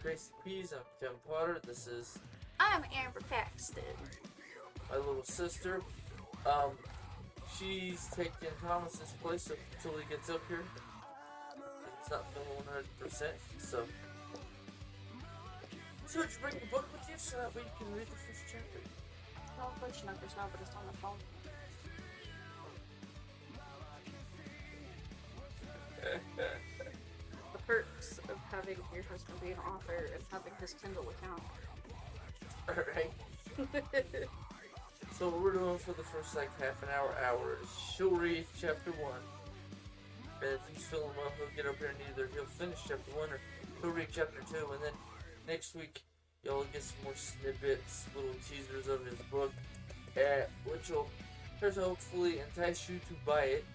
Tracy Peas. I'm Kevin Potter. This is I'm Amber Paxton. my little sister. She's taking Thomas's place until he gets up here. He's not feeling 100%, so did you bring the book with you so that way you can read the first chapter? No, unfortunately, there's not, but it's on the phone. The perks of having your husband be an author and having his Kindle account. Alright. So what we're doing for the first like half an hour is she'll read chapter 1. And if he's feeling well, he'll get up here and either he'll finish chapter 1 or he'll read chapter 2. And then next week, y'all get some more snippets, little teasers of his book, which will hopefully entice you to buy it.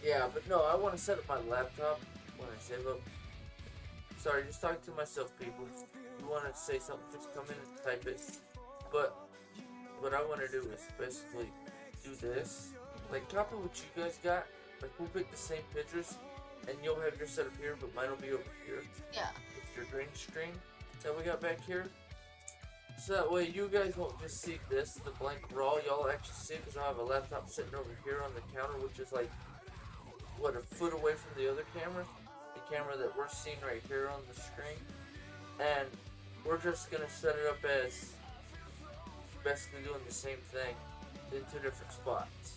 Yeah, but no, I want to set up my laptop when I save up. Sorry, just talking to myself, people. If you want to say something, just come in and type it. But what I want to do is basically do this. Like, copy what you guys got. Like, we'll pick the same pictures, and you'll have your setup here, but mine will be over here. Yeah. With your green screen that we got back here. So that way you guys won't just see this, the blank raw. Y'all actually see it because I have a laptop sitting over here on the counter, which is like, what, a foot away from the other camera? The camera that we're seeing right here on the screen. And we're just going to set it up as basically doing the same thing in two different spots.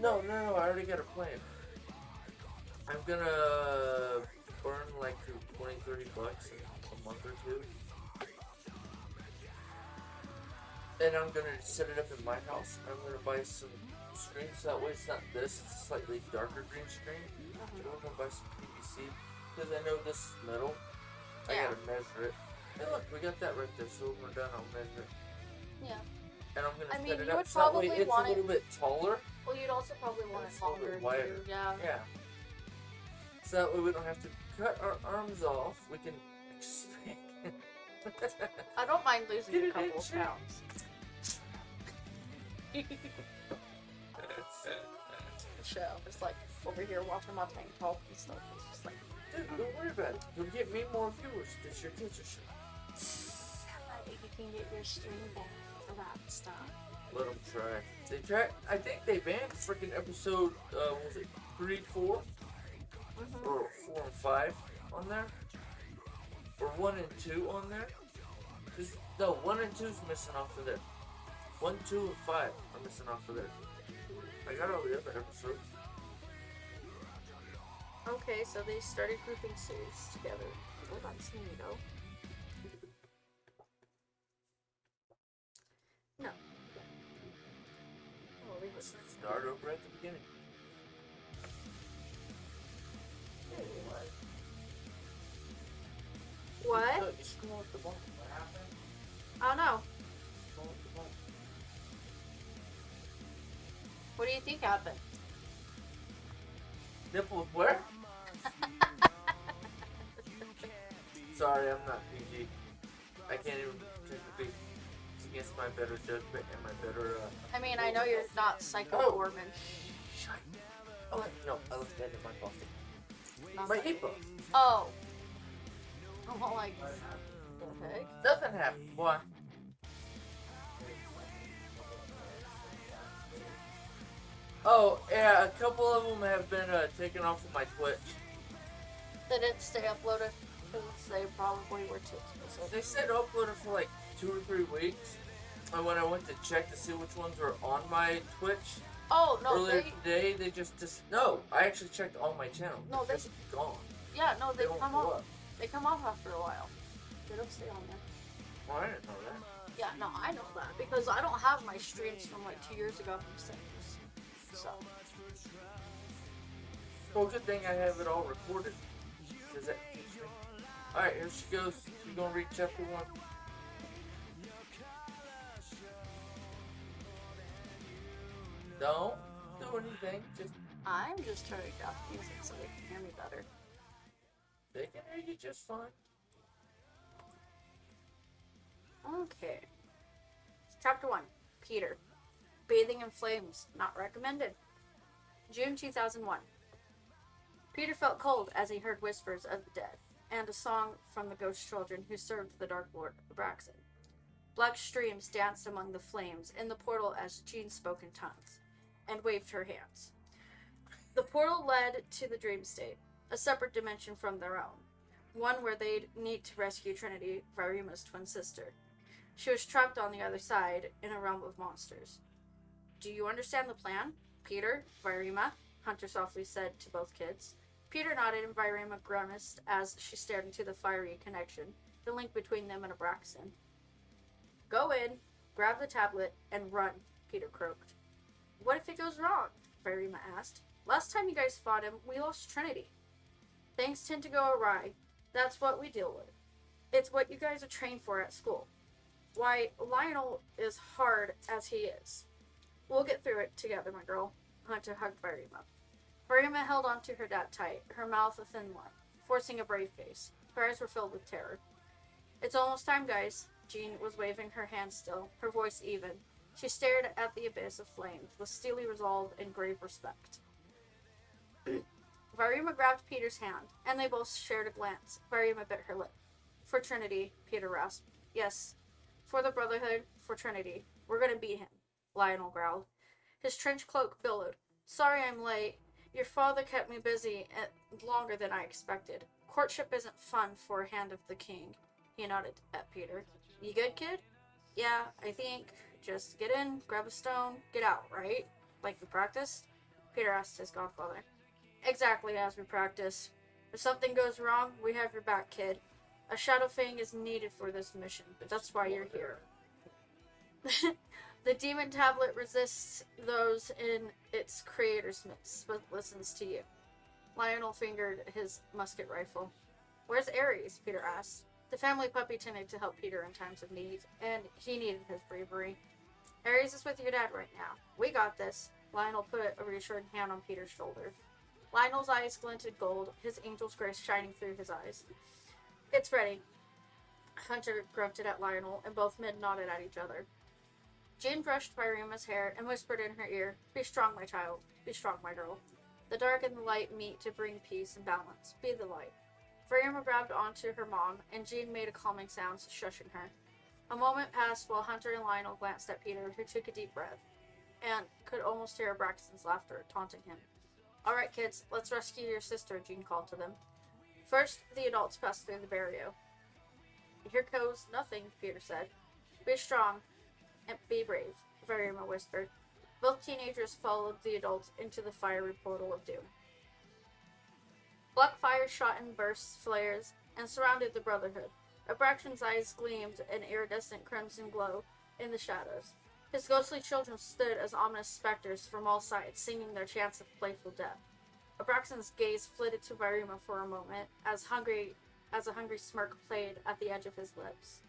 No, I already got a plan. I'm gonna burn like $20-30 in a month or two. And I'm gonna set it up in my house. I'm gonna buy some screens so that way it's not this, it's a slightly darker green screen. I'm gonna buy some PVC because I know this is metal. I gotta measure it. Hey look, we got that right there, so when we're done I'll measure it. Yeah. And I'm gonna set it you up would so that way probably it's a little bit taller. Well, you'd also probably want it It's a little longer bit wider. too. Yeah. Yeah. So that way we don't have to cut our arms off. We can expand. I don't mind losing Get a it couple in of shape. pounds. Michelle is like over here watching my tank talk and stuff. It's just like, Dude, don't worry about it. You'll get me more viewers because your kids are shit. I think you can get your stream back around stuff. Let them try. They try. I think they banned freaking episode, was it 3, 4? Or 4 and 5 on there? Or 1 and 2 on there? No, 1 and 2 is missing off of there. 1, 2, and 5 are missing off of there. I got all the other episodes. Okay, so they started grouping series together. Oh, that's neat, though. No. Oh, leave it. Start over at the beginning. What? Look, you scroll at the bottom. What happened? I don't know. Scroll at the bottom. What do you think happened? Nipples where? Sorry, I'm not PG. I can't even take a beat. It's against my better judgment and my better, I mean, I know you're not Psycho Oh. Gorman. Shut. Oh, no, I looked at it in my coffee. Not My Psycho- hippo. Oh. I'm all like, what the heck? Nothing happened. Why? Oh, yeah, a couple of them have been taken off of my Twitch. They didn't stay uploaded because they probably were too expensive. They said uploaded for like 2 or 3 weeks. And when I went to check to see which ones were on my Twitch Oh, no, earlier today, they just no. I actually checked all my channels. No, They're they- just gone. Yeah, no, they won't come go off. up. They come off after a while. They don't stay on there. Well, I didn't know that. Yeah, no, I know that because I don't have my streams from like 2 years ago from Sims. So, Well, good thing I have it all recorded. Because that keeps me. Alright, here she goes. She's gonna read chapter 1. Don't do anything. Just I'm just turning down the music so they can hear me better. they can hear you just fine. Okay. Chapter 1. Peter. Bathing in flames, not recommended. June 2001. Peter felt cold as he heard whispers of the dead, and a song from the ghost children who served the Dark Lord Abraxan. Black streams danced among the flames in the portal as Jean spoke in tongues, and waved her hands. The portal led to the dream state, a separate dimension from their own, one where they'd need to rescue Trinity, Vairima's twin sister. She was trapped on the other side, in a realm of monsters. Do you understand the plan, Peter, Vairima? Hunter softly said to both kids. Peter nodded and Vairima grimaced as she stared into the fiery connection, the link between them and Abraxan. Go in, grab the tablet, and run, Peter croaked. What if it goes wrong? Vairima asked. Last time you guys fought him, we lost Trinity. Things tend to go awry. That's what we deal with. It's what you guys are trained for at school. Why, Lionel is hard as he is. We'll get through it together, my girl. Hunter hugged Vairima. Vairima held onto her dad tight, her mouth a thin line, forcing a brave face. Her eyes were filled with terror. It's almost time, guys. Jean was waving her hand still, her voice even. She stared at the abyss of flames with steely resolve and grave respect. Vairima grabbed Peter's hand, and they both shared a glance. Vairima bit her lip. For Trinity, Peter rasped. Yes, for the Brotherhood, for Trinity. We're gonna beat him, Lionel growled. His trench cloak billowed. Sorry I'm late. Your father kept me busy longer than I expected. Courtship isn't fun for a hand of the king. He nodded at Peter. You good, kid? Yeah, I think. Just get in, grab a stone, get out, right? Like we practiced? Peter asked his godfather. Exactly as we practiced. If something goes wrong, we have your back, kid. A Shadow Fang is needed for this mission, but that's why you're here. The demon tablet resists those in its creator's midst, but listens to you. Lionel fingered his musket rifle. Where's Ares? Peter asked. The family puppy tended to help Peter in times of need, and he needed his bravery. Ares is with your dad right now. We got this. Lionel put a reassuring hand on Peter's shoulder. Lionel's eyes glinted gold, his angel's grace shining through his eyes. It's ready. Hunter grunted at Lionel, and both men nodded at each other. Jean brushed Vairima's hair and whispered in her ear, Be strong, my child. Be strong, my girl. The dark and the light meet to bring peace and balance. Be the light. Vairima grabbed onto her mom, and Jean made a calming sound, shushing her. A moment passed while Hunter and Lionel glanced at Peter, who took a deep breath, and could almost hear Braxton's laughter, taunting him. All right, kids, let's rescue your sister, Jean called to them. First, the adults passed through the barrier. Here goes nothing, Peter said. Be strong and be brave, Vairima whispered. Both teenagers followed the adults into the fiery portal of doom. Black fire shot in bursts, flares, and surrounded the Brotherhood. Abraxan's eyes gleamed an iridescent crimson glow in the shadows. His ghostly children stood as ominous specters from all sides, singing their chants of playful death. Abraxan's gaze flitted to Vairima for a moment, as a hungry smirk played at the edge of his lips.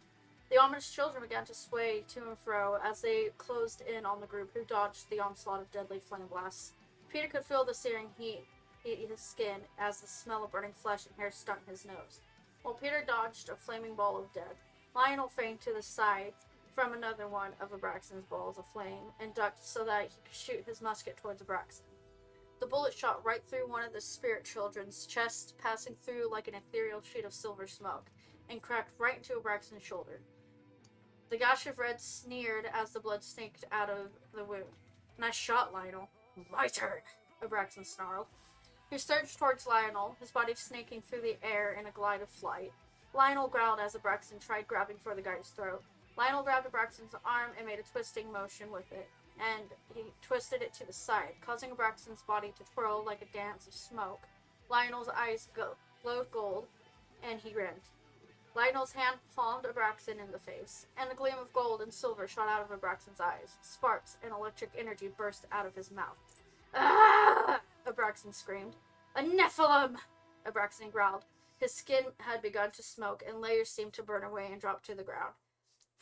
The ominous children began to sway to and fro as they closed in on the group, who dodged the onslaught of deadly flame blasts. Peter could feel the searing heat hit his skin as the smell of burning flesh and hair stung his nose. While Peter dodged a flaming ball of death, Lionel feigned to the side from another one of Abraxan's balls of flame and ducked so that he could shoot his musket towards Abraxan. The bullet shot right through one of the spirit children's chests, passing through like an ethereal sheet of silver smoke, and cracked right into Abraxan's shoulder. The gash of red sneered as the blood snaked out of the wound. Nice shot, Lionel. My turn, Abraxan snarled. He surged towards Lionel, his body snaking through the air in a glide of flight. Lionel growled as Abraxan tried grabbing for the guy's throat. Lionel grabbed Abraxan's arm and made a twisting motion with it, and he twisted it to the side, causing Abraxan's body to twirl like a dance of smoke. Lionel's eyes glowed gold, and he grinned. Lionel's hand palmed Abraxan in the face, and a gleam of gold and silver shot out of Abraxan's eyes. Sparks and electric energy burst out of his mouth. Ah! Abraxan screamed. A Nephilim! Abraxan growled. His skin had begun to smoke, and layers seemed to burn away and drop to the ground.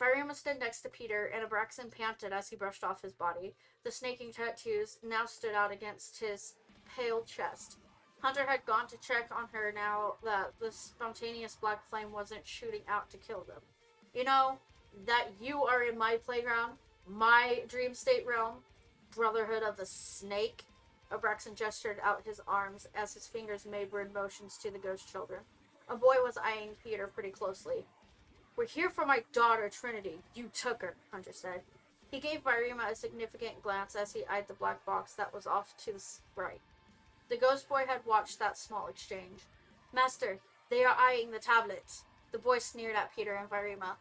Vairima stood next to Peter, and Abraxan panted as he brushed off his body. The snaking tattoos now stood out against his pale chest. Hunter had gone to check on her now that the spontaneous black flame wasn't shooting out to kill them. You know, that you are in my playground, My dream state realm, Brotherhood of the Snake. Abraxan gestured out his arms as his fingers made weird motions to the ghost children. A boy was eyeing Peter pretty closely. We're here for my daughter, Trinity. You took her, Hunter said. He gave Virima a significant glance as he eyed the black box that was off to the right. The ghost boy had watched that small exchange. Master, they are eyeing the tablet. The boy sneered at Peter and Virima.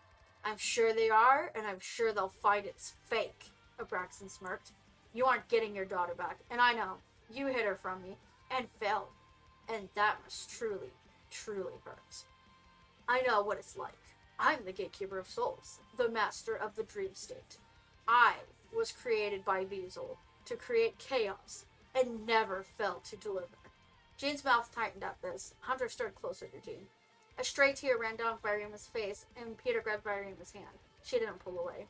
I'm sure they are, and I'm sure they'll find it's fake, Abraxan smirked. You aren't getting your daughter back, and I know. You hid her from me, and fell. And that must truly, truly hurt. I know what it's like. I'm the gatekeeper of souls, the master of the dream state. I was created by Weasel to create chaos, and never failed to deliver. Jean's mouth tightened at this. Hunter stirred closer to Jean. A stray tear ran down Varima's face, and Peter grabbed Varima's hand. She didn't pull away.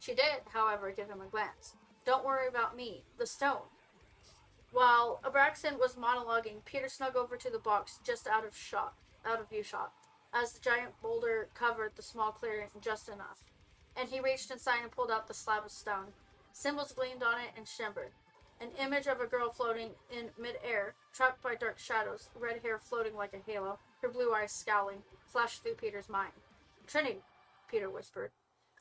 She did, however, give him a glance. Don't worry about me, the stone. While Abraxan was monologuing, Peter snuck over to the box just out of view shot, as the giant boulder covered the small clearing just enough. And he reached inside and pulled out the slab of stone. Symbols gleamed on it and shimmered. An image of a girl floating in mid-air, trapped by dark shadows, red hair floating like a halo, her blue eyes scowling, flashed through Peter's mind. Trinity, Peter whispered.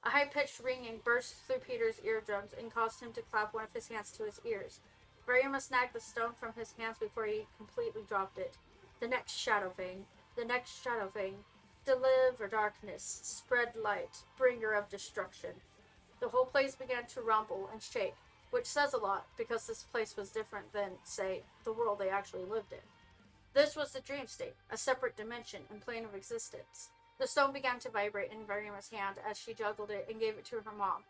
A high-pitched ringing burst through Peter's eardrums and caused him to clap one of his hands to his ears. Virima snagged the stone from his hands before he completely dropped it. The next shadow vein. The next shadow vein. Deliver darkness. Spread light. Bringer of destruction. The whole place began to rumble and shake, which says a lot, because this place was different than, say, the world they actually lived in. This was the dream state, a separate dimension and plane of existence. The stone began to vibrate in Varima's hand as she juggled it and gave it to her mom.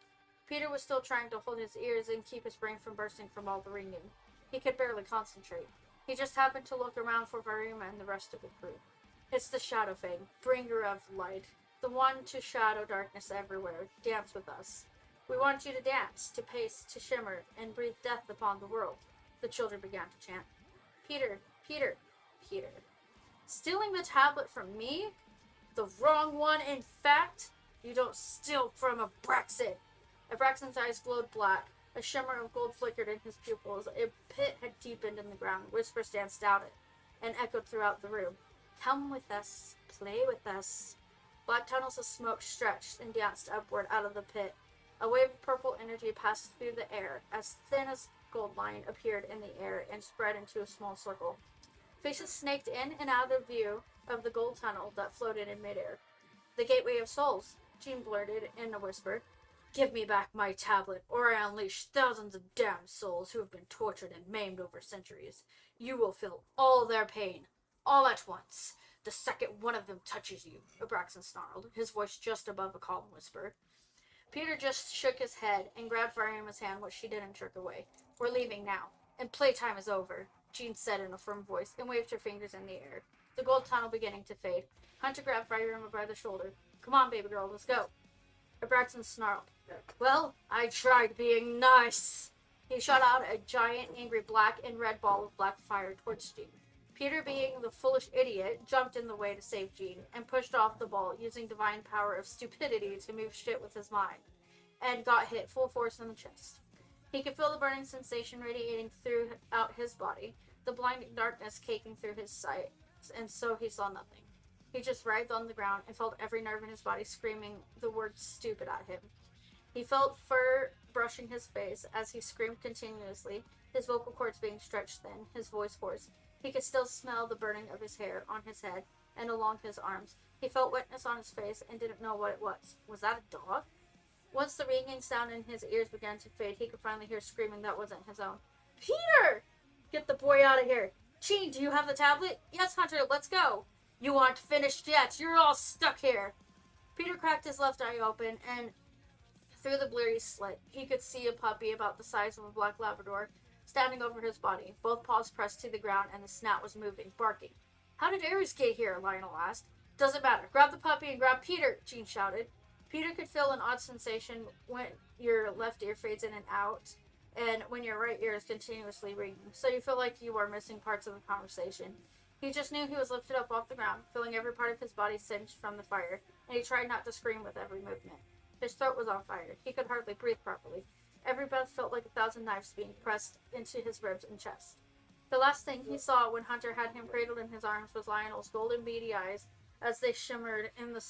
Peter was still trying to hold his ears and keep his brain from bursting from all the ringing. He could barely concentrate. He just happened to look around for Virima and the rest of the crew. It's the Shadow Fang, bringer of light, the one to shadow darkness everywhere. Dance with us. We want you to dance, to pace, to shimmer, and breathe death upon the world. The children began to chant. Peter, Peter, Peter. Stealing the tablet from me? The wrong one, in fact? You don't steal from Abraxan. Abraxan's eyes glowed black. A shimmer of gold flickered in his pupils. A pit had deepened in the ground. Whispers danced out it and echoed throughout the room. Come with us. Play with us. Black tunnels of smoke stretched and danced upward out of the pit. A wave of purple energy passed through the air, as thin as gold line appeared in the air and spread into a small circle. Faces snaked in and out of view of the gold tunnel that floated in midair. The Gateway of Souls, Jean blurted in a whisper. Give me back my tablet, or I unleash thousands of damned souls who have been tortured and maimed over centuries. You will feel all their pain, all at once, the second one of them touches you, Abraxan snarled, his voice just above a calm whisper. Peter just shook his head and grabbed Varima's hand, which she didn't jerk away. We're leaving now, and playtime is over, Jean said in a firm voice, and waved her fingers in the air, the gold tunnel beginning to fade. Hunter grabbed Virima by the shoulder. Come on, baby girl, let's go. Abraxan snarled. Well, I tried being nice. He shot out a giant, angry black and red ball of black fire towards Jean. Peter, being the foolish idiot, jumped in the way to save Jean, and pushed off the ball, using divine power of stupidity to move shit with his mind, and got hit full force in the chest. He could feel the burning sensation radiating throughout his body, the blinding darkness caking through his sight, and so he saw nothing. He just writhed on the ground and felt every nerve in his body screaming the word stupid at him. He felt fur brushing his face as he screamed continuously, his vocal cords being stretched thin, his voice hoarse. He could still smell the burning of his hair on his head and along his arms. He felt wetness on his face and didn't know what it was. Was that a dog? Once the ringing sound in his ears began to fade, he could finally hear screaming that wasn't his own. Peter! Get the boy out of here. Jean, do you have the tablet? Yes, Hunter, let's go. You aren't finished yet. You're all stuck here. Peter cracked his left eye open, and through the bleary slit, he could see a puppy about the size of a black Labrador standing over his body, both paws pressed to the ground, and the snout was moving, barking. How did Ares get here? Lionel asked. Doesn't matter. Grab the puppy and grab Peter, Jean shouted. Peter could feel an odd sensation when your left ear fades in and out, and when your right ear is continuously ringing, so you feel like you are missing parts of the conversation. He just knew he was lifted up off the ground, feeling every part of his body singed from the fire, and he tried not to scream with every movement. His throat was on fire. He could hardly breathe properly. Every breath felt like 1,000 knives being pressed into his ribs and chest. The last thing he saw when Hunter had him cradled in his arms was Lionel's golden beady eyes as they shimmered in the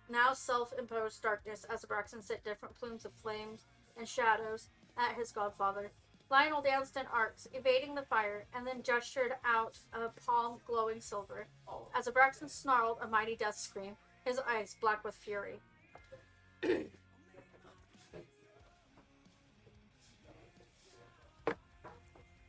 now self-imposed darkness as Braxton set different plumes of flames and shadows at his godfather. Lionel danced in arcs, evading the fire, and then gestured out a palm glowing silver. As Braxton snarled a mighty death scream, his eyes black with fury.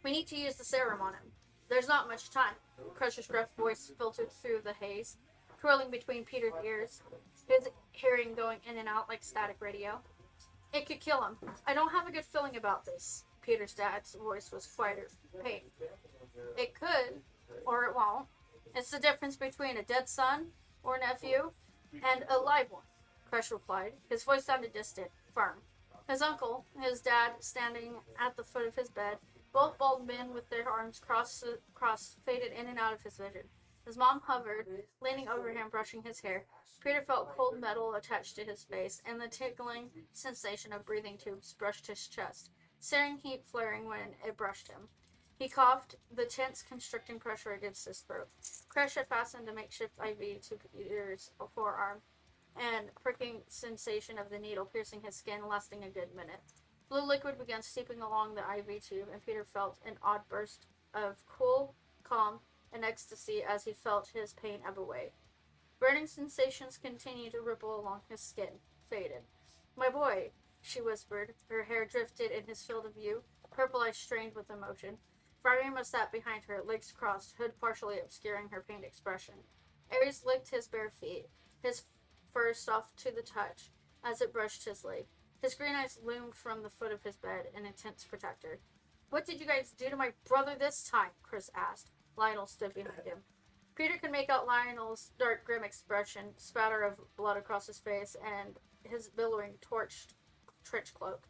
We need to use the serum on him. There's not much time. Crusher's gruff voice filtered through the haze, twirling between Peter's ears, his hearing going in and out like static radio. It could kill him. I don't have a good feeling about this. Peter's dad's voice was quieter. Pain. It could, or it won't. It's the difference between a dead son or nephew and a live one, Crush replied. His voice sounded distant, firm. His uncle, his dad, standing at the foot of his bed, both bald men with their arms crossed, faded in and out of his vision. His mom hovered, leaning over him, brushing his hair. Peter felt cold metal attached to his face, and the tickling sensation of breathing tubes brushed his chest, searing heat flaring when it brushed him. He coughed, the tense, constricting pressure against his throat. Crush had fastened a makeshift IV to Peter's forearm, and pricking sensation of the needle piercing his skin lasting a good minute. Blue liquid began seeping along the IV tube, and Peter felt an odd burst of cool, calm, and ecstasy as he felt his pain ebb away. Burning sensations continued to ripple along his skin, faded. My boy, she whispered. Her hair drifted in his field of view, purple eyes strained with emotion. Fatima sat behind her, legs crossed, hood partially obscuring her pained expression. Ares licked his bare feet, his fur soft to the touch, as it brushed his leg. His green eyes loomed from the foot of his bed, an intense protector. What did you guys do to my brother this time? Chris asked. Lionel stood behind him. Peter could make out Lionel's dark, grim expression, spatter of blood across his face, and his billowing, trench cloak.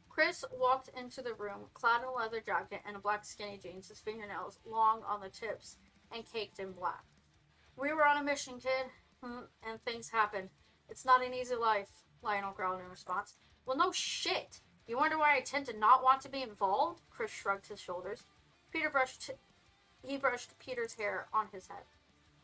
Chris walked into the room, clad in a leather jacket and a black skinny jeans, his fingernails long on the tips and caked in black. We were on a mission, kid, and things happened. It's not an easy life, Lionel growled in response. Well, no shit. You wonder why I tend to not want to be involved? Chris shrugged his shoulders. He brushed Peter's hair on his head.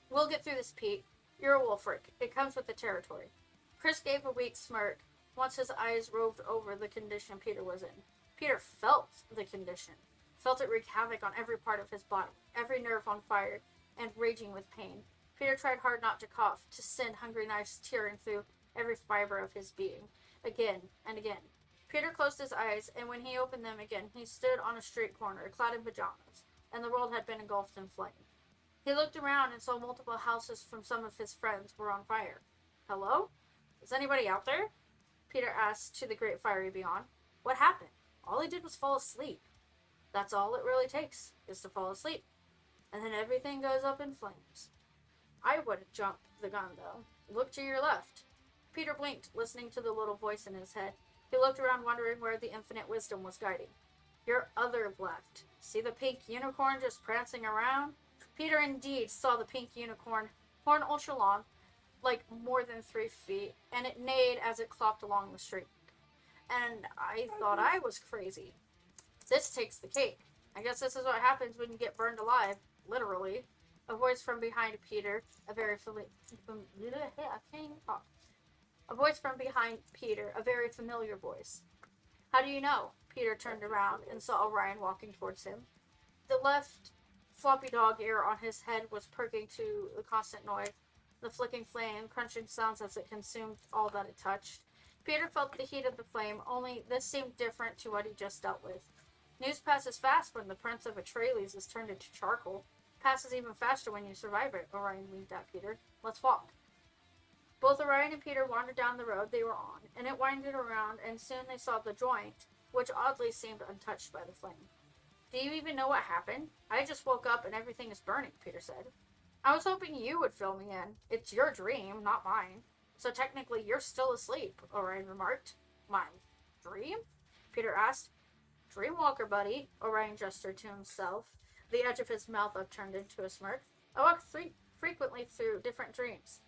We'll get through this, Pete. You're a wolfric. It comes with the territory. Chris gave a weak smirk once his eyes roved over the condition Peter was in. Peter felt the condition. Felt it wreak havoc on every part of his body, every nerve on fire, and raging with pain. Peter tried hard not to cough, to send hungry knives tearing through every fiber of his being, again and again. Peter closed his eyes, and when he opened them again, he stood on a street corner, clad in pajamas, and the world had been engulfed in flame. He looked around and saw multiple houses from some of his friends were on fire. Hello? Is anybody out there? Peter asked to the great fiery beyond. What happened? All he did was fall asleep. That's all it really takes, is to fall asleep. And then everything goes up in flames. I would have jumped the gun, though. Look to your left. Peter blinked, listening to the little voice in his head. He looked around, wondering where the infinite wisdom was guiding. Your other left. See the pink unicorn just prancing around? Peter indeed saw the pink unicorn, horn ultra long, like more than 3 feet, and it neighed as it clopped along the street. And I thought I was crazy. This takes the cake. I guess this is what happens when you get burned alive, literally. A voice from behind Peter, a very familiar voice. How do you know? Peter turned around and saw Orion walking towards him. The left floppy dog ear on his head was perking to the constant noise, the flicking flame, crunching sounds as it consumed all that it touched. Peter felt the heat of the flame, only this seemed different to what he just dealt with. News passes fast when the prince of Atreides is turned into charcoal. Passes even faster when you survive it, Orion winked at Peter. Let's walk. Both Orion and Peter wandered down the road they were on, and it winded around, and soon they saw the joint, which oddly seemed untouched by the flame. Do you even know what happened? I just woke up and everything is burning, Peter said. I was hoping you would fill me in. It's your dream, not mine. So technically you're still asleep, Orion remarked. My dream? Peter asked. Dreamwalker, buddy, Orion gestured to himself, the edge of his mouth upturned into a smirk. I walk frequently through different dreams.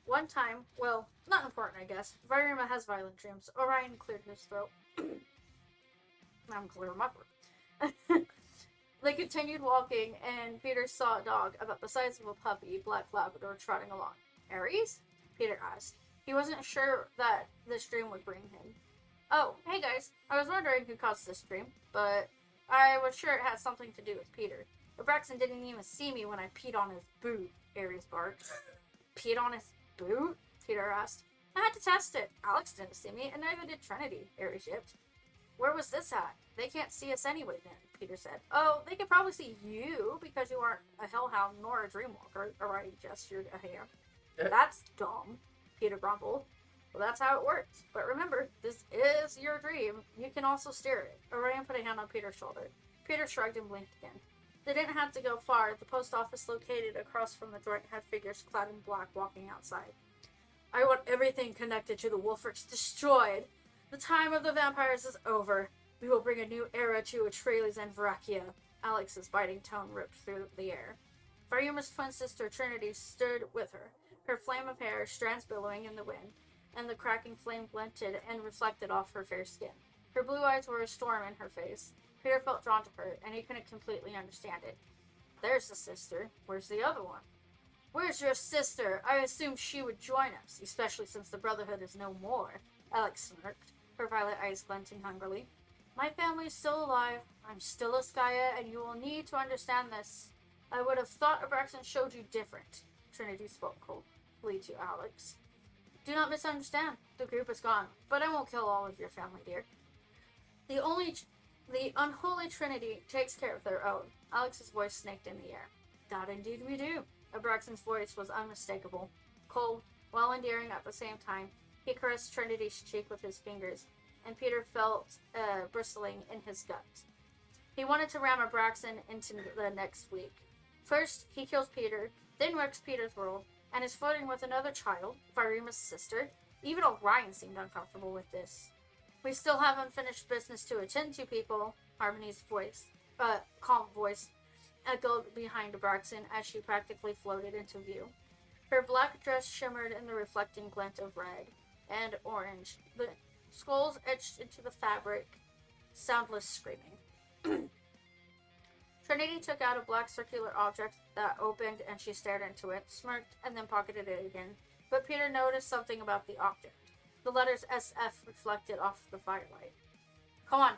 One time, well, not important, I guess. Varima has violent dreams. Orion cleared his throat. I'm clearing my throat. They continued walking, and Peter saw a dog about the size of a puppy, black Labrador, trotting along. Aries? Peter asked. He wasn't sure that this dream would bring him. Oh, hey guys. I was wondering who caused this dream, but I was sure it had something to do with Peter. But Braxton didn't even see me when I peed on his boot, Aries barked. Peed on his boot? Peter asked. I had to test it. Alex didn't see me, and neither did Trinity, Aries yipped. Where was this at? They can't see us anyway then, Peter said. Oh, they could probably see you because you aren't a hellhound nor a dreamwalker, Orion gestured a hand. That's dumb, Peter grumbled. Well, that's how it works. But remember, this is your dream. You can also steer it. Orion put a hand on Peter's shoulder. Peter shrugged and blinked again. They didn't have to go far. The post office located across from the joint had figures clad in black walking outside. I want everything connected to the Wolfricks destroyed. The time of the vampires is over. We will bring a new era to Atreides and Varakia. Alex's biting tone ripped through the air. Variuma's twin sister Trinity stood with her, her flame of hair, strands billowing in the wind, and the cracking flame glinted and reflected off her fair skin. Her blue eyes were a storm in her face. Peter felt drawn to her, and he couldn't completely understand it. There's the sister. Where's the other one? Where's your sister? I assumed she would join us, especially since the Brotherhood is no more. Alex smirked, her violet eyes glinting hungrily. My family's still alive. I'm still a Skaya, and you will need to understand this. I would have thought Abraxan showed you different. Trinity spoke coldly to Alex. Do not misunderstand. The group is gone, but I won't kill all of your family, dear. The unholy Trinity takes care of their own. Alex's voice snaked in the air. That indeed we do. Abraxan's voice was unmistakable. Cold, while endearing at the same time, he caressed Trinity's cheek with his fingers, and Peter felt bristling in his gut. He wanted to ram Abraxan into the next week. First, he kills Peter, then wrecks Peter's world, and is flirting with another child, Varima's sister. Even Orion seemed uncomfortable with this. We still have unfinished business to attend to, people. Harmony's calm voice echoed behind Abraxan as she practically floated into view. Her black dress shimmered in the reflecting glint of red and orange. The skulls etched into the fabric, soundless screaming. Trinity took out a black circular object that opened, and she stared into it, smirked, and then pocketed it again. But Peter noticed something about the object. The letters SF reflected off the firelight. Come on.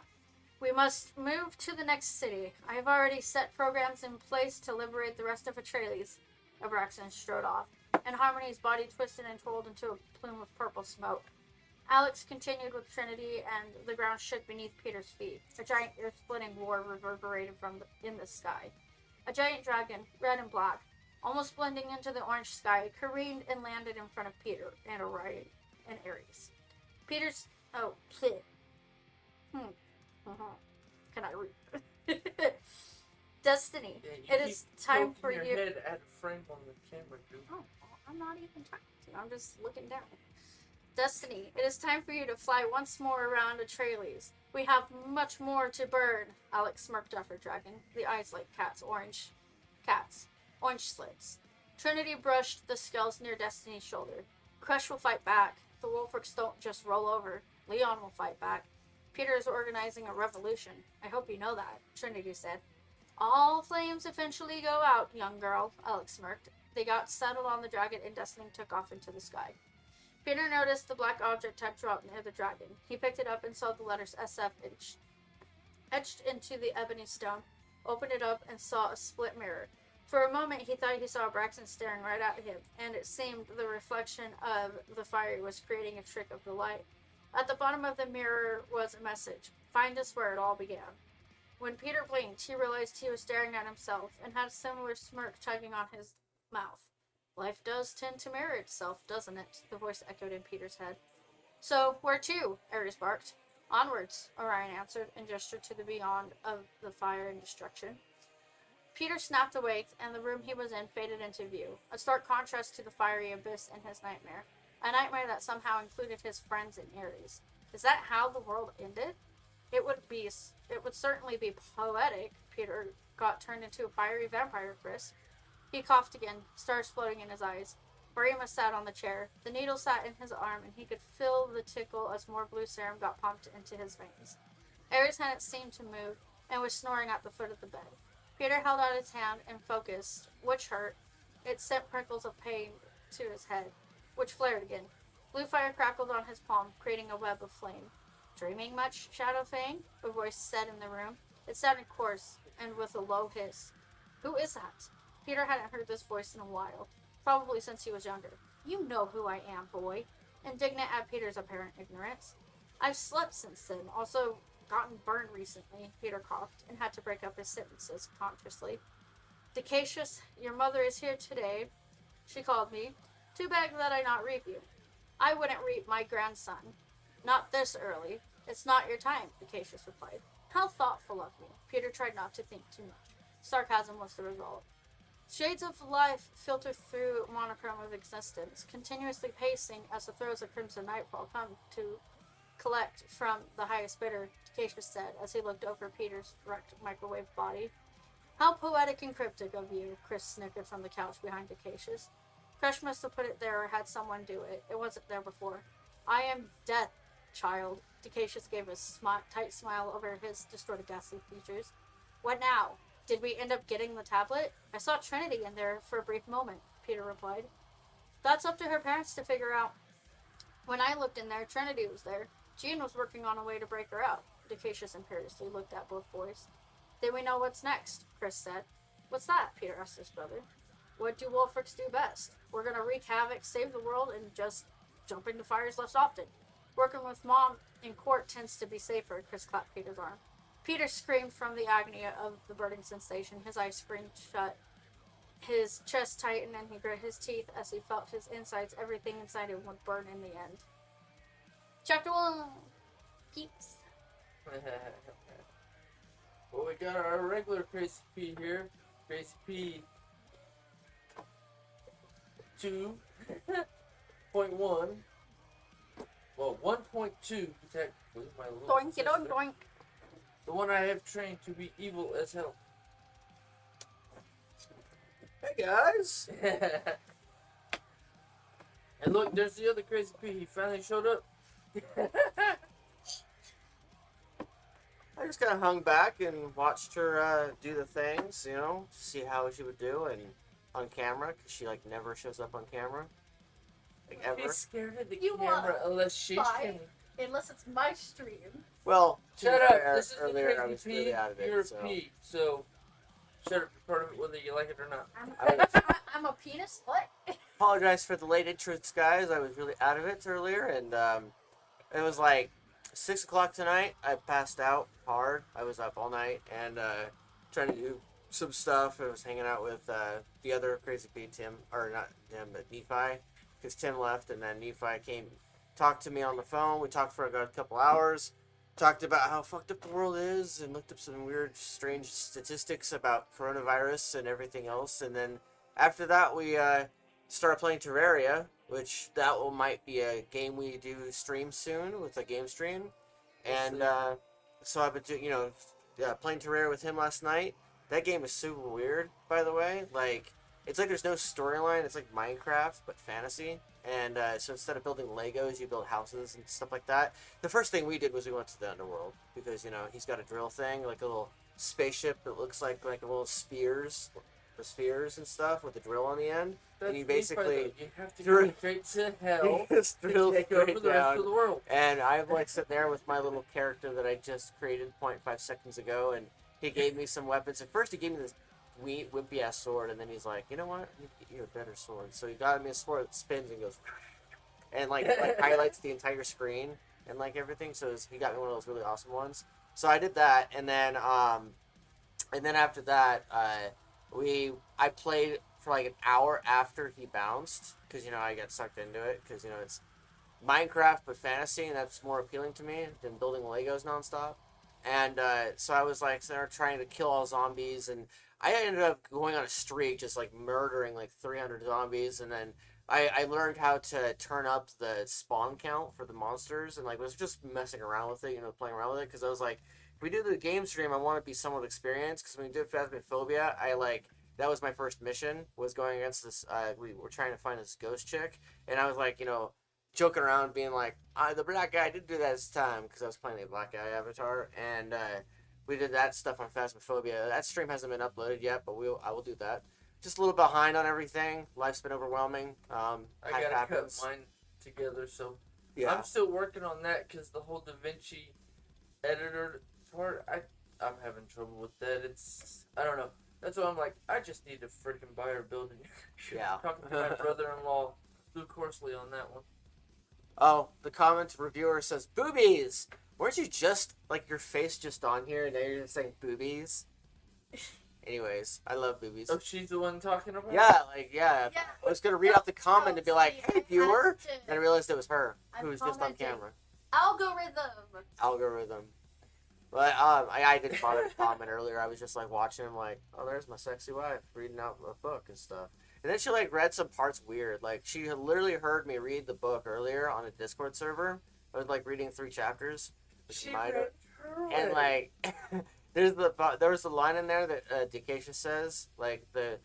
We must move to the next city. I have already set programs in place to liberate the rest of Atreides. Abraxan strode off, and Harmony's body twisted and twirled into a plume of purple smoke. Alex continued with Trinity, and the ground shook beneath Peter's feet. A giant earth-splitting roar reverberated in the sky. A giant dragon, red and black, almost blending into the orange sky, careened and landed in front of Peter and Orion and Ares. Peter's... Oh, shit. Can I read? Destiny. Yeah, It is time for your you... head at frame on the camera, dude. Oh, I'm not even trying to. I'm just looking down. Destiny, it is time for you to fly once more around Atreides. We have much more to burn. Alex smirked at her dragon, the eyes like orange slits. Trinity brushed the scales near Destiny's shoulder. Crush will fight back. The Wolfricks don't just roll over. Leon will fight back. Peter is organizing a revolution. I hope you know that, Trinity said. All flames eventually go out, young girl, Alex smirked. They got settled on the dragon, and Destiny took off into the sky. Peter noticed the black object type drop near the dragon. He picked it up and saw the letters SF etched into the ebony stone, opened it up, and saw a split mirror. For a moment, he thought he saw Braxton staring right at him, and it seemed the reflection of the fire was creating a trick of the light. At the bottom of the mirror was a message. Find us where it all began. When Peter blinked, he realized he was staring at himself, and had a similar smirk tugging on his mouth. Life does tend to mirror itself, doesn't it? The voice echoed in Peter's head. So, where to? Ares barked. Onwards, Orion answered, and gestured to the beyond of the fire and destruction. Peter snapped awake, and the room he was in faded into view, a stark contrast to the fiery abyss in his nightmare, a nightmare that somehow included his friends in Ares. Is that how the world ended? It would certainly be poetic. Peter got turned into a fiery vampire crisp. He coughed again, stars floating in his eyes. Barima sat on the chair. The needle sat in his arm, and he could feel the tickle as more blue serum got pumped into his veins. Aries hadn't seemed to move, and was snoring at the foot of the bed. Peter held out his hand and focused, which hurt. It sent prickles of pain to his head, which flared again. Blue fire crackled on his palm, creating a web of flame. Dreaming much, Shadow Fang? A voice said in the room. It sounded coarse, and with a low hiss. Who is that? Peter hadn't heard this voice in a while, probably since he was younger. You know who I am, boy. Indignant at Peter's apparent ignorance. I've slept since then, also gotten burned recently, Peter coughed, and had to break up his sentences consciously. Decacius, your mother is here today, she called me. Too bad that I not reap you. I wouldn't reap my grandson. Not this early. It's not your time, Decacius replied. How thoughtful of me. Peter tried not to think too much. Sarcasm was the result. Shades of life filter through monochrome of existence, continuously pacing as the throes of crimson nightfall come to collect from the highest bidder, Decacius said as he looked over Peter's wrecked microwave body. How poetic and cryptic of you, Chris snickered from the couch behind Decacius. Crush must have put it there or had someone do it. It wasn't there before. I am death, child. Decacius gave a tight smile over his distorted ghastly features. What now? Did we end up getting the tablet? I saw Trinity in there for a brief moment, Peter replied. That's up to her parents to figure out. When I looked in there, Trinity was there. Jean was working on a way to break her out. Decacius imperiously looked at both boys. Then we know what's next, Chris said. What's that? Peter asked his brother. What do Wolfricks do best? We're gonna wreak havoc, save the world, and just jump into fires less often. Working with Mom in court tends to be safer, Chris clapped Peter's arm. Peter screamed from the agony of the burning sensation. His eyes screamed shut. His chest tightened and he grit his teeth as he felt his insides, everything inside him would burn in the end. Chapter 1. Peeps. Well, we got our regular Crazy P here. Crazy P 2.1. Well, 1.2 technically. My little Doink, sister. doink, doink. The one I have trained to be evil as hell. Hey guys! And look, there's the other Crazy P. He finally showed up. I just kind of hung back and watched her do the things, you know, to see how she would do and on camera, because she like never shows up on camera, like ever. He's scared of the You camera want unless she's fight? coming. Unless it's my stream. Well, to Shut be up! fair, This is the earlier I was Crazy really P. out of You're a it, so P. So shut up. You're part of it, whether you like it or not. I'm a penis? What? apologize for the late entrance, guys. I was really out of it earlier, and it was like 6 o'clock tonight. I passed out hard. I was up all night and trying to do some stuff. I was hanging out with the other Crazy P, Tim, or not Tim, but Nephi, because Tim left, and then Nephi came, talked to me on the phone. We talked for a couple hours, talked about how fucked up the world is, and looked up some weird, strange statistics about coronavirus and everything else. And then after that, we started playing Terraria, which might be a game we do stream soon with a game stream. And so I've been doing, playing Terraria with him last night. That game is super weird, by the way. Like, it's like there's no storyline. It's like Minecraft, but fantasy. And so instead of building Legos, you build houses and stuff like that. The first thing we did was we went to the underworld because, he's got a drill thing, like a little spaceship that looks like a little spheres and stuff with a drill on the end. That's and you basically you have to go straight to hell just to drill take over straight the rest down. of the world. And I'm like sitting there with my little character that I just created 0.5 seconds ago, and he gave me some weapons. At first, he gave me this wimpy ass sword, and then he's like, "You know what? I need to get you a better sword." So he got me a sword that spins and goes, and like highlights the entire screen and like everything. So he got me one of those really awesome ones. So I did that, and then after that, I played for like an hour after he bounced because I got sucked into it because it's Minecraft but fantasy, and that's more appealing to me than building Legos nonstop. And so I was like there trying to kill all zombies, and I ended up going on a streak just like murdering like 300 zombies, and then I learned how to turn up the spawn count for the monsters, and like was just messing around with it, playing around with it, because I was like, if we do the game stream, I want to be somewhat experienced, because when we did Phasmophobia, I like that was my first mission, was going against this, we were trying to find this ghost chick, and I was like, joking around, being like, the black guy did do that this time, because I was playing a black guy avatar, and we did that stuff on Phasmophobia. That stream hasn't been uploaded yet, but I will do that. Just a little behind on everything. Life's been overwhelming. I gotta cut mine together, so yeah. I'm still working on that because the whole DaVinci editor part, I'm having trouble with that. I don't know. That's why I'm like, I just need to freaking buy or build a new computer. Yeah. Talking to my brother-in-law, Lou Corsley, on that one. Oh, the comment reviewer says, boobies! Weren't you just, like, your face just on here, and now you're just saying boobies? Anyways, I love boobies. Oh, she's the one talking about it? Yeah. I was going to read out the comment and be like, hey, viewer! And I realized it was her, who was just on camera. Algorithm. But I didn't bother to comment earlier. I was just, like, watching him, like, oh, there's my sexy wife reading out a book and stuff. And then she, like, read some parts weird. Like, she had literally heard me read the book earlier on a Discord server. I was, like, reading 3 chapters. She read her and, like, there was a line in there that Decacia says, like, the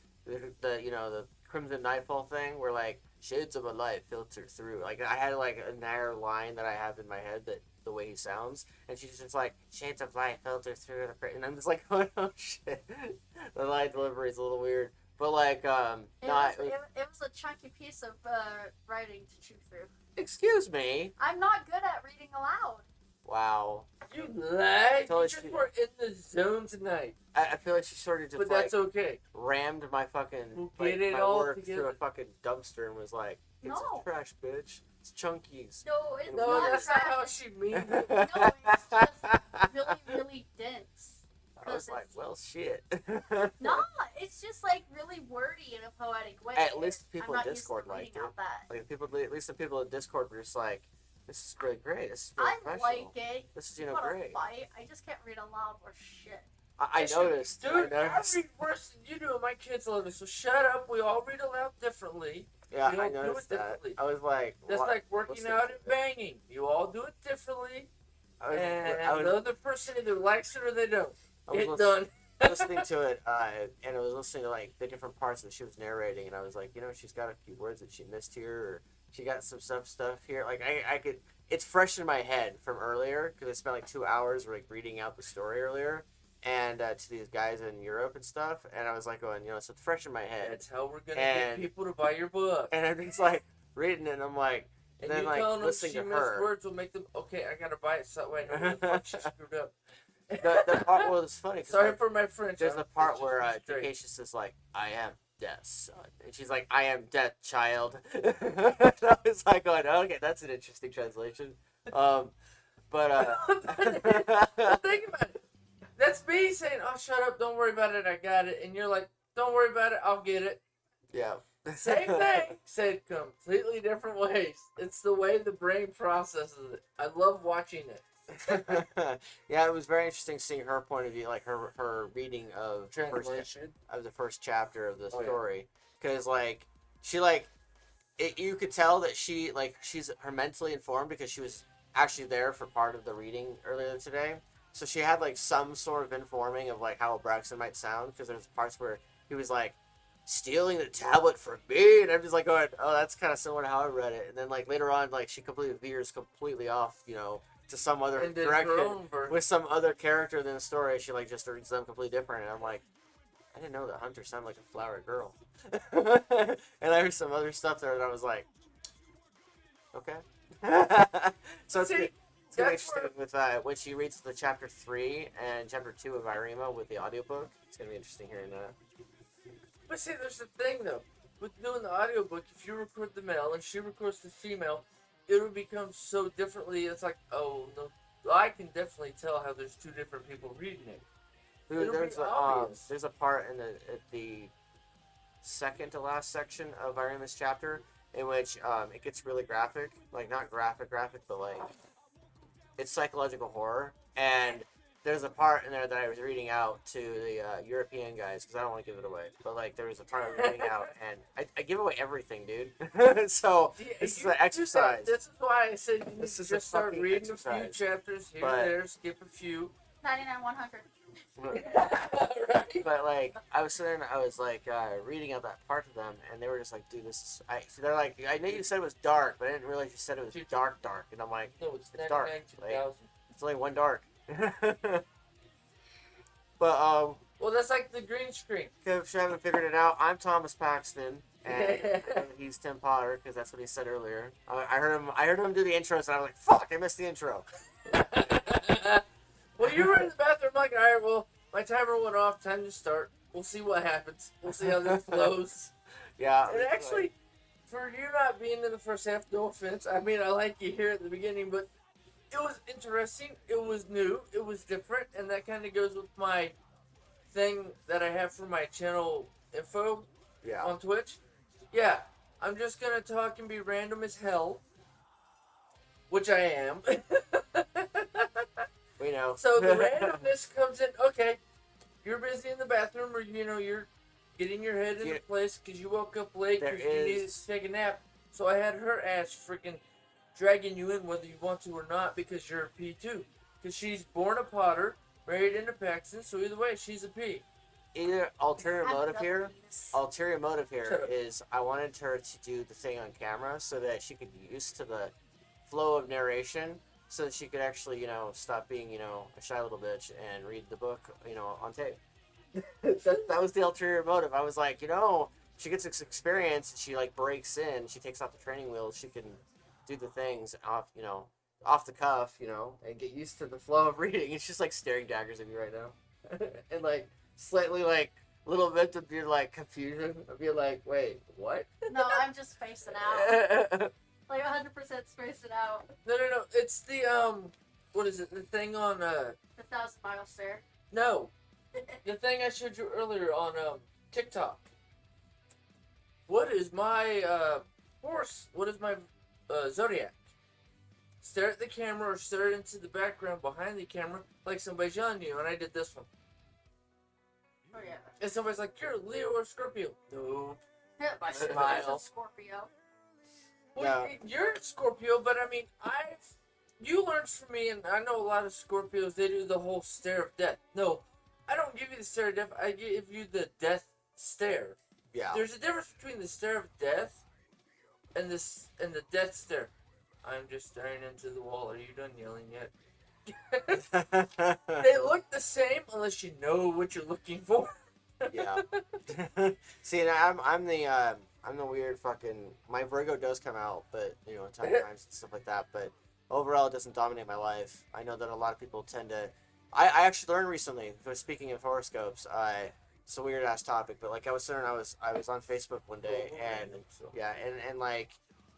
Crimson Knightfall thing, where, like, shades of a light filter through. Like, I had, like, a narrow line that I have in my head that the way he sounds, and she's just like, shades of light filter through the and I'm just like, oh shit. The line delivery is a little weird. But, like, it was a chunky piece of writing to chew through. Excuse me. I'm not good at reading aloud. Wow. You lied. You just were in the zone tonight. I feel like she sort of just, but that's okay. Rammed my fucking, we'll like, get it my all work together. through a fucking dumpster and was like, it's a trash, bitch. It's chunkies. No, it's no, not that's trash. not how she means it. No, it's just really, really dense. I was like, well, shit. No, it's just like really wordy in a poetic way. At least the people in in Discord liked it. That. Like at least the people in Discord were just like, this is really great. This is really I professional. like it. This is Great. Fight. I just can't read aloud or shit. I noticed. Dude, I read worse than you do, and my kids love it. So shut up. We all read aloud differently. Yeah, I noticed that. I was like, that's like working out and banging. You all do it differently, and the other person either likes it or they don't. Get done. Listening to it, and I was listening to, like, the different parts that she was narrating, and I was like, she's got a few words that she missed here, or she got some stuff here. Like, I could, it's fresh in my head from earlier, because I spent, like, 2 hours, like, reading out the story earlier, and to these guys in Europe and stuff, and I was like going, so it's fresh in my head. That's how we're gonna get people to buy your book. And I'm just, like, reading it, and I'm like, and then, you like, telling them listening she to missed her. words will make them, okay, I gotta buy it so that way I know what the fuck she screwed up. The part where it's funny. Sorry, like, for my French. There's the part where Decacia is like, I am death, son. And she's like, I am death, child. And I was like, going, okay, that's an interesting translation. But think about it. That's me saying, oh, shut up, don't worry about it, I got it. And you're like, don't worry about it, I'll get it. Yeah. Same thing, said completely different ways. It's the way the brain processes it. I love watching it. Yeah, it was very interesting seeing her point of view, like her reading of the first chapter of the story, because like she you could tell that she's her mentally informed because she was actually there for part of the reading earlier today, so she had like some sort of informing of like how Braxton might sound, because there's parts where he was like stealing the tablet from me, and I'm just like going, oh, that's kind of similar to how I read it, and then like later on, like she completely veers completely off, to some other direction with some other character in the story. She like just reads them completely different, and I'm like, I didn't know that Hunter sounded like a flower girl. And I heard some other stuff there, and I was like, okay. So it's gonna be interesting with when she reads the chapter 3 and chapter 2 of Irima with the audiobook. It's gonna be interesting hearing that. But see, there's the thing though, with doing the audiobook, if you record the male and she records the female, it'll become so differently. It's like, oh no, I can definitely tell how there's 2 different people reading it. There's a part in the second to last section of Irima's chapter in which it gets really graphic, like not graphic, but like it's psychological horror. And there's a part in there that I was reading out to the European guys, because I don't want to give it away. But like there was a part I was reading out, and I give away everything, dude. So this is an exercise. This is why I said you need to just start reading a few chapters here and there, skip a few. 99, 100. Right? But like, I was sitting, I was like reading out that part to them, and they were just like, "Dude, this is." They're like, "I know you said it was dark, but I didn't realize you said it was dark, dark." And I'm like, No, it's "It's dark. 99 Like, 2000. it's only one dark." But Well, that's like the green screen. if you haven't figured it out, I'm Thomas Paxton, and he's Tim Potter because that's what he said earlier. I heard him. I heard him do the intros, and I was like, "Fuck, I missed the intro." Well, you were in the bathroom, like, all right, well, my timer went off. Time to start. We'll see what happens. We'll see how this flows. Yeah. And actually, for you not being in the first half, no offense. I mean, I like you here at the beginning, but it was interesting. It was new. It was different, and that kind of goes with my thing that I have for my channel info Yeah. on Twitch. Yeah, I'm just gonna talk and be random as hell, which I am. We know. So the randomness comes in. Okay, you're busy in the bathroom, or you're getting your head into place because you woke up late because you needed to take a nap. So I had her ass freaking dragging you in whether you want to or not because you're a P too. Because she's born a Potter, married into Paxton, so either way, she's a P. Either ulterior motive here Shut up. is I wanted her to do the thing on camera so that she could get used to the flow of narration, so that she could actually, stop being, a shy little bitch and read the book, on tape. that was the ulterior motive. I was like, she gets this experience and she like breaks in, she takes off the training wheels, she can do the things off the cuff, and get used to the flow of reading. It's just like staring daggers at me right now. And like slightly like a little bit of be like confusion. I'd be like, wait, what? No, I'm just spacing out. Like 100% spacing out. No. It's the what is it? The thing on The 1,000-mile stare. no, the thing I showed you earlier on TikTok. What is my horse? What is my zodiac? Stare at the camera or stare into the background behind the camera like somebody's yelling at you, and I did this one. Oh yeah. And somebody's like, "You're a Leo or Scorpio." No. My smile. Scorpio. Well, you're a Scorpio, but I mean, you learned from me, and I know a lot of Scorpios. They do the whole stare of death. No, I don't give you the stare of death. I give you the death stare. Yeah. There's a difference between the stare of death and the death stare. I'm just staring into the wall. Are you done yelling yet? They look the same unless you know what you're looking for. Yeah. See, and I'm the weird fucking. My Virgo does come out, but at times and stuff like that. But overall, it doesn't dominate my life. I know that a lot of people tend to. I actually learned recently. Speaking of horoscopes, it's a weird ass topic, but like I was on Facebook one day, and and like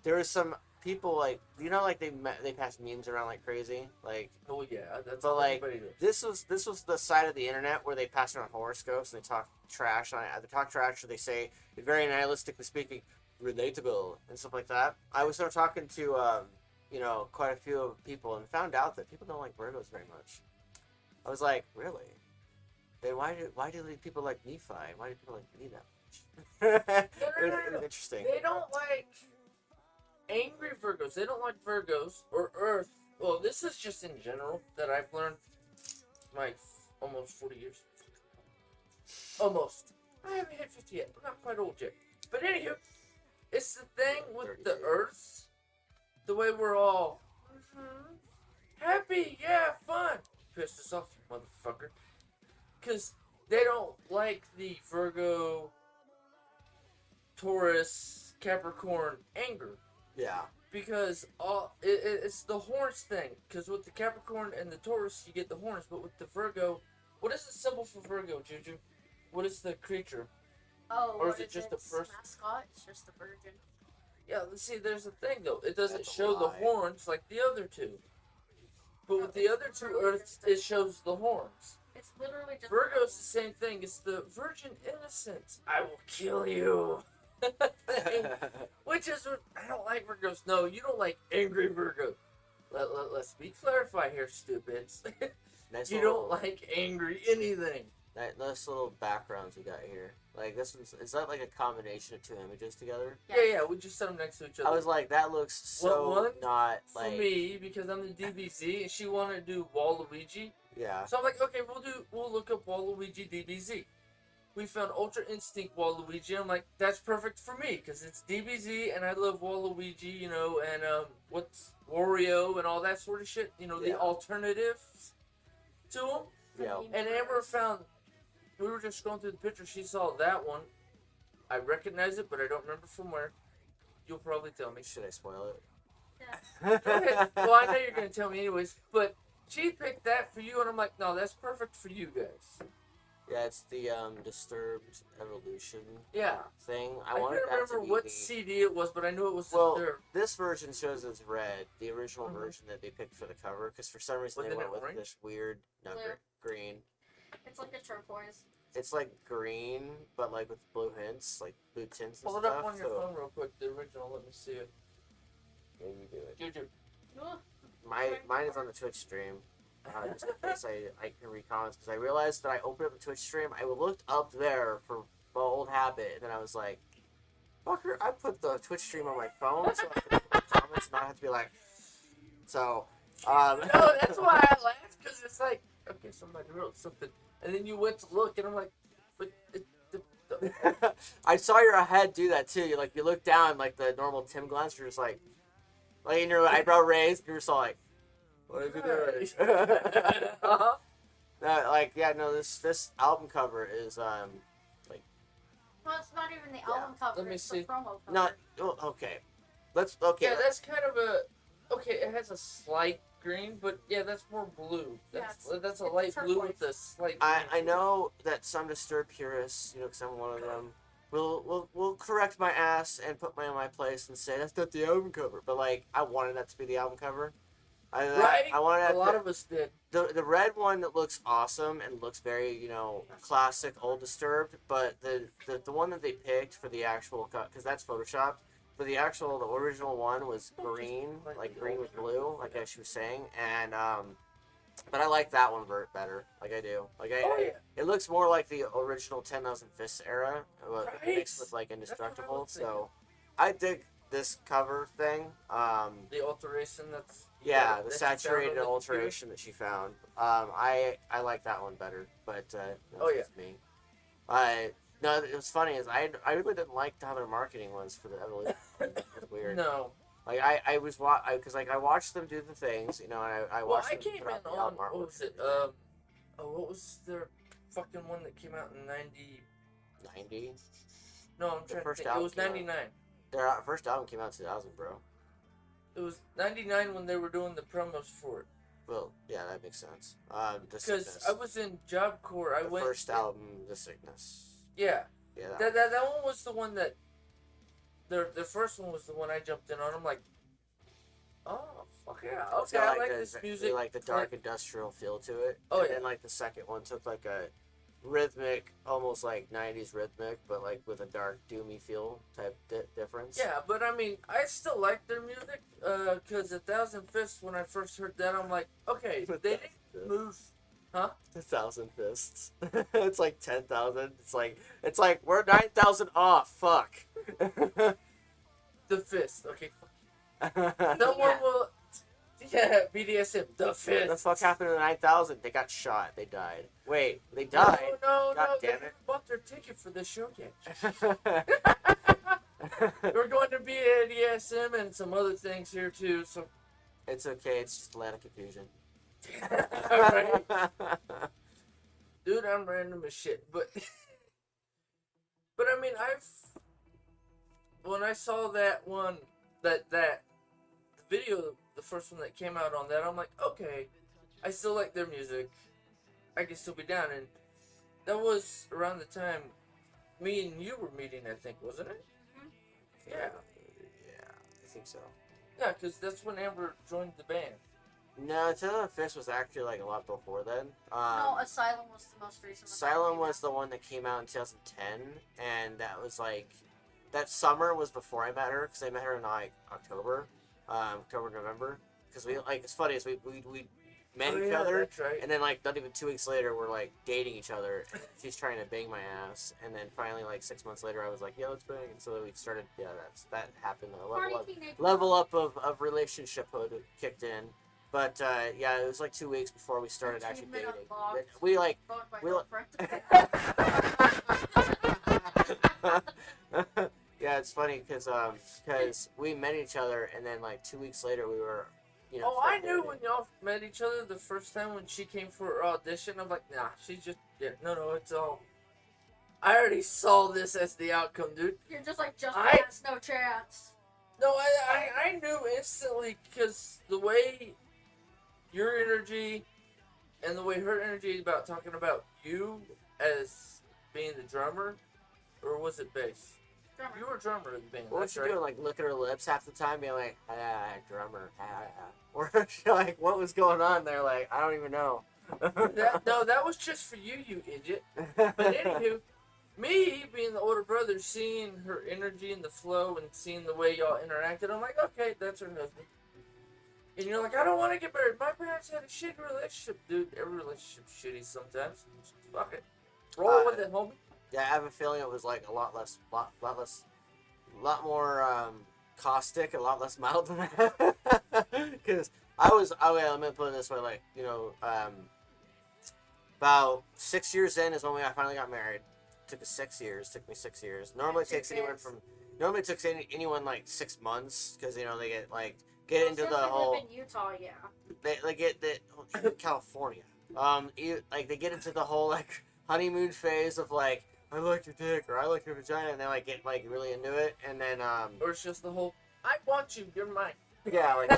there was some people like like they pass memes around like crazy, like Oh yeah, that's but all like everybody does. this was the side of the internet where they pass around horoscopes and they talk trash on it. They talk trash, or they say, very nihilistically speaking, relatable and stuff like that. I was sort of talking to quite a few people and found out that people don't like Virgos very much. I was like, really? Then why do people like Nephi? Why do people like me that much? It was interesting. They don't like angry Virgos. They don't like Virgos or Earth. Well, this is just in general that I've learned my almost 40 years. Almost. I haven't hit 50 yet. I'm not quite old yet. But anywho, it's the thing with the Earths. The way we're all happy, yeah, fun. Pissed us off, you motherfucker. Because they don't like the Virgo, Taurus, Capricorn anger. Yeah. Because it's the horns thing. Because with the Capricorn and the Taurus, you get the horns. But with the Virgo, what is the symbol for Virgo, Juju? What is the creature? Oh, Or is it just a person? Mascot? It's just the virgin. Yeah, see, there's a thing, though. It doesn't That's a show the lie. horns like the other two. But with the it's other two literally Earths, just a- it shows the horns. It's literally just Virgo's the same thing. It's the virgin innocence. I will kill you. Which is, I don't like Virgos. No, you don't like angry Virgo. Let's be clarified here, stupids. Nice You little, don't like angry anything. nice little backgrounds we got here. Like this one's, is that like a combination of two images together? Yeah, we just set them next to each other. I was like, that looks so one not for like me, because I'm the DBZ, and she wanted to do Waluigi. yeah. So I'm like, okay, we'll look up Waluigi DBZ. We found Ultra Instinct Waluigi. I'm like, that's perfect for me because it's DBZ and I love Waluigi, you know, and what's Wario and all that sort of shit. You know, the Yeah. alternatives to them. Yeah. And Amber found. We were just scrolling through the picture. She saw that one. I recognize it, but I don't remember from where. You'll probably tell me. Should I spoil it? Yeah. Go ahead. Well, I know you're gonna tell me anyways, but she picked that for you, and I'm like, no, that's perfect for you guys. Yeah, it's the Disturbed Evolution Yeah. thing. I wanted can't that remember to be what the... CD it was, but I knew it was Well, Disturbed. this version shows as red. The original Mhm. version that they picked for the cover, because for some reason they Wasn't went it with orange? this weird Blue. green. It's like a turquoise. It's like green, but like with blue hints, like blue tints and Pull it stuff. up on your so phone real quick, the original. Let me see it. yeah, you do it. Juju. Ugh. Mine is on the Twitch stream. Just in case I can read comments, because I realized that I opened up the Twitch stream. I looked up there for my old habit, and then I was like, "Fucker, I put the Twitch stream on my phone so I can put comments and not have to be like." So, No, that's why I laughed, because it's like, okay, somebody wrote something. And then you went to look, and I'm like, but I saw your head do that too. You look down like the normal Tim glance. You're just like in your eyebrow raised. You're just all like, what is he doing? uh-huh. This album cover is Well, it's not even the album cover. Let me it's see. the promo cover. not okay. Yeah, that's kind of a, okay, it has a slight green, but yeah, that's more blue. That's Yeah, that's a it's light blue turquoise. with a slight I green. know that some Disturbed purists, because I'm one of them, will correct my ass and put me in my place and say that's not the album cover. But like, I wanted that to be the album cover. Right? I wanted A lot of us did. the red one that looks awesome and looks very classic old Disturbed, but the one that they picked for the actual cut, because that's photoshopped, but the original one was green, like green with blue, like as she was saying, and but I like that one better, like I do, Oh, yeah. it looks more like the original 10,000 Fists era, but Right. mixed with like what I Indestructible. was thinking. So I dig this cover thing. The alteration that's Yeah, that the you found on saturated the alteration that she found. I like that one better, but that's Oh, yeah. just me. No, it was funny is I really didn't like how their marketing was for the evolution. It was weird. No. Like I was because I watched them do the things, and I Well, watched I them came put out in the on, album what artwork was it? and What was their fucking one that came out in 90? 90. No, I'm trying to first think. It album was came out. 99. Their first album came out in 2000, bro. It was 99 when they were doing the promos for it. Well, yeah, that makes sense. The Because Sickness. I was in Job Corps. I the went. first album, The Sickness. Yeah. Yeah. That one was the one that. Their first one was the one I jumped in on. I'm like, oh, fuck yeah. It's Okay, got, I like the, this music. like the dark industrial feel to it. Oh, and yeah. then like the second one took like a rhythmic, almost like 90s rhythmic, but like with a dark doomy feel type difference. Yeah, but I mean, I still like their music. Because 1,000 Fists, when I first heard that, I'm like, okay, they didn't move. Huh? 1,000 Fists. It's like 10,000. It's like we're 9,000 off. Fuck. The Fist. Okay, no one will. Yeah, BDSM. The Fist. What the fuck happened to the 9,000? They got shot. They died. Wait, they died? No, God they damn haven't it. bought their ticket for this show yet. We're going to BDSM and some other things here too. So, It's okay. It's just a lot of confusion. Alright. Dude, I'm random as shit, but I mean, when I saw that one, that video, the first one that came out on that, I'm like, okay, I still like their music. I can still be down, and that was around the time me and you were meeting, I think, wasn't it? Yeah. Yeah, I think so. Yeah, because that's when Amber joined the band. No, 10,000 Fists was actually like a lot before then. No, Asylum was the most recent one. Asylum was the one that came out in 2010, and that was like that summer was before I met her, because I met her in like October, November. Because we like it's funny is we met Oh, each yeah, other, that's right. and then like not even 2 weeks later, we're like dating each other. And she's trying to bang my ass, and then finally like 6 months later, I was like, yeah, let's bang. And so we started. Yeah, that happened. A level up of relationship kicked in. But yeah, it was like 2 weeks before we started actually dating. We like we yeah, it's funny because we met each other, and then like 2 weeks later we were, Oh, I started knew dating. when y'all met each other the first time when she came for her audition. I'm like, nah, she's just no, it's all. I already saw this as the outcome, dude. You're just like, just I- pass, no chance. No, I knew instantly because the way your energy and the way her energy about talking about you as being the drummer, or was it bass? Drummer. You were drummer in the band. What was that's she right. doing? Like look at her lips half the time, being like, drummer, or like what was going on there? Like I don't even know. That was just for you, you idiot. But anywho, me being the older brother, seeing her energy and the flow and seeing the way y'all interacted, I'm like, okay, that's her husband. And you're like, I don't want to get married. My parents had a shitty relationship, dude. Every relationship's shitty sometimes. Fuck it. Roll with it, homie. Yeah, I have a feeling it was like a lot more caustic, a lot less mild than that. Because let me put it this way, like, about 6 years in is when I finally got married. Took me 6 years. Normally it takes anyone like 6 months, because, they get into the whole... live in Utah, yeah. They get California. They get into the whole, like, honeymoon phase of, like, I like your dick, or I like your vagina, and they, like, get, like, really into it, and then, Or it's just the whole, I want you, you're mine. yeah, like,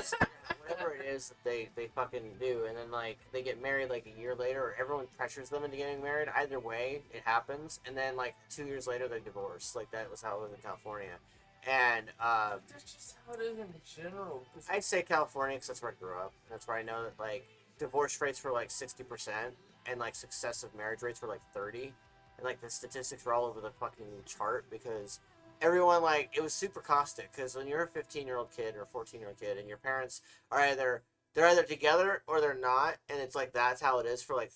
whatever it is that they fucking do, and then, like, they get married, like, a year later, or everyone pressures them into getting married. Either way, it happens, and then, like, 2 years later, they divorce. Like, that was how it was in California. And, That's just how it is in general. I'd say California, because that's where I grew up. That's where I know that, like, divorce rates were, like, 60%, and, like, successive marriage rates were, like, 30%. And, like, the statistics were all over the fucking chart, because everyone, like, it was super caustic, because when you're a 15-year-old kid or a 14-year-old kid, and your parents are they're either together or they're not, and it's, like, that's how it is for, like,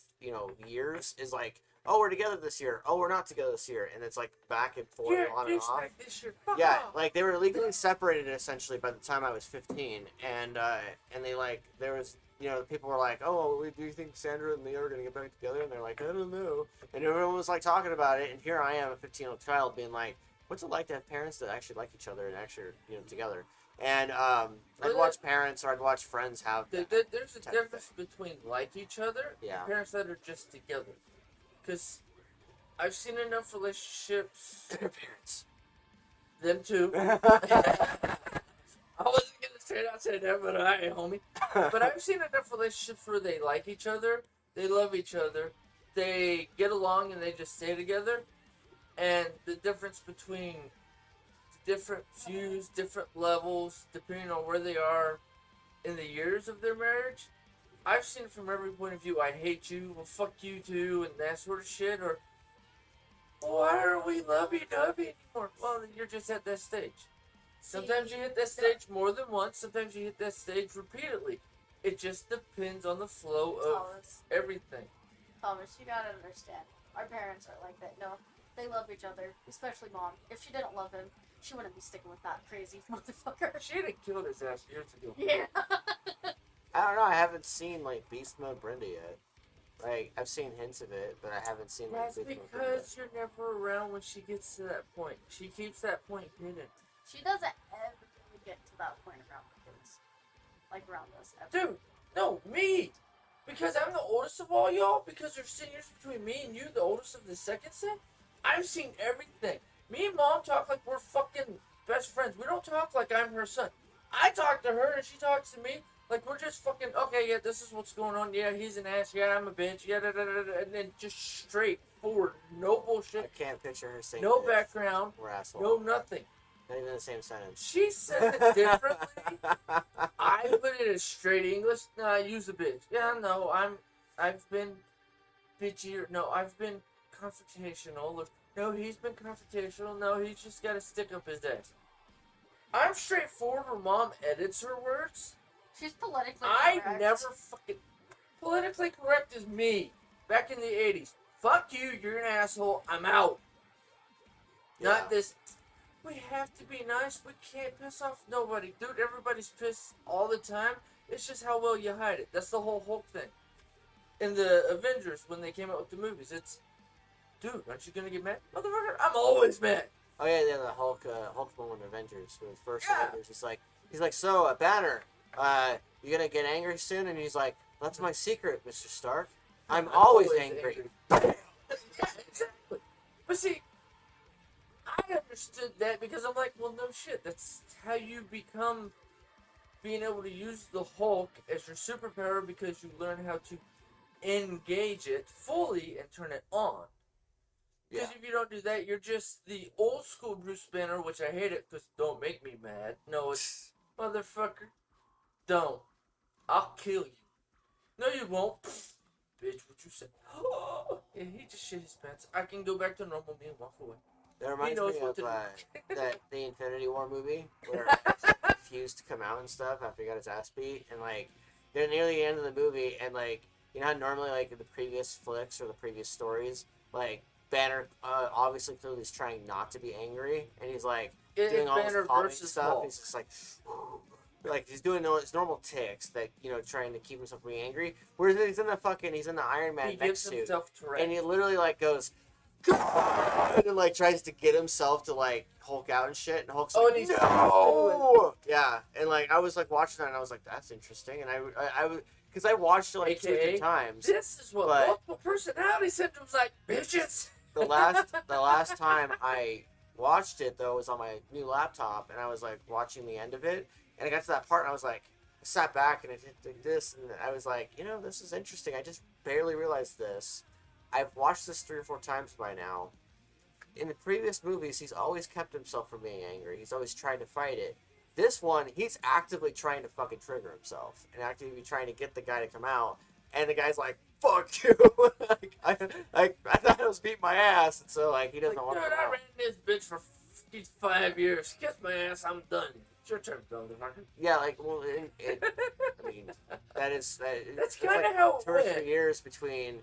years, is, like, oh, we're together this year, oh, we're not together this year, and it's, like, back and forth, on and off. This year. Yeah, like, they were legally separated, essentially, by the time I was 15, and they, like, there was, people were like, oh, do you think Sandra and Leo are going to get back together? And they're like, I don't know. And everyone was, like, talking about it, and here I am, a 15-year-old child, being like, what's it like to have parents that actually like each other and actually are, together? And I'd watch parents, or I'd watch friends have there's a difference between like each other Yeah. and parents that are just together. Because I've seen enough relationships. their parents. Them too. I wasn't gonna straight out say that, but I homie. But I've seen enough relationships where they like each other, they love each other, they get along, and they just stay together. And the difference between different views, different levels, depending on where they are in the years of their marriage, I've seen it from every point of view. I hate you, well, fuck you too, and that sort of shit. Or, why are we lovey-dovey anymore? Well, you're just at that stage. Sometimes you hit that stage more than once. Sometimes you hit that stage repeatedly. It just depends on the flow of Thomas, everything. you gotta understand. Our parents are like that. No, they love each other, especially mom. If she didn't love him, she wouldn't be sticking with that crazy motherfucker. She didn't kill his ass years ago. Yeah. I don't know, I haven't seen, like, Beast Mode Brenda yet. Like, I've seen hints of it, but I haven't seen, like, That's Beast Mode Brenda. because you're never around when she gets to that point. She keeps that point hidden. She doesn't ever really get to that point around the kids. Like, around us. Ever. Dude, no, me. Because I'm the oldest of all y'all, because there's 10 years between me and you, the oldest of the second set, I've seen everything. Me and mom talk like we're fucking best friends. We don't talk like I'm her son. I talk to her and she talks to me like we're just fucking, okay, yeah, this is what's going on. Yeah, he's an ass. Yeah, I'm a bitch. Yeah, da, da, da, da, and then just straightforward. No I bullshit. can't picture her saying No bitch. background. We're assholes. No nothing. Not even in the same sentence. She says it differently. I put it as straight English. No, I use a bitch. Yeah, no, I've been bitchy. No, I've been confrontational. Look, no, he's been confrontational. No, he's just got to stick up his ass. I'm straightforward. Her mom edits her words. She's politically I correct. never fucking. politically correct as me back in the 80s. Fuck you, you're an asshole, I'm out. Yeah. Not this, we have to be nice, we can't piss off nobody. Dude, everybody's pissed all the time. It's just how well you hide it. That's the whole Hulk thing. In the Avengers, when they came out with the movies, it's, dude, aren't you gonna get mad? Motherfucker, I'm always mad. Oh yeah, the Hulk moment in Avengers, with the first Avengers. He's like, so Banner, you gonna get angry soon? And he's like, that's my secret, Mr. Stark. I'm always angry. Yeah, exactly. But see, I understood that because I'm like, well, no shit. That's how you become being able to use the Hulk as your superpower, because you learn how to engage it fully and turn it on. Because if you don't do that, you're just the old school Bruce Banner, which I hate it because don't make me mad. No, it's motherfucker, don't. I'll kill you. No, you won't. Bitch, what you say? Yeah, he just shit his pants. I can go back to normal me and walk away. That reminds me of that the Infinity War movie where he refused to come out and stuff after he got his ass beat, and like they're near the end of the movie, and like you know how normally like in the previous flicks or the previous stories, like Banner obviously clearly is trying not to be angry, and he's like doing all this calming stuff. Hulk. He's just like he's doing his normal tics that trying to keep himself from being angry. Whereas he's in the Iron Man mech suit, and he literally like goes. And like tries to get himself to like Hulk out and shit, and Hulk's like, and he's no! Yeah, and like I was like watching that, and I was like, that's interesting, and I because I watched it like AKA, 2 or 3 times. This is what multiple personality syndrome's like, bitches. The last time I watched it though was on my new laptop, and I was like watching the end of it, and I got to that part, and I was like, I sat back and I did this, and I was like, this is interesting. I just barely realized this. I've watched this 3 or 4 times by now. In the previous movies, he's always kept himself from being angry. He's always tried to fight it. This one, he's actively trying to fucking trigger himself and actively trying to get the guy to come out. And the guy's like, "Fuck you!" I thought I was beating my ass, and so like he doesn't want to. Dude, I ran this bitch for 5 years. Kiss my ass. I'm done. It's your turn, motherfucker. Yeah, like well, I mean, that's kind of how it 2 or 3 years between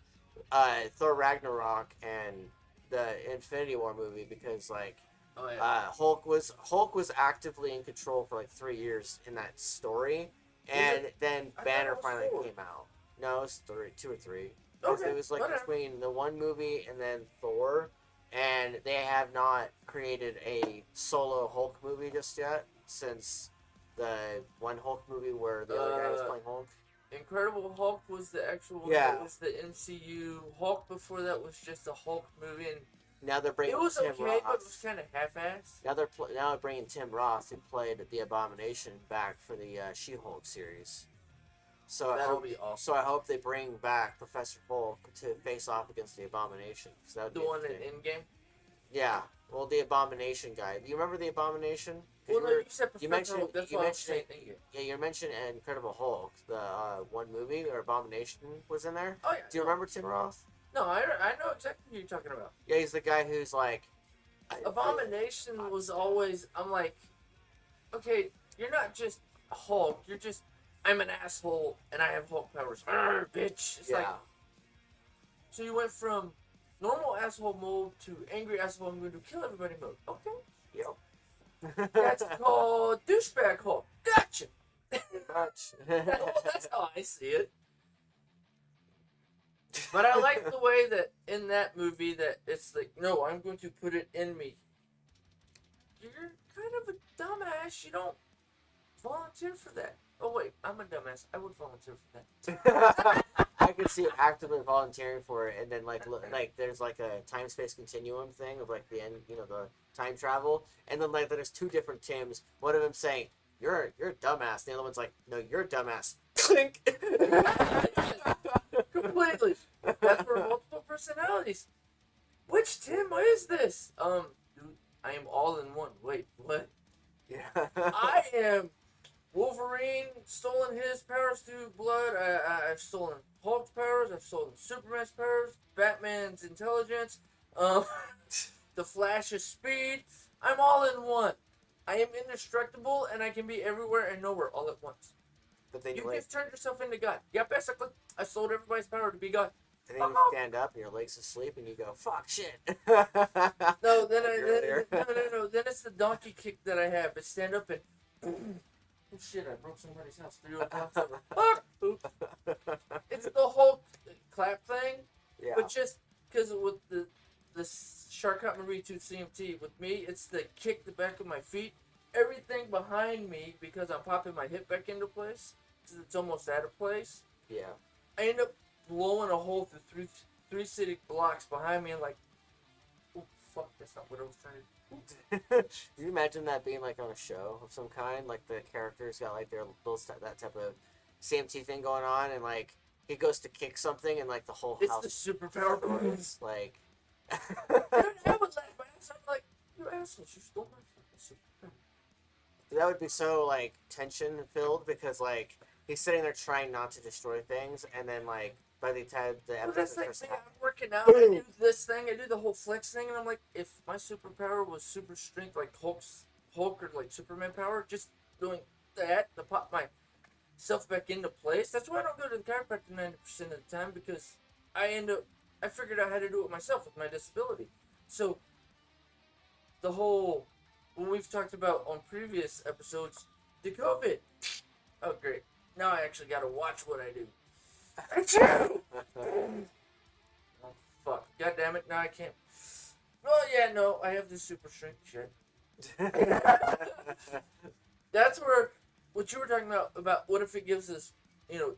Thor Ragnarok and the Infinity War movie, because like Hulk was actively in control for like 3 years in that story, and then Banner finally came out. No, it was 2 or 3. Okay, it was like between the one movie and then Thor, and they have not created a solo Hulk movie just yet since the one Hulk movie where the other guy was playing Hulk. Incredible Hulk was the actual one that was the MCU. Hulk before that was just a Hulk movie, and now they're bringing it was Tim okay, Roth. but it was kind of half-assed. Now they're bringing Tim Roth, who played the Abomination, back for the She-Hulk series. So that'll be awesome. So I hope they bring back Professor Hulk to face off against the Abomination. The one in Endgame? Yeah. Well, the Abomination guy. Do you remember the Abomination? Well, no, you said Professor Hulk. That's what I was saying. Yeah, you mentioned Incredible Hulk, the one movie where Abomination was in there. Oh, yeah. Do you remember Tim Roth? No, I know exactly who you're talking about. Yeah, he's the guy who's like... Abomination was always... I'm like, okay, you're not just Hulk. You're just... I'm an asshole, and I have Hulk powers. Arr, bitch. It's like... So you went from normal asshole mode to angry asshole, I'm going to kill everybody mode. Okay. Yep. That's called douchebag Hulk. Gotcha. That's how I see it. But I like the way that in that movie that it's like, no, I'm going to put it in me. You're kind of a dumbass. You don't volunteer for that. Oh wait, I'm a dumbass. I would volunteer for that. I could see actively volunteering for it, and then like there's like a time-space continuum thing of like the end, the time travel, and then like there's 2 different Tims. One of them saying you're a dumbass, the other one's like, no, you're a dumbass. Clink. Completely. That's for multiple personalities. Which Tim is this? Dude, I am all in one. Wait, what? Yeah. I am Wolverine, stolen his powers through blood. I've stolen Hulk's powers. I've stolen Superman's powers. Batman's intelligence. The Flash's speed. I'm all in one. I am indestructible, and I can be everywhere and nowhere all at once. But then You your legs, just turned yourself into God. Yeah, basically, I sold everybody's power to be God. and then you stand up and your legs asleep and you go, fuck shit. No, then Earlier. no. Then it's the donkey kick that I have. It's stand up and oh shit! I broke somebody's house. 3 o'clock. Fuck! Oops. It's the whole clap thing, Yeah. but just because with the Shark Hot Marie 2 CMT, with me, it's the kick the back of my feet. Everything behind me, because I'm popping my hip back into place, because it's almost out of place. Yeah. I end up blowing a hole through three city blocks behind me, and like, oh fuck, that's not what I was trying to do. Can you imagine that being like on a show of some kind? Like the characters got like their little that type of CMT thing going on, and like he goes to kick something, and like the whole It's house the superpower. is like. Dude, I would laugh my ass off, like, you assholes, you stole my fucking superpower. That would be so like tension filled because like he's sitting there trying not to destroy things, and then like by the time the Well, episode that's like starts me. happening, I'm working out. I do this thing. I do the whole flex thing, and I'm like, if my superpower was super strength, like Hulk or like Superman power, just doing that to pop myself back into place. That's why I don't go to the chiropractor 90% of the time, because I figured out how to do it myself with my disability. So the whole when we've talked about on previous episodes, the COVID. Oh great! Now I actually got to watch what I do. Achoo! Oh, fuck. God damn it, now I can't. Oh, yeah, no, I have this super strength shit. That's where, what you were talking about what if it gives us,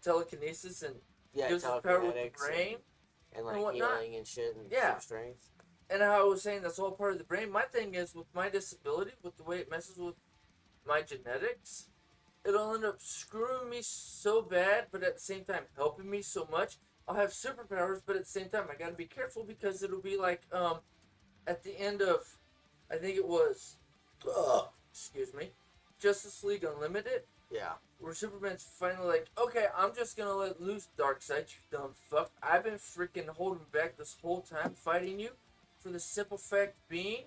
telekinesis and yeah, gives us power with the telekinetics brain? and and like whatnot. healing and shit and Yeah. super strength. And how I was saying that's all part of the brain. My thing is, with my disability, with the way it messes with my genetics, it'll end up screwing me so bad, but at the same time helping me so much. I'll have superpowers, but at the same time I gotta be careful, because it'll be like at the end of, I think it was excuse me, Justice League Unlimited, Yeah. where Superman's finally like, okay, I'm just gonna let loose, Darkseid, you dumb fuck. I've been freaking holding back this whole time fighting you, for the simple fact being,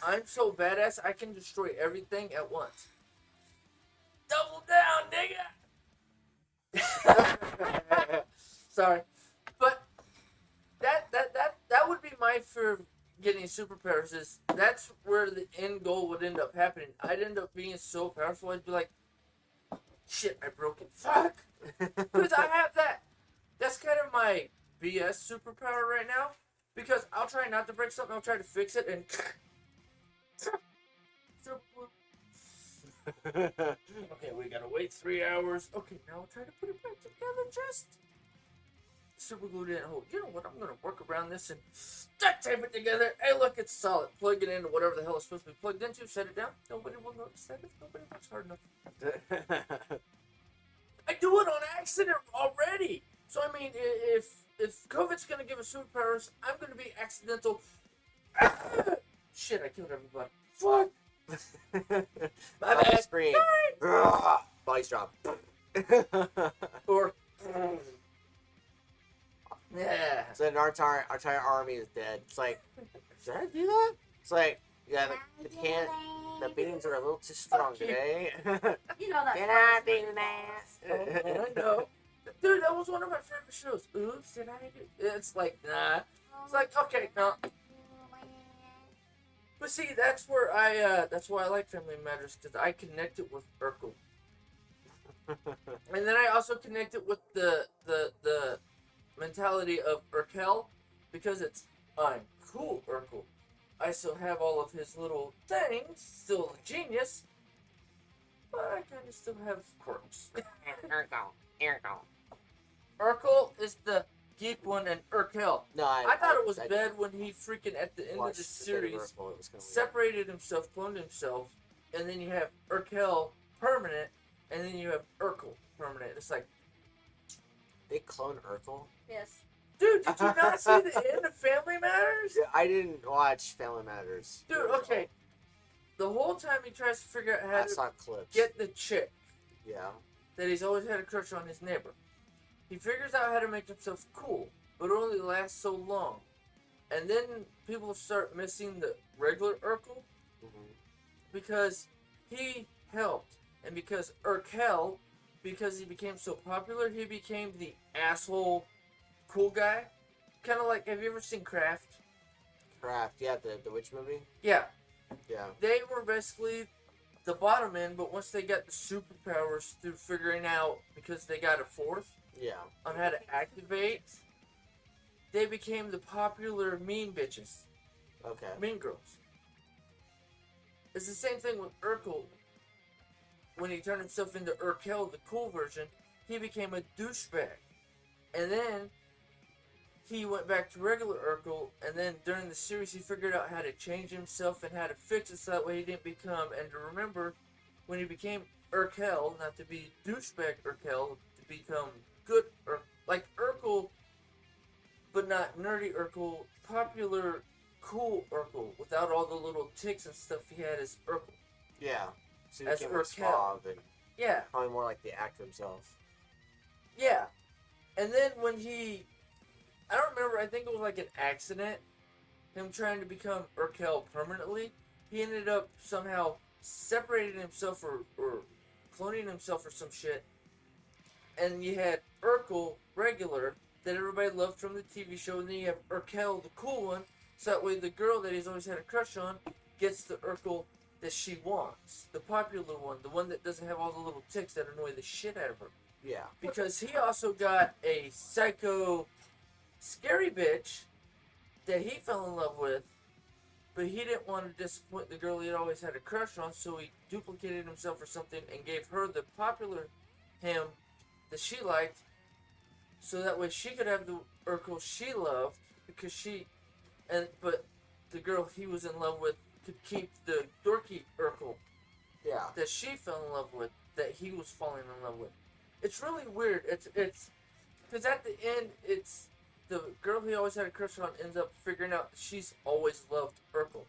I'm so badass I can destroy everything at once. Double down, nigga. Sorry, but that would be my fear of getting superpowers. Is that's where the end goal would end up happening. I'd end up being so powerful. I'd be like, shit, I broke it. Fuck, because I have that. That's kind of my BS superpower right now. Because I'll try not to break something. I'll try to fix it and. Okay, we gotta wait 3 hours. Okay, now I'll try to put it back together. Just super glued in. Oh, you know what? I'm gonna work around this and duct tape it together. Hey, look, it's solid. Plug it into whatever the hell it's supposed to be plugged into. Set it down. Nobody will notice that if nobody works hard enough. I do it on accident already. So I mean, if COVID's gonna give us superpowers, I'm gonna be accidental. Shit, I killed everybody. Fuck. My bad. Screen. Body drop. Or yeah. So then our entire army is dead. It's like, did I do that? It's like, yeah, the beans are a little too strong Fuck you. today. You know that. Did I do that? I know. Dude, that was one of my favorite shows. Oops, did I do? It's like, nah. It's like, okay, no. But see, that's where that's why I like Family Matters, because I connect it with Urkel. And then I also connect it with the mentality of Urkel, because it's, I'm cool, Urkel. I still have all of his little things, still a genius, but I kind of still have quirks. Urkel is the geek one, and Urkel. No, I thought it was bad when he freaking, at the end of watched the the bit of series, Urkel, it was kinda weird. separated himself, cloned himself, and then you have Urkel permanent, and then you have Urkel permanent. It's like, They clone Urkel? Yes. dude, did you not see the end of Family Matters? Yeah, I didn't watch Family Matters. Dude, okay. The whole time he tries to figure out how I to saw clips. get the chick Yeah. that he's always had a crush on, his neighbor. He figures out how to make himself cool, but it only lasts so long. And then people start missing the regular Urkel Mm-hmm. because he helped, and because Urkel because he became so popular, he became the asshole cool guy. Kind of like, have you ever seen Craft? Craft, yeah, the witch movie. Yeah. Yeah. They were basically the bottom end, but once they got the superpowers through figuring out, because they got a fourth Yeah. on how to activate, they became the popular mean bitches. Okay. Mean girls. It's the same thing with Urkel. When he turned himself into Urkel, the cool version, he became a douchebag. And then he went back to regular Urkel, and then during the series he figured out how to change himself and how to fix it so that way he didn't become, and to remember, when he became Urkel, not to be douchebag Urkel, to become good like Urkel, but not nerdy Urkel, popular, cool Urkel, without all the little ticks and stuff he had as Urkel. Yeah. So he As became more Urkel. suave and Yeah. probably more like the actor himself. Yeah. And then when I don't remember, I think it was like an accident, him trying to become Urkel permanently, he ended up somehow separating himself or cloning himself or some shit. And you had Urkel regular that everybody loved from the TV show, and then you have Urkel the cool one, so that way the girl that he's always had a crush on gets the Urkel that she wants. The popular one, the one that doesn't have all the little ticks that annoy the shit out of her. Yeah. Because he also got a psycho scary bitch that he fell in love with, but he didn't want to disappoint the girl he had always had a crush on, so he duplicated himself or something and gave her the popular him that she liked, so that way she could have the Urkel she loved, because but the girl he was in love with could keep the dorky Urkel Yeah. that she fell in love with, that he was falling in love with. It's really weird. It's because at the end, it's the girl he always had a crush on ends up figuring out she's always loved Urkel,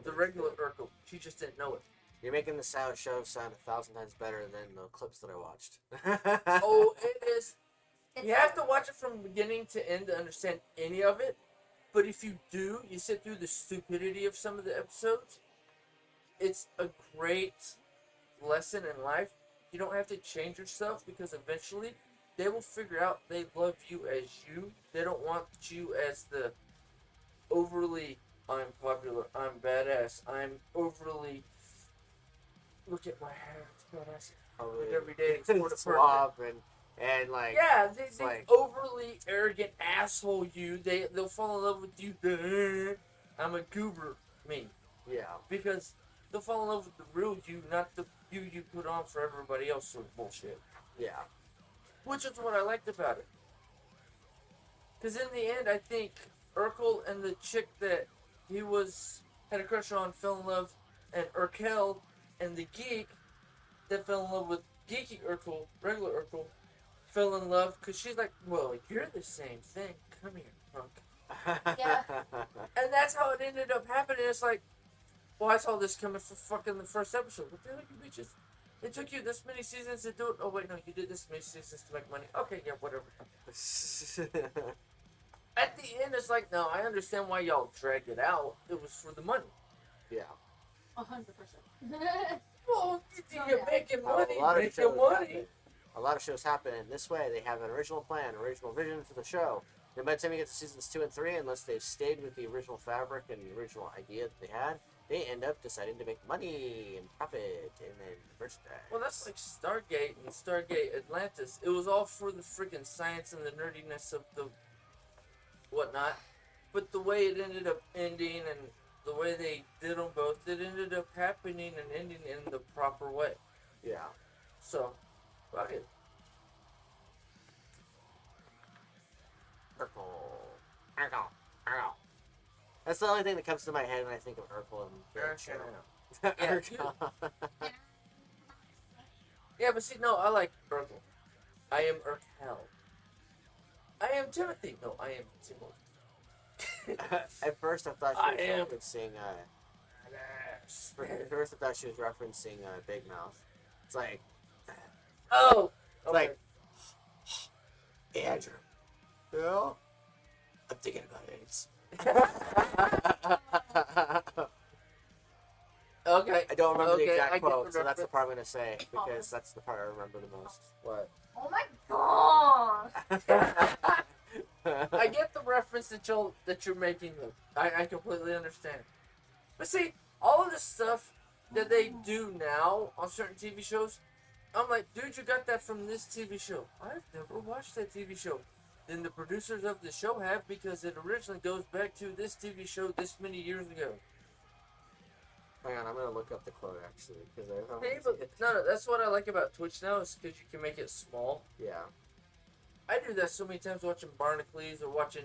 the regular Urkel. She just didn't know it. You're making the show sound 1,000 times better than the clips that I watched. Oh, it is. You have to watch it from beginning to end to understand any of it. But if you do, you sit through the stupidity of some of the episodes. It's a great lesson in life. You don't have to change yourself, because eventually they will figure out they love you as you. They don't want you as the overly, I'm popular, I'm badass, I'm overly, look at my hair, it's badass. Probably Every day it's for the suave and like yeah, they like overly arrogant asshole you. They'll fall in love with you. I'm a goober, me, yeah. because they'll fall in love with the real you, not the you put on for everybody else sort of bullshit. Yeah. Which is what I liked about it. Because in the end, I think Urkel and the chick that he had a crush on fell in love, and Urkel and the geek that fell in love with geeky Urkel, regular Urkel, fell in love because she's like, well, you're the same thing. Come here, punk. Yeah. And that's how it ended up happening. It's like, well, I saw this coming for fucking the first episode. What the hell, you bitches? It took you this many seasons to do it. Oh, wait, no, you did this many seasons to make money. Okay, yeah, whatever. At the end, it's like, no, I understand why y'all dragged it out. It was for the money. Yeah. 100%. Well, you're yeah. making money. A lot of Make your shows money. happen. A lot of shows happen in this way. They have an original plan, original vision for the show. And by the time you get to seasons 2 and 3, unless they've stayed with the original fabric and the original idea that they had, they end up deciding to make money and profit and then merchandise. Well, that's like Stargate and Stargate Atlantis. It was all for the freaking science and the nerdiness of the whatnot. But the way it ended up ending and the way they did them both, it ended up happening and ending in the proper way. Yeah. So, fuck it. Urkel. That's the only thing that comes to my head when I think of Urkel and the show. Yeah, Urkel. Yeah, but see, no, I like Urkel. I am Urkel. I am Timothy. No, I am Timothy. At first, I thought I she am- was referencing. At first, I thought she was referencing Big Mouth. It's like, Oh! it's like, hey, Andrew. Yeah. I'm thinking about AIDS. Okay. I don't remember the Okay, I exact get quote, the so that's the reference. part I'm gonna say because that's the part I remember the most. What? Oh my god! I get the reference that you're making. Though. I completely understand. But see, all of this stuff that they do now on certain TV shows, I'm like, dude, you got that from this TV show. I've never watched that TV show. Then the producers of the show have because it originally goes back to this TV show this many years ago. Hang on, I'm gonna look up the quote actually because I don't. Hey, but no, that's what I like about Twitch now is because you can make it small. Yeah. I do that so many times watching Barnacles or watching.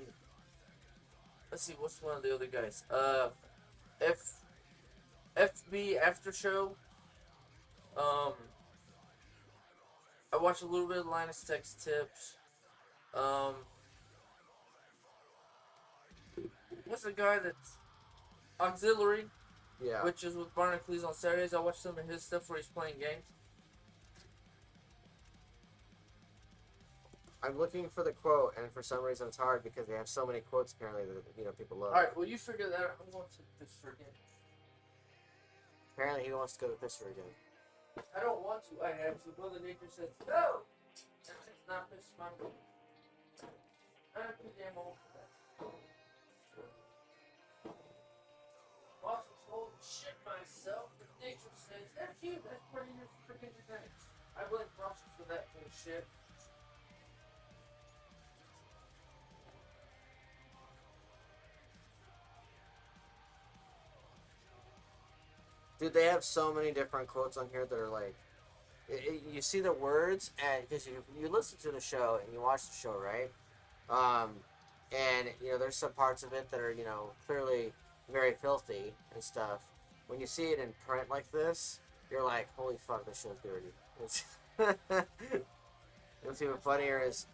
Let's see, what's one of the other guys? FB After Show. I watch a little bit of Linus Text Tips. What's the guy that's Auxiliary, Yeah. which is with Barnacles on Saturdays. I watch some of his stuff where he's playing games. I'm looking for the quote, and for some reason it's hard because they have so many quotes apparently that people love. All right, well you figure that out. I'm going to this for again. Apparently he wants to go to Pittsburgh again. I don't want to. I have to. Mother Nature says no. That's not Miss my book. I'm too damn old for that. Also told to shit myself, but nature says F you. That's part of your freaking thing. I blame Frosty for that bullshit. Dude, they have so many different quotes on here that are like, you see the words, and because you listen to the show and you watch the show, right? And there's some parts of it that are clearly very filthy and stuff. When you see it in print like this, you're like, holy fuck, this show's dirty. What's even funnier is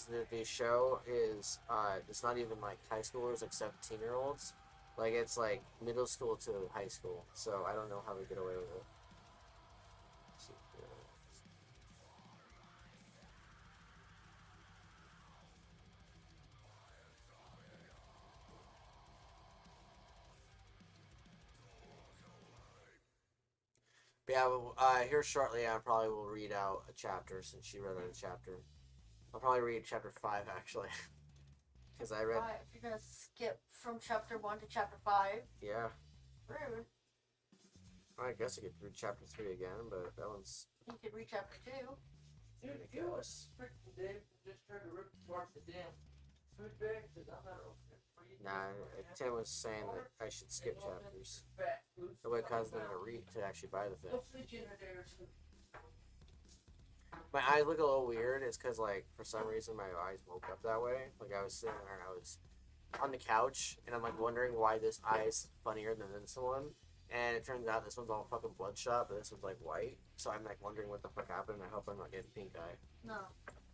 that the show is it's not even like high schoolers, like 17-year-olds. Like, it's like middle school to high school. So I don't know how they get away with it. But yeah, here shortly I probably will read out a chapter since she read out a chapter. I'll probably read chapter 5 actually. Because I read. Right, if you're gonna skip from chapter 1 to chapter 5. Yeah. Rude. I guess I could read chapter 3 again, but that one's. You could read chapter 2. Dude, if you was freaking Dave just tried to rip apart the damn food bag, because I'm not opening it for you. Nah, Tim was saying that I should skip chapters. That way it causes them to actually buy the thing. My eyes look a little weird. It's because, like, for some reason my eyes woke up that way. Like, I was sitting there and I was on the couch and I'm, like, wondering why this eye is funnier than this one. And it turns out this one's all fucking bloodshot, but this one's, like, white. So I'm, like, wondering what the fuck happened. I hope I'm not getting pink eye. No.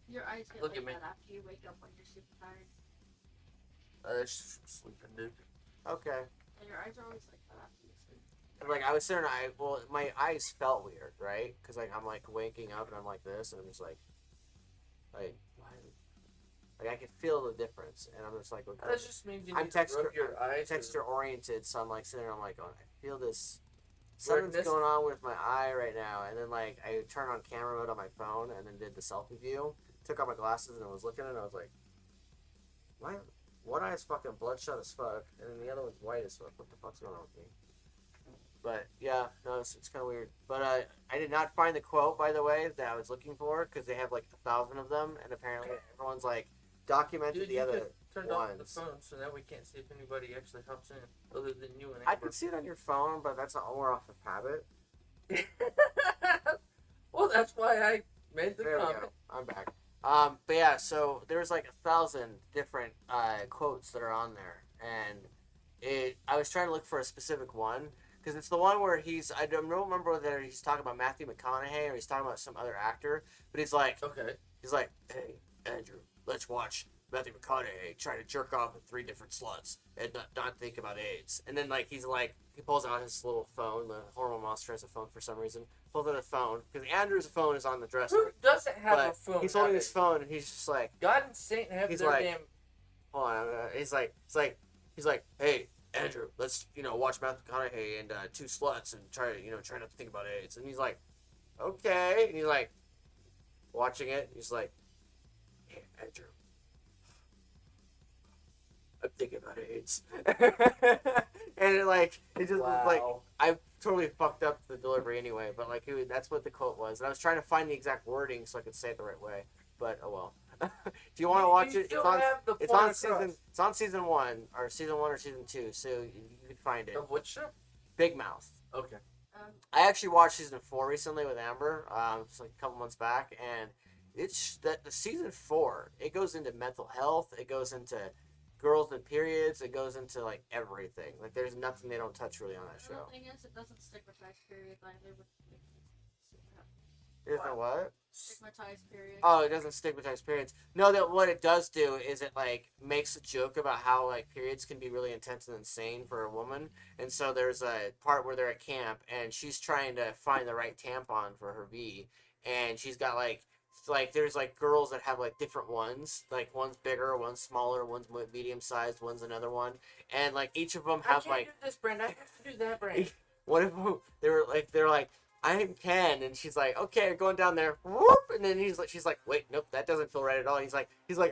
Your eyes get Look like at me. that after you wake up when you're super tired. That's just from sleeping, dude. Okay. And your eyes are always like that after you sleep. And, like, I was sitting there, my eyes felt weird, right? Because, like, I'm, like, waking up and I'm like this, and I'm just like, why? Like, I can feel the difference, and I'm just like, okay. That just means you I'm need to rub your eyes. texture oriented, so I'm like sitting there, I'm like, oh, I feel this. Something's Redness. going on with my eye right now, and then like I turned on camera mode on my phone, and then did the selfie view. Took off my glasses and I was looking, and I was like, why? One eye is fucking bloodshot as fuck, and then the other one's white as fuck. What the fuck's going on with me? But yeah, no, it's kind of weird. But I did not find the quote, by the way, that I was looking for, because they have like 1,000 of them, and apparently everyone's like documented Dude, the you other could turn off the ones. phone so now we can't see if anybody actually hops in other than you and I Amber. could see it on your phone, but that's more off of habit. Well, that's why I made the There we comment. go. I'm back. But yeah, so there's like 1,000 different quotes that are on there, and I was trying to look for a specific one because it's the one where I don't remember whether he's talking about Matthew McConaughey or he's talking about some other actor, but he's like, Okay. hey, Andrew, let's watch Matthew McConaughey try to jerk off with 3 different sluts and not think about AIDS. And then like he pulls out his little phone. The hormone monster has a phone for some reason. Pulls out a phone because Andrew's phone is on the Who dresser. doesn't have a But phone? he's holding nowadays? his phone and he's just like, God and Satan have He's their like- damn. hold on. He's like, hey, Andrew, let's watch Matthew McConaughey and Two Sluts and try not to think about AIDS. And he's like, okay. And he's like watching it. He's like, hey, Andrew, I'm thinking about AIDS. And it just was like, Wow. I totally fucked up the delivery anyway, but like that's what the quote was. And I was trying to find the exact wording so I could say it the right way, but oh well. If you want to watch it, it's on season 1 or season 2, so you can find it. Of which show? Big Mouth. Okay. I actually watched season 4 recently with Amber, just like a couple months back, and it's that the season 4, it goes into mental health, it goes into girls and periods, it goes into like everything. Like there's nothing they don't touch really on that show. The thing is, it doesn't stigmatize periods either. It doesn't what? Stigmatized period. Oh, it doesn't stigmatize periods. No, that what it does do is it like makes a joke about how like periods can be really intense and insane for a woman. And so there's a part where they're at camp and she's trying to find the right tampon for her V, and she's got like there's like girls that have like different ones, like one's bigger, one's smaller, one's medium sized, one's another one, and like each of them have I can't do this, Brand. I have to do that, Brand. one of them they're like I'm Ken, and she's like, okay, going down there, whoop, and then she's like, wait, nope, that doesn't feel right at all. He's like,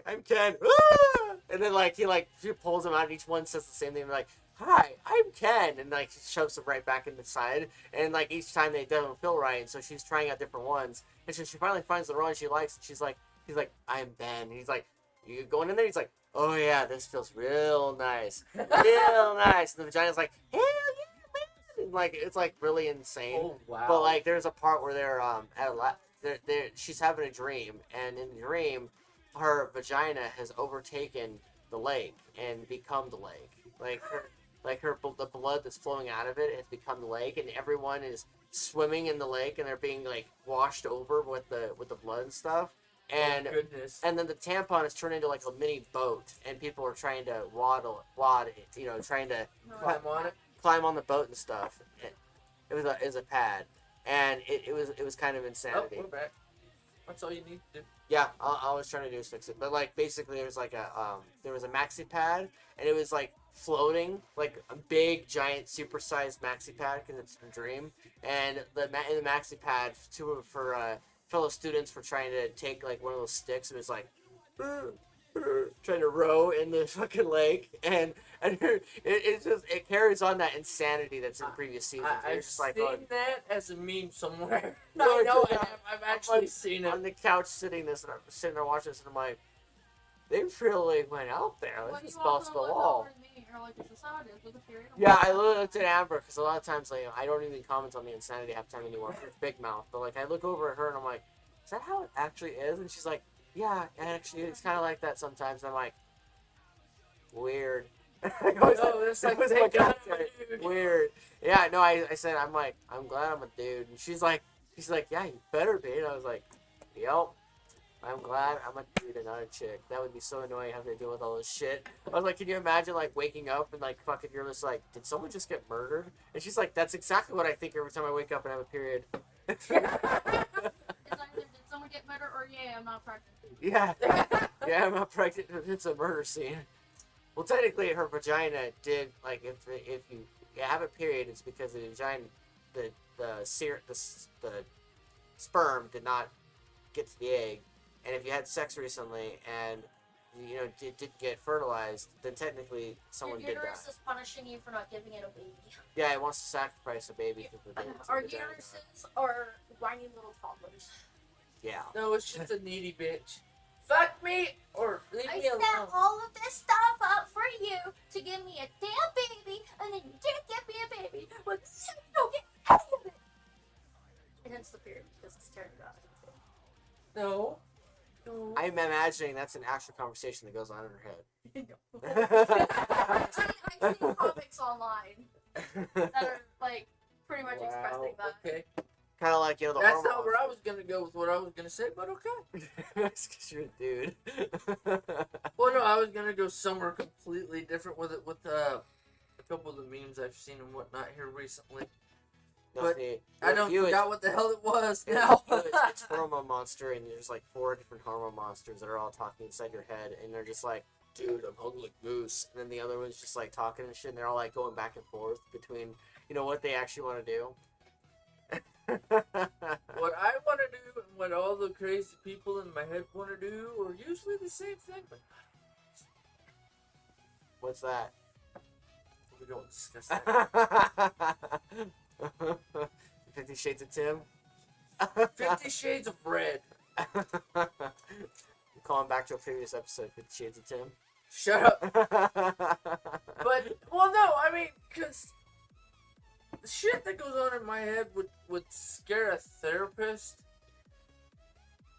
I'm Ken, ah! And then she pulls him out, and each one says the same thing, like, hi, I'm Ken, and like shoves him right back in the side, and like each time they don't feel right, and so she's trying out different ones, and so she finally finds the one she likes, and he's like, I'm Ben, and he's like, you going in there? He's like, oh yeah, this feels real nice, real nice, and the vagina's like, hell yeah. Like it's like really insane. Oh wow! But like there's a part where they're she's having a dream, and in the dream, her vagina has overtaken the lake and become the lake. The blood that's flowing out of it has become the lake, and everyone is swimming in the lake, and they're being like washed over with the blood and stuff. And oh, goodness. And then the tampon is turned into like a mini boat, and people are trying to trying to climb on the boat and stuff. It was a pad, and it was kind of insanity. Oh, we're back. That's all you need to do. Yeah, all I was trying to do is fix it. But like basically, there was like there was a maxi pad, and it was like floating, like a big giant supersized maxi pad because it's a dream. And in the maxi pad, two of her fellow students were trying to take like one of those sticks, and it was like trying to row in the fucking lake, and it carries on that insanity that's in previous seasons. I've seen that as a meme somewhere. No, I know yeah. I've actually seen it. On the couch sitting there watching this, and I'm like, they really went out there. Let's just bust the wall. Yeah, I looked at Amber because a lot of times like I don't even comment on the insanity half the time anymore. It's Big Mouth, but like I look over at her and I'm like, is that how it actually is? And she's like, yeah, actually, it's kind of like that sometimes. And I'm like, weird. It's like, thank God I'm a dude. Weird. Yeah, no, I said, I'm like, I'm glad I'm a dude. And she's like, yeah, you better be. And I was like, yep, I'm glad I'm a dude and not a chick. That would be so annoying having to deal with all this shit. I was like, can you imagine, like, waking up and, like, fucking, you're just like, did someone just get murdered? And she's like, that's exactly what I think every time I wake up and have a period. It's either did someone get murdered or yeah, I'm not pregnant. Yeah, I'm not pregnant. It's a murder scene. Well, technically, her vagina did, like, if you have a period, it's because the vagina, the sperm did not get to the egg, and if you had sex recently and did get fertilized, then technically someone did that. Your uterus is punishing you for not giving it a baby. Yeah, it wants to sacrifice a baby. Our uteruses are whiny little toddlers. Yeah. No, it's just a needy bitch. Fuck me or leave I me set alone. all of this stuff up for you to give me a damn baby, and then you didn't give me a baby. But you don't get any of it. And hence the period, because it's tearing it out. No. I'm imagining that's an actual conversation that goes on in her I've head. seen comics online that are like pretty much expressing that. Okay. Kind of like the That's hormone. not where I was gonna go with what I was gonna say, but okay. That's because you're a dude. Well, no, I was gonna go somewhere completely different with it, with a couple of the memes I've seen and whatnot here recently. No, But see, I don't you, forgot what the hell it was it's, now. it's Hormone Monster, and there's like 4 different hormone monsters that are all talking inside your head, and they're just like, dude, I'm hung like moose. And then the other one's just like talking and shit, and they're all like going back and forth between, you know, what they actually want to do. What I want to do and what all the crazy people in my head want to do are usually the same thing, but What's that? we don't discuss that. 50 Shades of Tim? 50 Shades of Red. Calling back to a previous episode, 50 Shades of Tim. Shut up. But, well, no, I mean, because the shit that goes on in my head would scare a therapist.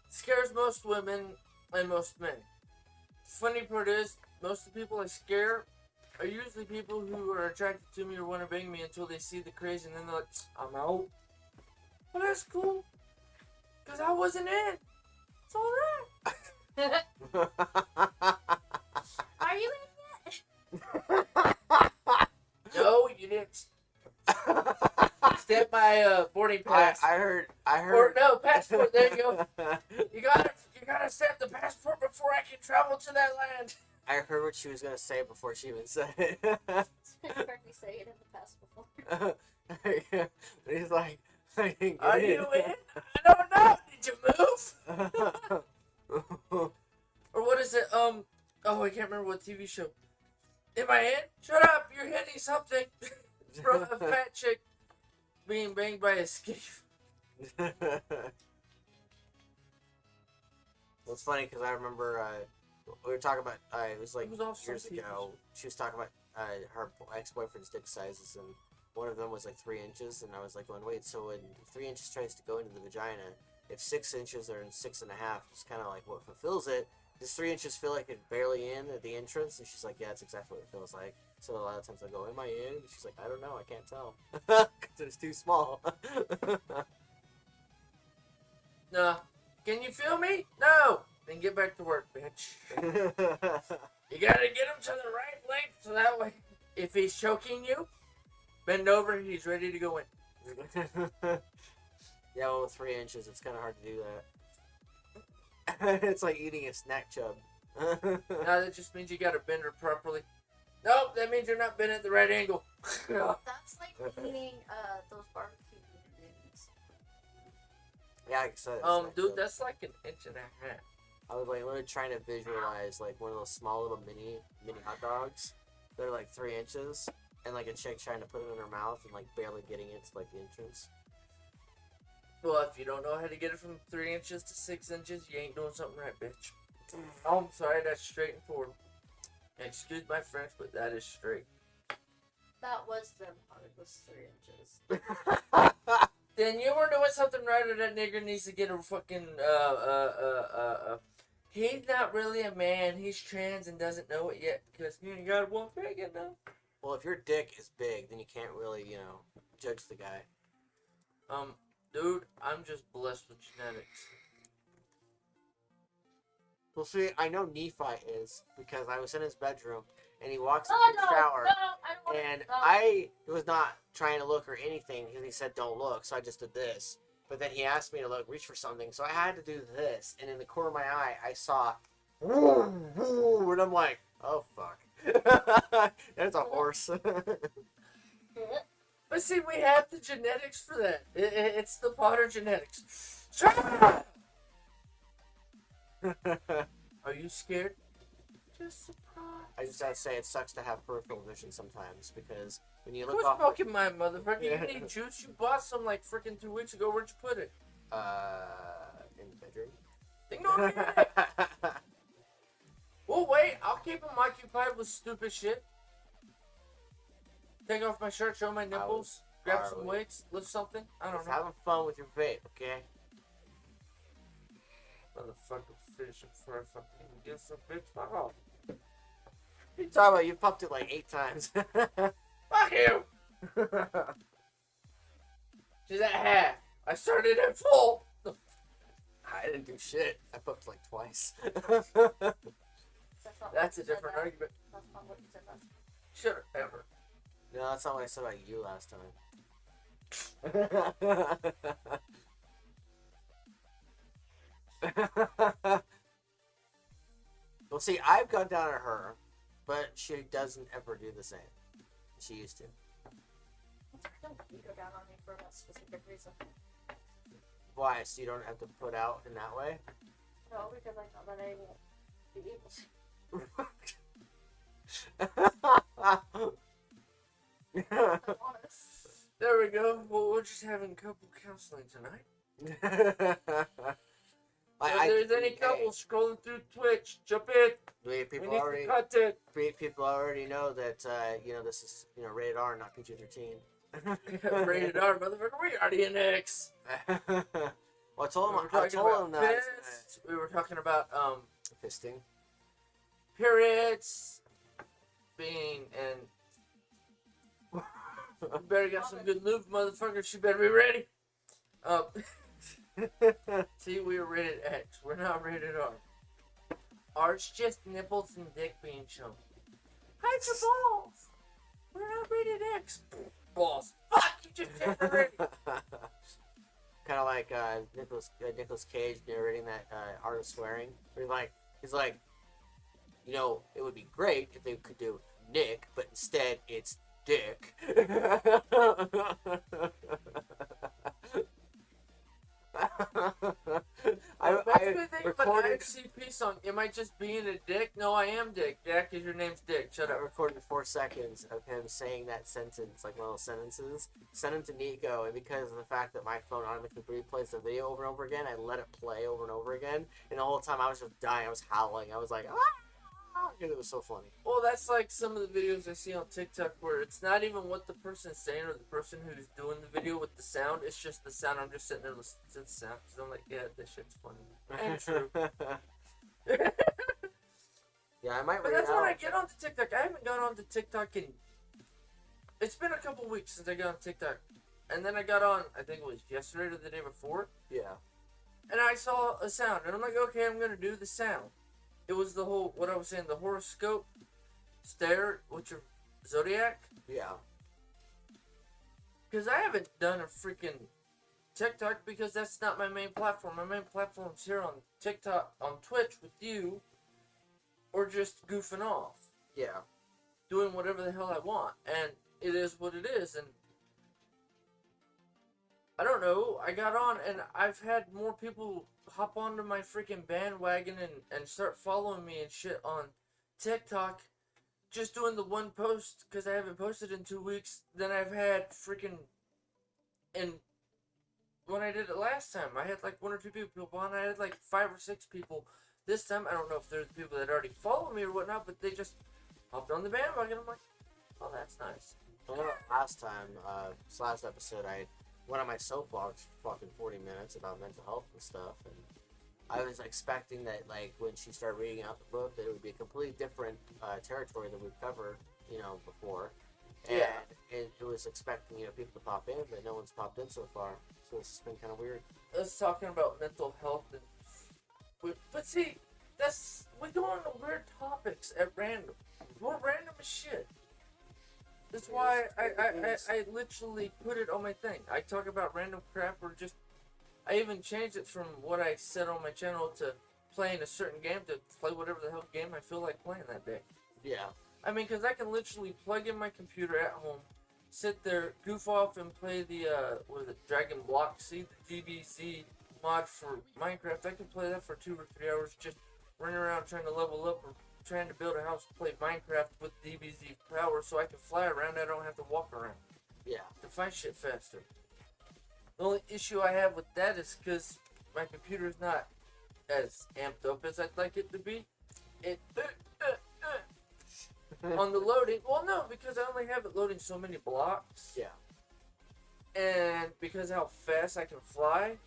Scares most women and most men. Funny part is, most of the people I scare are usually people who are attracted to me or want to bang me until they see the crazy and then they're like, I'm out. Well, that's cool. Because I wasn't in. It's alright. Are you in No, you didn't. Stamp my boarding pass. I heard. Or no, passport. There you go. You gotta stamp the passport before I can travel to that land. I heard what she was gonna say before she even said it. You've heard me say it in the past before. He's like, I didn't get Are it. you in? I don't know. Did you move? Or what is it? Oh, I can't remember what TV show. Am I in? Shut up! You're hitting something. Bro, a fat chick being banged by a skinny. Well, it's funny because I remember we were talking about it was like It was off some years TV ago. She was talking about her ex-boyfriend's dick sizes, and one of them was like 3 inches, and I was like, going, wait, so when 3 inches tries to go into the vagina, if 6 inches are in 6.5, it's kind of like what fulfills it. Does 3 inches feel like it's barely in at the entrance? And she's like, yeah, that's exactly what it feels like. So a lot of times I go, am I in? And she's like, I don't know, I can't tell. Because it's too small. Nah. Can you feel me? No. Then get back to work, bitch. You gotta get him to the right length so that way, if he's choking you, bend over, he's ready to go in. Yeah, well, with 3 inches, it's kind of hard to do that. It's like eating a snack chub. No, that just means you gotta bend her properly. Nope, that means you're not bent at the right angle. That's like eating those barbecue wings. Yeah, like I said. Dude, that's like an inch and a half. I was like literally trying to visualize like one of those small little mini hot dogs. They're like 3 inches, and like a chick trying to put it in her mouth and like barely getting it to like the entrance. Well, if you don't know how to get it from 3 inches to 6 inches, you ain't doing something right, bitch. Oh, I'm sorry, that's straight and forward. Excuse my French, but that is straight. That was the part. It was 3 inches. Then you were doing something right, or that nigger needs to get a fucking, He's not really a man, he's trans and doesn't know it yet, because he ain't got one big enough. Well, if your dick is big, then you can't really, you know, judge the guy. Dude, I'm just blessed with genetics. Well, see, I know Nephi is, because I was in his bedroom, and he walks No, into the no, shower, no, I don't want and no. I was not trying to look or anything, because he said don't look, so I just did this. But then he asked me to look, reach for something, so I had to do this, and in the corner of my eye, I saw, and I'm like, oh, fuck. There's a horse. But see, we have the genetics for that. It's the Potter genetics. Shut up! Are you scared? Just surprised. I just gotta say, it sucks to have peripheral vision sometimes, because when you look Quit off... smoking my motherfucker. You need juice. You bought some like freaking 2 weeks ago. Where'd you put it? In the bedroom. Ignore me. Well, wait. I'll keep him occupied with stupid shit. Take off my shirt, show my nipples, grab some weights, lift something. I don't Just know. having fun with your vape, okay? Motherfucker, finish it before I fucking get some bitch. Fuck off. What are you talking about? You pumped it like 8 times. Fuck you! She's at half. I started at full. I didn't do shit. I pumped like twice. That's a different argument. That's not what you said last. Should have ever. No, that's not what I said about you last time. Well, see, I've gone down at her, but she doesn't ever do the same. She used to. You go down on me for that specific reason. Why? So you don't have to put out in that way? No, because I know that I won't be able to. I'm honest. There we go. Well, we're just having couple counseling tonight. If there's any couples scrolling through Twitch, jump in. We People need already, some content. people already know that this is rated R, not PG-13. Rated R, motherfucker. We already in X. Well, I told We him. were I talking told about him that. fists. We were talking about Fisting. periods being and. You better got some good lube, motherfucker. She better be ready. See, we are rated X. We're not rated R. R's just nipples and dick being shown. Hide your balls. We're not rated X. Balls. Fuck, you just did it already. Kind of like Nicolas Cage narrating that Art of Swearing. Where he's like, it would be great if they could do Nick, but instead it's Dick. I recorded an ICP song. Am I just being a dick? No, I am Dick. Jack, because your name's Dick. Shut I up. recorded 4 seconds of him saying that sentence, like one of those sentences. Sent him to Nico, and because of the fact that my phone automatically replays the video over and over again, I let it play over and over again. And the whole time I was just dying. I was howling. I was like, ah! Because it was so funny. Well, that's like some of the videos I see on TikTok where it's not even what the person is saying or the person who's doing the video with the sound. It's just the sound. I'm just sitting there listening to the sound because I'm like, yeah, this shit's funny. And true. Yeah, I might. But that's when I get onto TikTok. I haven't gone on to TikTok in. It's been a couple weeks since I got on TikTok, and then I got on. I think it was yesterday or the day before. Yeah. And I saw a sound, and I'm like, okay, I'm gonna do the sound. It was the whole, what I was saying, the horoscope stare with your zodiac. Yeah. Because I haven't done a freaking TikTok because that's not my main platform. My main platform's here on TikTok, on Twitch with you, or just goofing off. Yeah. Doing whatever the hell I want. And it is what it is. And I don't know, I got on and I've had more people hop onto my freaking bandwagon and start following me and shit on TikTok just doing the one post because I haven't posted in 2 weeks than I've had freaking. And when I did it last time, I had like 1 or 2 people on. I had like 5 or 6 people. This time, I don't know if they're the people that already follow me or whatnot, but they just hopped on the bandwagon. I'm like, oh, that's nice. Well, last time, this last episode, I went on my soapbox for fucking 40 minutes about mental health and stuff, and I was expecting that, like, when she started reading out the book, that it would be a completely different territory than we've covered, before. And Yeah. it was expecting, people to pop in, but no one's popped in so far. So it's been kind of weird. Us talking about mental health but see, we go on to weird topics at random. We're random as shit. That's why I literally put it on my thing. I talk about random crap or just... I even changed it from what I said on my channel to playing a certain game to play whatever the hell game I feel like playing that day. Yeah. I mean, because I can literally plug in my computer at home, sit there, goof off, and play the, Dragon Block C, the DBZ mod for Minecraft. I can play that for 2 or 3 hours, just running around trying to level up or trying to build a house, play Minecraft with DBZ power so I can fly around, I don't have to walk around. Yeah. To find shit faster. The only issue I have with that is because my computer is not as amped up as I'd like it to be. On the loading, well, no, because I only have it loading so many blocks. Yeah. And because how fast I can fly,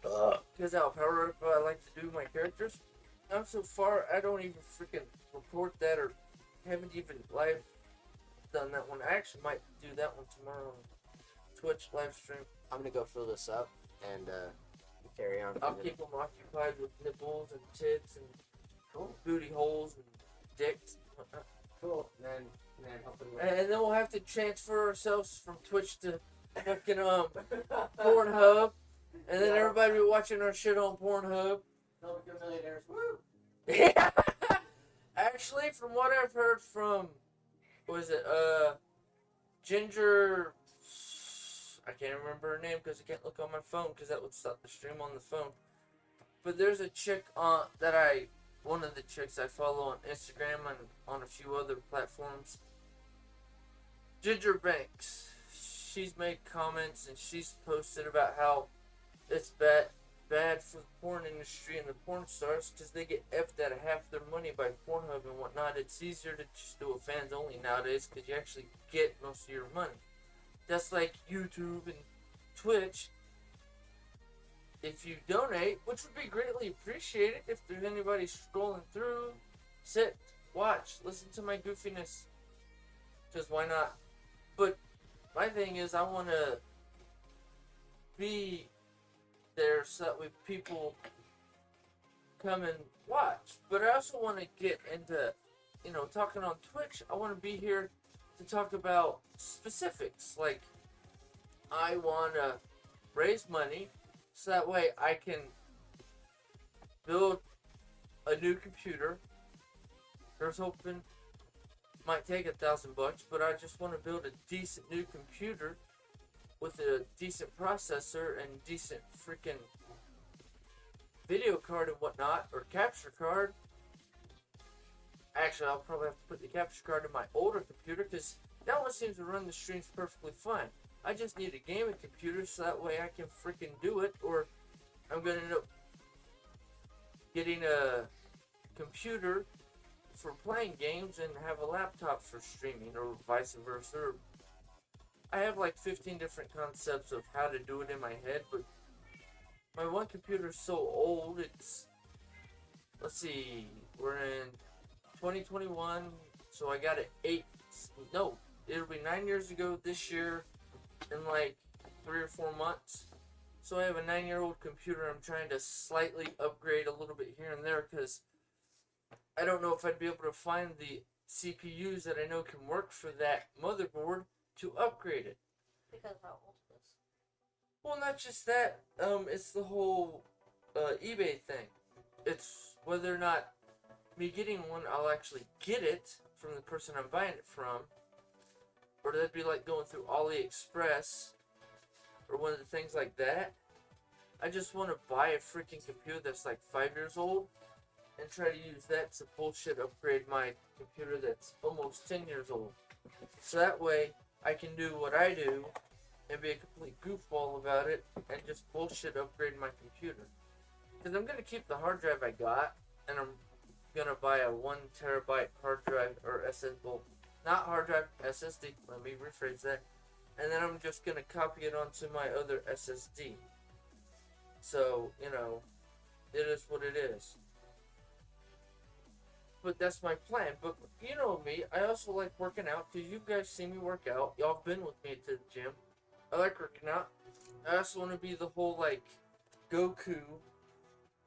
because how power up I like to do my characters, I'm so far I don't even freaking report that or haven't even live done that one. I actually might do that one tomorrow on Twitch live stream. I'm gonna go fill this up and carry on. I'll keep them occupied with nipples and tits and booty holes and dicks and whatnot. Cool. And then hopefully And then we'll have to transfer ourselves from Twitch to fucking Pornhub, and then everybody will be watching our shit on Pornhub. millionaires. Woo! Yeah. Actually, from what I've heard from, what is it, Ginger, I can't remember her name because I can't look on my phone because that would stop the stream on the phone. But there's a chick one of the chicks I follow on Instagram and on a few other platforms. Ginger Banks. She's made comments and she's posted about how it's bad for the porn industry and the porn stars because they get effed out of half their money by Pornhub and whatnot. It's easier to just do a fans only nowadays because you actually get most of your money. That's like YouTube and Twitch. If you donate, which would be greatly appreciated if there's anybody scrolling through, sit, watch, listen to my goofiness. Because why not? But my thing is I want to be there so that way people come and watch. But I also want to get into, talking on Twitch. I want to be here to talk about specifics. Like, I want to raise money so that way I can build a new computer. There's hoping might take $1,000, but I just want to build a decent new computer with a decent processor and decent freaking video card and whatnot, or capture card. Actually, I'll probably have to put the capture card in my older computer because that one seems to run the streams perfectly fine. I just need a gaming computer so that way I can freaking do it, or I'm going to end up getting a computer for playing games and have a laptop for streaming, or vice versa. I have like 15 different concepts of how to do it in my head, but my one computer is so old. Let's see, we're in 2021, so I got it it'll be 9 years ago this year in like 3 or 4 months. So I have a 9-year-old computer. I'm trying to slightly upgrade a little bit here and there because I don't know if I'd be able to find the CPUs that I know can work for that motherboard to upgrade it. Because how old it is. Well, not just that. It's the whole eBay thing. It's whether or not me getting one, I'll actually get it from the person I'm buying it from, or that'd be like going through AliExpress or one of the things like that. I just want to buy a freaking computer that's like 5 years old and try to use that to bullshit upgrade my computer that's almost 10 years old. So that way I can do what I do and be a complete goofball about it and just bullshit upgrade my computer. Because I'm going to keep the hard drive I got, and I'm going to buy a 1 terabyte hard drive or SSD. Well, not hard drive, SSD. Let me rephrase that. And then I'm just going to copy it onto my other SSD. So, it is what it is. But that's my plan. But you know me, I also like working out because you guys see me work out. Y'all have been with me to the gym. I like working out. I also want to be the whole like Goku,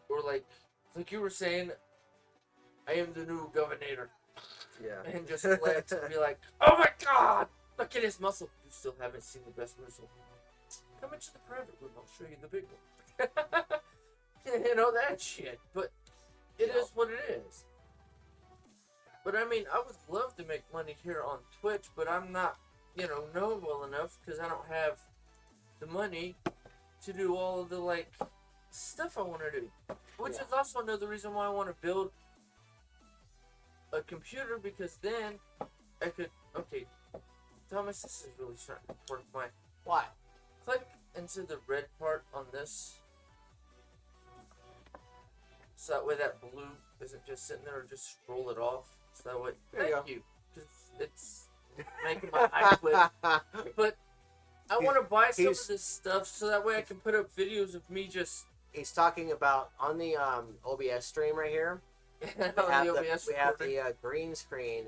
or like you were saying, I am the new governor. Yeah. And just flex and be like, oh my god, look at his muscle. You still haven't seen the best muscle. Come into the private room, I'll show you the big one. That shit. But it is what it is. But I mean, I would love to make money here on Twitch, but I'm not, known well enough because I don't have the money to do all of the, stuff I want to do. Which is also another reason why I want to build a computer, because then I could, Thomas, this is really starting to work my... Why? Click into the red part on this. So that way that blue isn't just sitting there, or just scroll it off. So that way, thank you. Because it's making my eye quit. But I want to buy some of this stuff so that way I can put up videos of me just... He's talking about on the OBS stream right here. We have the green screen,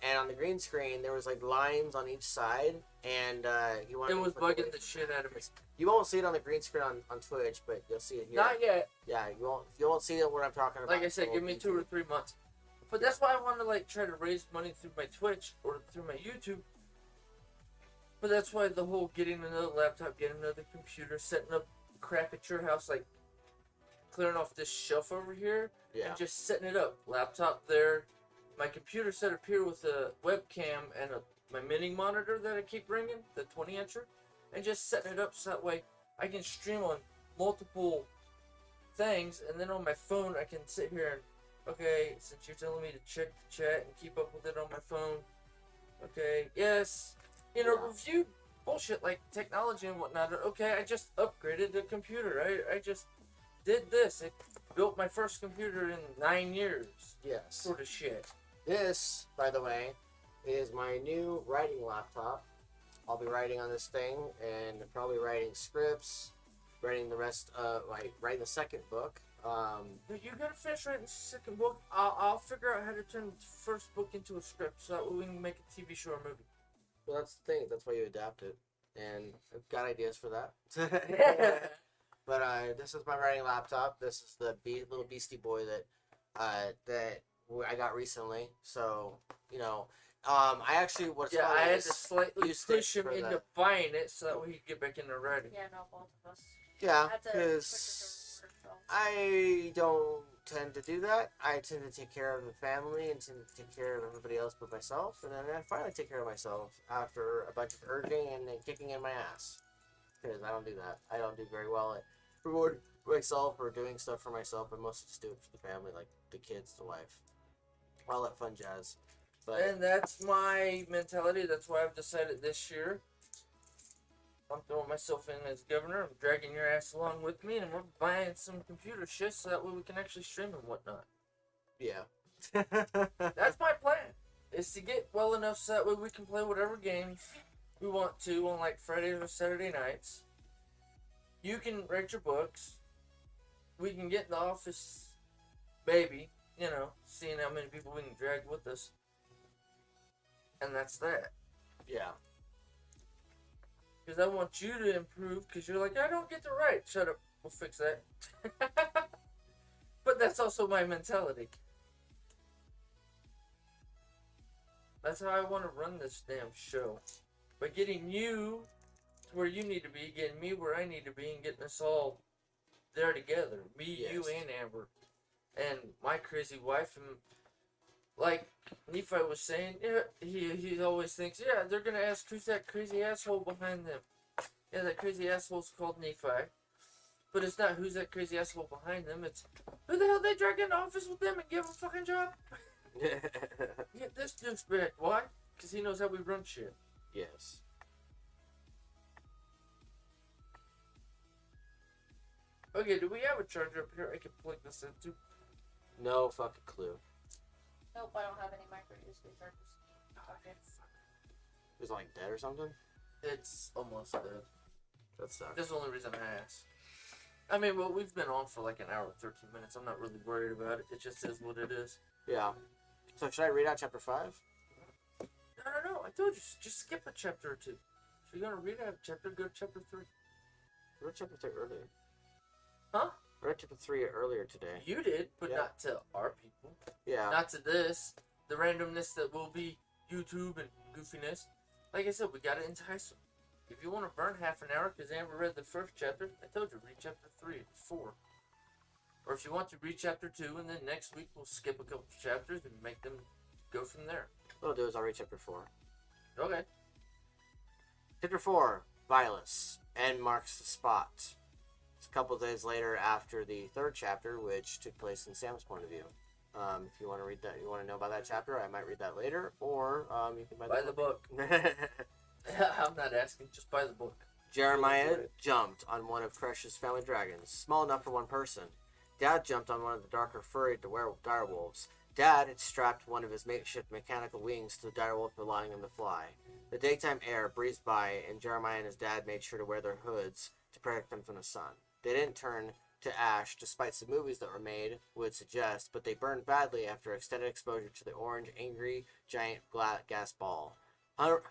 and on the green screen there was lines on each side, and it was bugging the shit out of me. You won't see it on the green screen on Twitch, but you'll see it here. Not yet. Yeah, you won't see it what I'm talking about. Like I said, give me 2 or 3 months. But that's why I want to try to raise money through my Twitch or through my YouTube. But that's why the whole getting another laptop, getting another computer, setting up crap at your house, clearing off this shelf over here, and just setting it up. Laptop there, my computer set up here with a webcam and my mini monitor that I keep bringing, the 20-incher, and just setting it up so that way I can stream on multiple things, and then on my phone I can sit here and, okay, since you're telling me to check the chat and keep up with it on my phone, okay, yes, review bullshit like technology and whatnot. Okay, I just upgraded the computer. I just did this. It built my first computer in 9 years. Yes. Sort of shit. This, by the way, is my new writing laptop. I'll be writing on this thing and probably writing scripts, writing the rest of, writing the second book. You gotta finish writing the second book. I'll figure out how to turn the first book into a script so that way we can make a TV show or movie. Well, that's the thing. That's why you adapt it. And I've got ideas for that. But this is my writing laptop. This is the little beastie boy that I got recently. So, I actually what's funny I had is to slightly used push it him for into that. buying it so that way he'd get back into writing. Yeah, no, both of us. Yeah, Had to because switch it over, so. I don't tend to do that. I tend to take care of the family and tend to take care of everybody else but myself. And then I finally take care of myself after a bunch of urging and then kicking in my ass. Because I don't do that. I don't do very well at rewarding myself or doing stuff for myself. I mostly just do it for the family, like the kids, the wife, all that fun jazz. But And that's my mentality. That's why I've decided this year I'm throwing myself in as governor. I'm dragging your ass along with me, and we're buying some computer shit so that way we can actually stream and whatnot. yeah. That's my plan. Is to get well enough so that way we can play whatever games we want to on like Fridays or Saturday nights. You can write your books. We can get in the office, maybe, seeing how many people we can drag with us. And that's that. Yeah. Because I want you to improve, because you're like, I don't get to write. Shut up. We'll fix that. But that's also my mentality. That's how I want to run this damn show. By getting you to where you need to be, getting me where I need to be, and getting us all there together. Me, Yes. you, and Amber. And my crazy wife. And like Nephi was saying, yeah, he always thinks, yeah, they're going to ask who's that crazy asshole behind them. Yeah, that crazy asshole's called Nephi. But it's not who's that crazy asshole behind them. It's who the hell they drag into office with them and give them a fucking job? Get this douchebag. Why? Because he knows how we run shit. Yes. Okay, do we have a charger up here I can plug this into? No fucking clue. Nope, I don't have any micro USB chargers. Okay. Is it like dead or something? It's almost dead. That sucks. That's the only reason I asked. I mean, well, we've been on for like an hour and 13 minutes. I'm not really worried about it. It just is what it is. Yeah. So should I read out chapter 5? No. I told you, just skip a chapter or two. If you're gonna read out a chapter, go to chapter 3. I read chapter 3 earlier. Huh? I read chapter 3 earlier today. You did, but Yeah. not to our people. Yeah. Not to this. The randomness that will be YouTube and goofiness. Like I said, we got to entice them. If you want to burn half an hour because Amber read the first chapter, I told you, read chapter 3 or 4. Or if you want to read chapter 2, and then next week we'll skip a couple chapters and make them go from there. What I'll do is I'll read chapter 4. Okay. Chapter 4, Violus, and marks the spot. It's a couple of days later after the third chapter, which took place in Sam's point of view. If you want to read that, you want to know about that chapter, I might read that later, or you can Buy the book. I'm not asking, just buy the book. Jeremiah jumped on one of Kresh's family dragons, small enough for one person. Dad jumped on one of the darker furry direwolves. Dad had strapped one of his makeshift mechanical wings to the direwolf, allowing him to fly. The daytime air breezed by, and Jeremiah and his dad made sure to wear their hoods to protect them from the sun. They didn't turn to ash, despite some movies that were made would suggest, but they burned badly after extended exposure to the orange, angry, giant gas ball.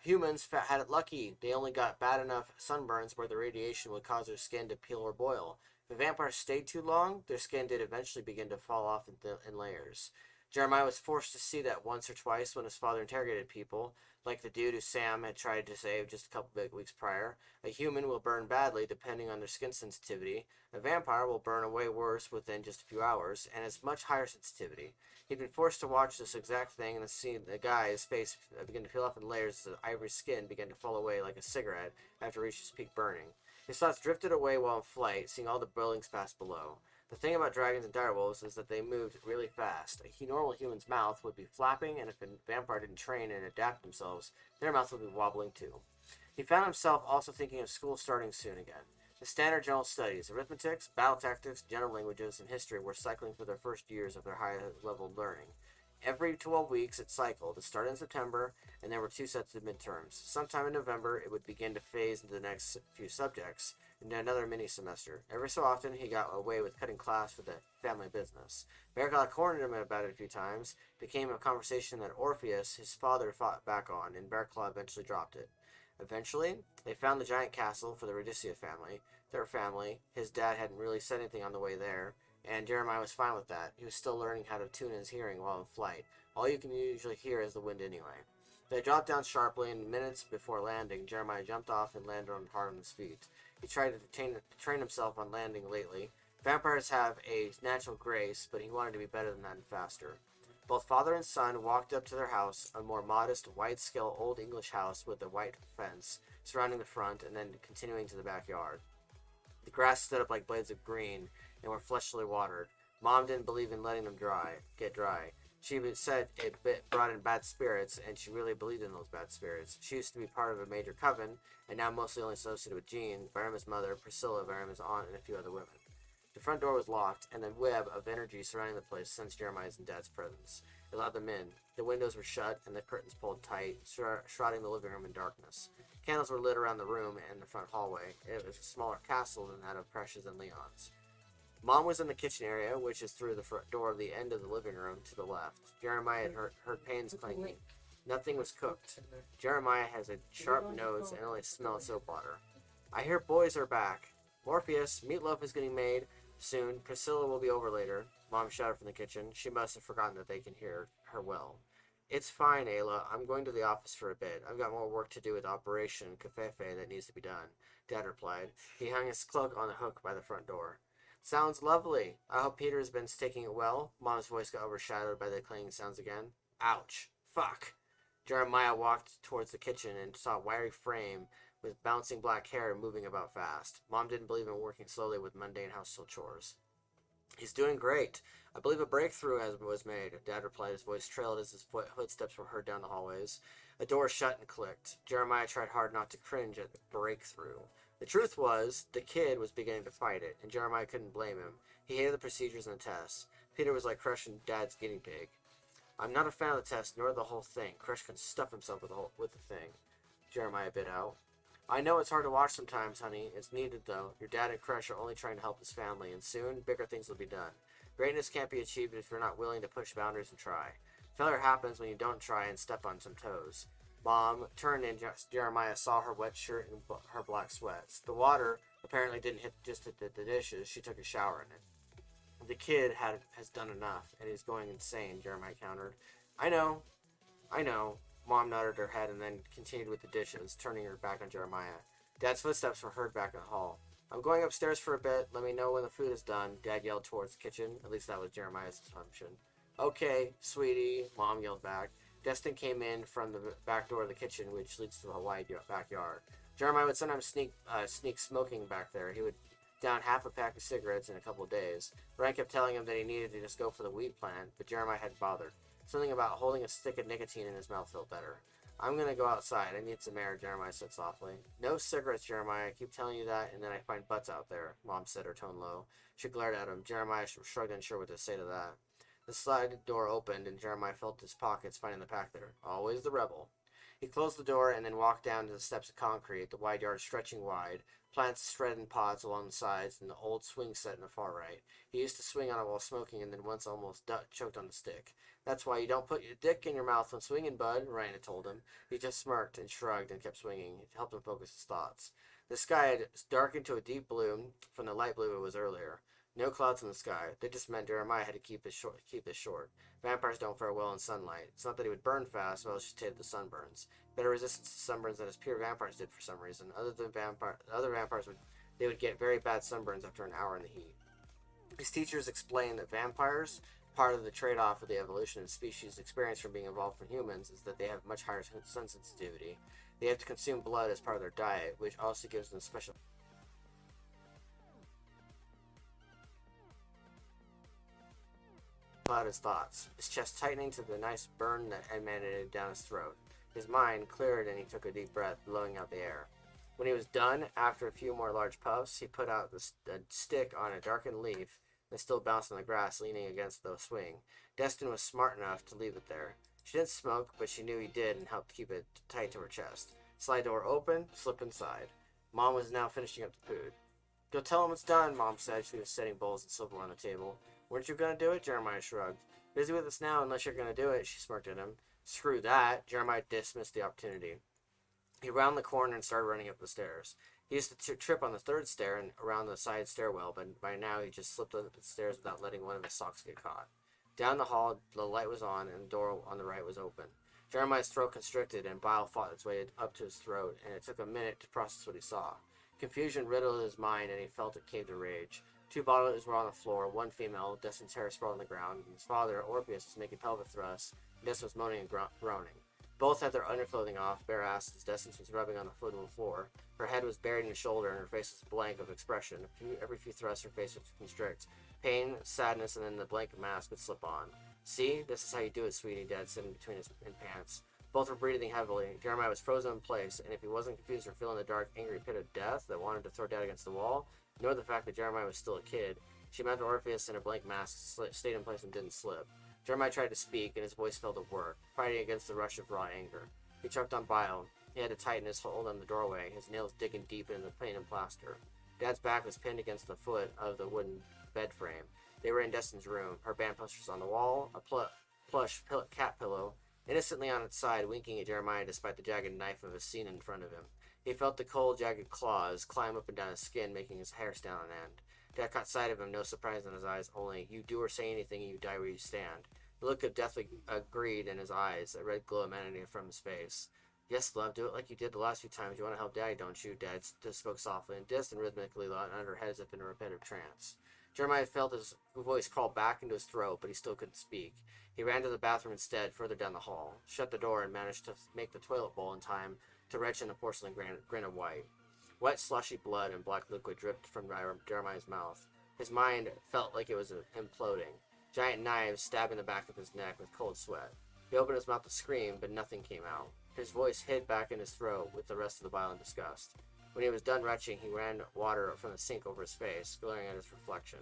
Humans had it lucky. They only got bad enough sunburns where the radiation would cause their skin to peel or boil. If the vampires stayed too long, their skin did eventually begin to fall off in layers. Jeremiah was forced to see that once or twice when his father interrogated people. like the dude who Sam had tried to save just a couple big weeks prior. A human will burn badly depending on their skin sensitivity. A vampire will burn away worse within just a few hours, and has much higher sensitivity. He'd been forced to watch this exact thing and see the guy's face begin to peel off in layers as his ivory skin began to fall away like a cigarette after it reached its peak burning. His thoughts drifted away while in flight, seeing all the buildings pass below. The thing about dragons and direwolves is that they moved really fast. A normal human's mouth would be flapping, and if a vampire didn't train and adapt themselves, their mouth would be wobbling too. He found himself also thinking of school starting soon again. The standard general studies, arithmetics, battle tactics, general languages, and history were cycling through their first years of their high-level learning. Every 12 weeks it cycled. It started in September, and there were 2 sets of midterms. Sometime in November, it would begin to phase into the next few subjects, and another mini-semester. Every so often, he got away with cutting class for the family business. Bearclaw cornered him about it a few times. It became a conversation that Orpheus, his father, fought back on, and Bearclaw eventually dropped it. Eventually, they found the giant castle for the Radicia family. Their family. His dad hadn't really said anything on the way there, and Jeremiah was fine with that. He was still learning how to tune his hearing while in flight. All you can usually hear is the wind anyway. They dropped down sharply, and minutes before landing, Jeremiah jumped off and landed hard on his feet. He tried to train himself on landing lately. Vampires have a natural grace, but he wanted to be better than that and faster. Both father and son walked up to their house, a more modest, wide-scale Old English house with a white fence surrounding the front and then continuing to the backyard. The grass stood up like blades of green and were freshly watered. Mom didn't believe in letting them get dry. She said it brought in bad spirits, and she really believed in those bad spirits. She used to be part of a major coven, and now mostly only associated with Jean, Varima's mother, Priscilla, Varima's aunt, and a few other women. The front door was locked, and the web of energy surrounding the place sensed Jeremiah's and Dad's presence. It allowed them in. The windows were shut, and the curtains pulled tight, shrouding the living room in darkness. Candles were lit around the room and the front hallway. It was a smaller castle than that of Precious and Leon's. Mom was in the kitchen area, which is through the front door of the end of the living room to the left. Jeremiah had heard pans clanking. Nothing was cooked. Jeremiah has a sharp nose and only smelled soap water. I hear boys are back. Morpheus, meatloaf is getting made soon. Priscilla will be over later. Mom shouted from the kitchen. She must have forgotten that they can hear her well. It's fine, Ayla. I'm going to the office for a bit. I've got more work to do with Operation Cafefe that needs to be done, Dad replied. He hung his cloak on the hook by the front door. Sounds lovely. I hope Peter has been taking it well. Mom's voice got overshadowed by the clanging sounds again. Ouch. Fuck. Jeremiah walked towards the kitchen and saw a wiry frame with bouncing black hair moving about fast. Mom didn't believe in working slowly with mundane household chores. He's doing great. I believe a breakthrough was made, Dad replied. His voice trailed as his footsteps were heard down the hallways. A door shut and clicked. Jeremiah tried hard not to cringe at the breakthrough. The truth was, the kid was beginning to fight it, and Jeremiah couldn't blame him. He hated the procedures and the tests. Peter was like crushing Dad's guinea pig. I'm not a fan of the test, nor the whole thing. Crush can stuff himself with the thing. Jeremiah bit out. I know it's hard to watch sometimes, honey. It's needed, though. Your dad and Crush are only trying to help his family, and soon, bigger things will be done. Greatness can't be achieved if you're not willing to push boundaries and try. Failure happens when you don't try and step on some toes. Mom turned and Jeremiah saw her wet shirt and her black sweats. The water apparently didn't hit the dishes. She took a shower in it. The kid has done enough, and he's going insane, Jeremiah countered. I know. Mom nodded her head and then continued with the dishes, turning her back on Jeremiah. Dad's footsteps were heard back in the hall. I'm going upstairs for a bit. Let me know when the food is done, Dad yelled towards the kitchen. At least that was Jeremiah's assumption. Okay, sweetie, Mom yelled back. Destin came in from the back door of the kitchen, which leads to a wide backyard. Jeremiah would sometimes sneak smoking back there. He would down half a pack of cigarettes in a couple of days. Brian kept telling him that he needed to just go for the weed plant, but Jeremiah hadn't bothered. Something about holding a stick of nicotine in his mouth felt better. I'm gonna go outside. I need some air, Jeremiah said softly. No cigarettes, Jeremiah. I keep telling you that, and then I find butts out there, Mom said, her tone low. She glared at him. Jeremiah shrugged, unsure what to say to that. The slide door opened, and Jeremiah felt his pockets, finding the pack there. Always the rebel. He closed the door and then walked down to the steps of concrete, the wide yard stretching wide, plants spread in pots along the sides, and the old swing set in the far right. He used to swing on it while smoking and then once almost choked on the stick. That's why you don't put your dick in your mouth when swinging, bud, Ryan had told him. He just smirked and shrugged and kept swinging. It helped him focus his thoughts. The sky had darkened to a deep blue from the light blue it was earlier. No clouds in the sky. That just meant Jeremiah had to keep this short. Vampires don't fare well in sunlight. It's not that he would burn fast, well, she hated the sunburns. better resistance to sunburns than his pure vampires did for some reason. Other vampires would get very bad sunburns after an hour in the heat. His teachers explained that vampires, part of the trade-off of the evolution of species experience from being evolved from humans, is that they have much higher sun sensitivity. They have to consume blood as part of their diet, which also gives them special about his thoughts, his chest tightening to the nice burn that emanated down his throat. His mind cleared and he took a deep breath, blowing out the air. When he was done, after a few more large puffs, he put out a stick on a darkened leaf and still bounced on the grass, leaning against the swing. Destin was smart enough to leave it there. She didn't smoke, but she knew he did and helped keep it tight to her chest. Slide door open, slip inside. Mom was now finishing up the food. Go tell him it's done, Mom said. She was setting bowls and silverware on the table. Weren't you going to do it? Jeremiah shrugged. Busy with us now unless you're going to do it, she smirked at him. Screw that. Jeremiah dismissed the opportunity. He rounded the corner and started running up the stairs. He used to trip on the third stair and around the side stairwell, but by now he just slipped up the stairs without letting one of his socks get caught. Down the hall, the light was on and the door on the right was open. Jeremiah's throat constricted and bile fought its way up to his throat, and it took a minute to process what he saw. Confusion riddled his mind, and he felt it cave to rage. Two bodies were on the floor, one female, Destin's hair sprawled on the ground, and his father, Orpheus, was making pelvic thrusts, and Destin was moaning and groaning. Both had their underclothing off, bare asses. Destin was rubbing on the foot on the floor. Her head was buried in his shoulder, and her face was blank of expression. Every few thrusts, her face would constrict. Pain, sadness, and then the blank mask would slip on. See? This is how you do it, sweetie, Dad said in between his pants. Both were breathing heavily. Jeremiah was frozen in place, and if he wasn't confused or feeling the dark, angry pit of death that wanted to throw Dad against the wall, nor the fact that Jeremiah was still a kid, she meant Orpheus in a blank mask stayed in place and didn't slip. Jeremiah tried to speak, and his voice failed to work, fighting against the rush of raw anger. He choked on bile. He had to tighten his hold on the doorway, his nails digging deep into the paint and plaster. Dad's back was pinned against the foot of the wooden bed frame. They were in Destin's room, her band posters on the wall, a plush cat pillow, innocently on its side, winking at Jeremiah despite the jagged knife of a scene in front of him. He felt the cold, jagged claws climb up and down his skin, making his hair stand on end. Dad caught sight of him, no surprise in his eyes, only, you do or say anything and you die where you stand. The look of deathly greed in his eyes, a red glow emanating from his face. Yes, love, do it like you did the last few times. You want to help Daddy, don't you? Dad spoke softly and distant rhythmically under her head as if in a repetitive trance. Jeremiah felt his voice crawl back into his throat, but he still couldn't speak. He ran to the bathroom instead, further down the hall, shut the door, and managed to make the toilet bowl in time to retch in the porcelain grin of white. Wet, slushy blood and black liquid dripped from Jeremiah's mouth. His mind felt like it was imploding. Giant knives stabbing the back of his neck with cold sweat. He opened his mouth to scream, but nothing came out. His voice hid back in his throat with the rest of the bile and disgust. When he was done retching, he ran water from the sink over his face, glaring at his reflection.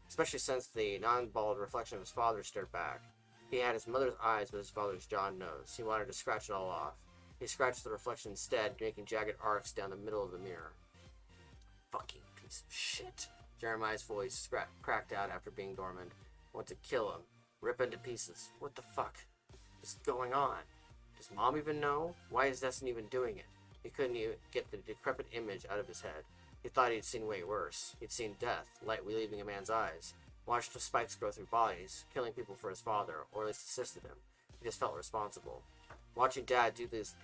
Especially since the non-bald reflection of his father stared back. He had his mother's eyes, but his father's John nose. He wanted to scratch it all off. He scratched the reflection instead, making jagged arcs down the middle of the mirror. Fucking piece of shit. Jeremiah's voice cracked out after being dormant. Want to kill him. Rip into pieces. What the fuck is going on? Does Mom even know? Why is Destin even doing it? He couldn't even get the decrepit image out of his head. He thought he'd seen way worse. He'd seen death, light leaving a man's eyes. Watched the spikes grow through bodies, killing people for his father, or at least assisted him. He just felt responsible. Watching Dad do those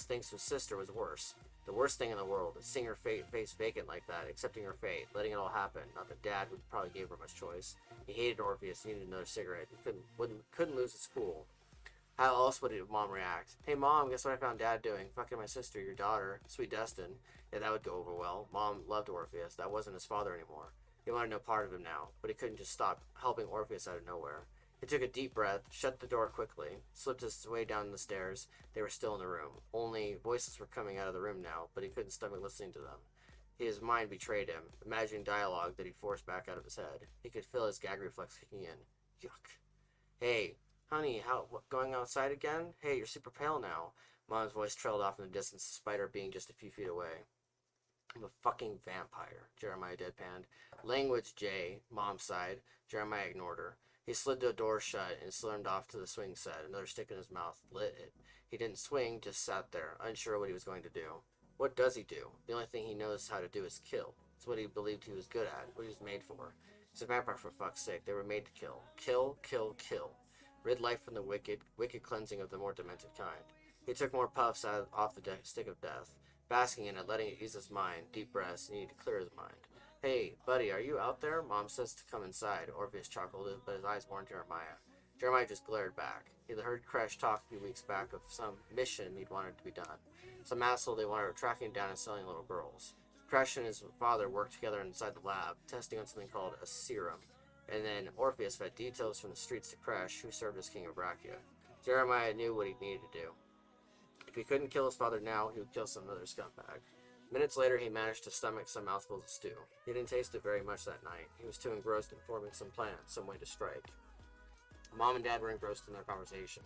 things to his sister was worse. The worst thing in the world is seeing her face vacant like that, accepting her fate, letting it all happen. Not that Dad would probably gave her much choice. He hated Orpheus, needed another cigarette. He couldn't lose his cool. How else would Mom react? Hey Mom, guess what I found Dad doing? Fucking my sister, your daughter, sweet Destin. Yeah, that would go over well. Mom loved Orpheus. That wasn't his father anymore. He wanted no part of him now, but he couldn't just stop helping Orpheus out of nowhere. He took a deep breath, shut the door quickly, slipped his way down the stairs. They were still in the room. Only voices were coming out of the room now, but he couldn't stomach listening to them. His mind betrayed him, imagining dialogue that he forced back out of his head. He could feel his gag reflex kicking in. Yuck. Hey, honey, what, going outside again? Hey, you're super pale now. Mom's voice trailed off in the distance, despite her being just a few feet away. I'm a fucking vampire, Jeremiah deadpanned. Language, Jay, Mom sighed. Jeremiah ignored her. He slid the door shut and slammed off to the swing set, another stick in his mouth, lit it. He didn't swing, just sat there, unsure what he was going to do. What does he do? The only thing he knows how to do is kill. It's what he believed he was good at, what he was made for. He's a vampire, for fuck's sake. They were made to kill. Kill, kill, kill. Rid life from the wicked cleansing of the more demented kind. He took more puffs off the stick of death, basking in it, letting it ease his mind. Deep breaths, he needed to clear his mind. Hey, buddy, are you out there? Mom says to come inside. Orpheus chuckled, but his eyes warned Jeremiah. Jeremiah just glared back. He had heard Crash talk a few weeks back of some mission he'd wanted to be done. Some asshole they wanted tracking down and selling little girls. Crash and his father worked together inside the lab, testing on something called a serum. And then Orpheus fed details from the streets to Crash, who served as king of Brachia. Jeremiah knew what he needed to do. If he couldn't kill his father now, he would kill some other scumbag. Minutes later, he managed to stomach some mouthfuls of stew. He didn't taste it very much that night. He was too engrossed in forming some plan, some way to strike. Mom and Dad were engrossed in their conversation.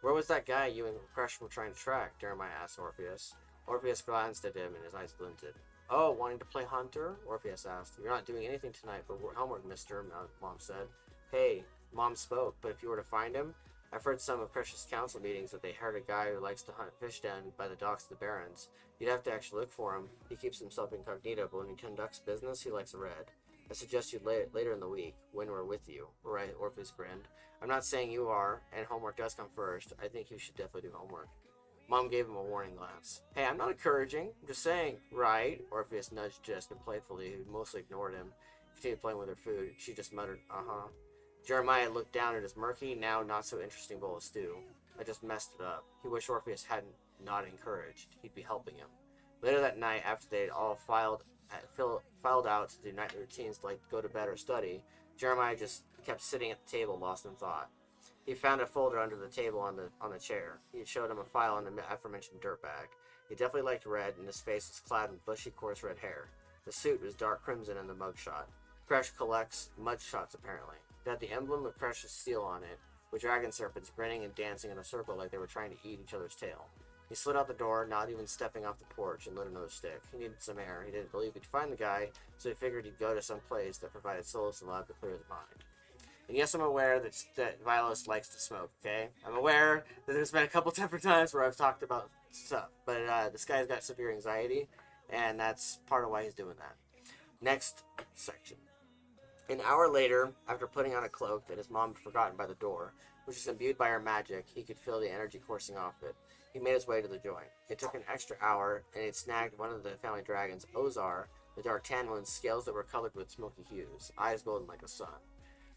Where was that guy you and Crash were trying to track? Jeremiah asked Orpheus. Orpheus glanced at him and his eyes glinted. Oh, wanting to play hunter? Orpheus asked. You're not doing anything tonight but homework, mister, Mom said. Hey, Mom spoke, but if you were to find him, I've heard some of Precious council meetings that they heard a guy who likes to hunt fish down by the docks of the Barrens. You'd have to actually look for him. He keeps himself incognito, but when he conducts business, he likes a red. I suggest you later in the week, when we're with you. Right, Orpheus grinned. I'm not saying you are, and homework does come first. I think you should definitely do homework. Mom gave him a warning glance. Hey, I'm not encouraging. I'm just saying. Right? Orpheus nudged Jessica playfully, who mostly ignored him. Continued playing with her food. She just muttered, uh-huh. Jeremiah looked down at his murky, now not so interesting bowl of stew. I just messed it up. He wished Orpheus hadn't not encouraged. He'd be helping him. Later that night, after they'd all filed out to do nightly routines like go to bed or study, Jeremiah just kept sitting at the table, lost in thought. He found a folder under the table on the chair. He showed him a file on the aforementioned dirtbag. He definitely liked red, and his face was clad in bushy, coarse red hair. The suit was dark crimson in the mugshot. Crash collects mugshots, apparently. It had the emblem of Crash's seal on it, with dragon serpents grinning and dancing in a circle like they were trying to eat each other's tail. He slid out the door, not even stepping off the porch, and lit another stick. He needed some air. He didn't believe he'd find the guy, so he figured he'd go to some place that provided solace and love to clear his mind. And yes, I'm aware that Violas likes to smoke, okay? I'm aware that there's been a couple different times where I've talked about stuff, but this guy's got severe anxiety, and that's part of why he's doing that. Next section. An hour later, after putting on a cloak that his mom had forgotten by the door, which was imbued by her magic, he could feel the energy coursing off it. He made his way to the joint. It took an extra hour, and he had snagged one of the family dragons, Ozar, the dark tan one's scales that were colored with smoky hues, eyes golden like the sun.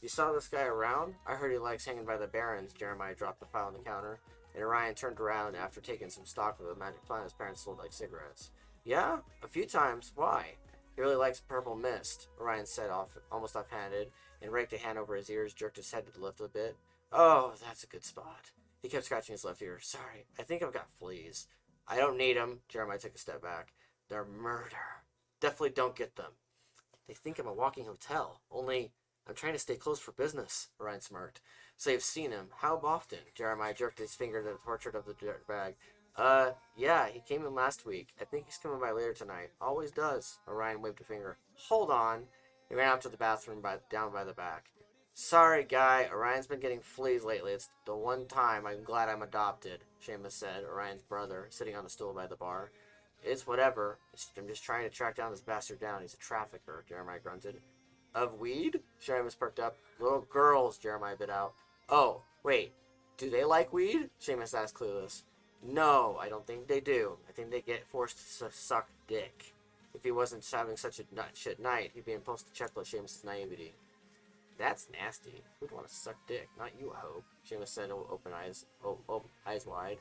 You saw this guy around? I heard he likes hanging by the Barrens. Jeremiah dropped the file on the counter, and Orion turned around after taking some stock of the magic plant his parents sold like cigarettes. Yeah? A few times. Why? He really likes purple mist, Orion said almost offhanded, and raked a hand over his ears, jerked his head to the left a bit. Oh, that's a good spot. He kept scratching his left ear. Sorry, I think I've got fleas. I don't need them. Jeremiah took a step back. They're murder. Definitely don't get them. They think I'm a walking hotel. Only I'm trying to stay closed for business, Orion smirked. So you've seen him. How often? Jeremiah jerked his finger to the portrait of the dirt bag. Yeah, he came in last week. I think he's coming by later tonight. Always does. Orion waved a finger. Hold on. He ran out to the bathroom down by the back. Sorry, guy. Orion's been getting fleas lately. It's the one time I'm glad I'm adopted, Seamus said, Orion's brother, sitting on the stool by the bar. It's whatever. I'm just trying to track down this bastard down. He's a trafficker, Jeremiah grunted. Of weed? Seamus perked up. Little girls, Jeremiah bit out. Oh, wait. Do they like weed? Seamus asked clueless. No, I don't think they do. I think they get forced to suck dick. If he wasn't having such a nut shit night, he'd be impulsed to chuckle at Seamus' naivety. That's nasty. Who'd want to suck dick? Not you, I hope. Seamus said, eyes wide.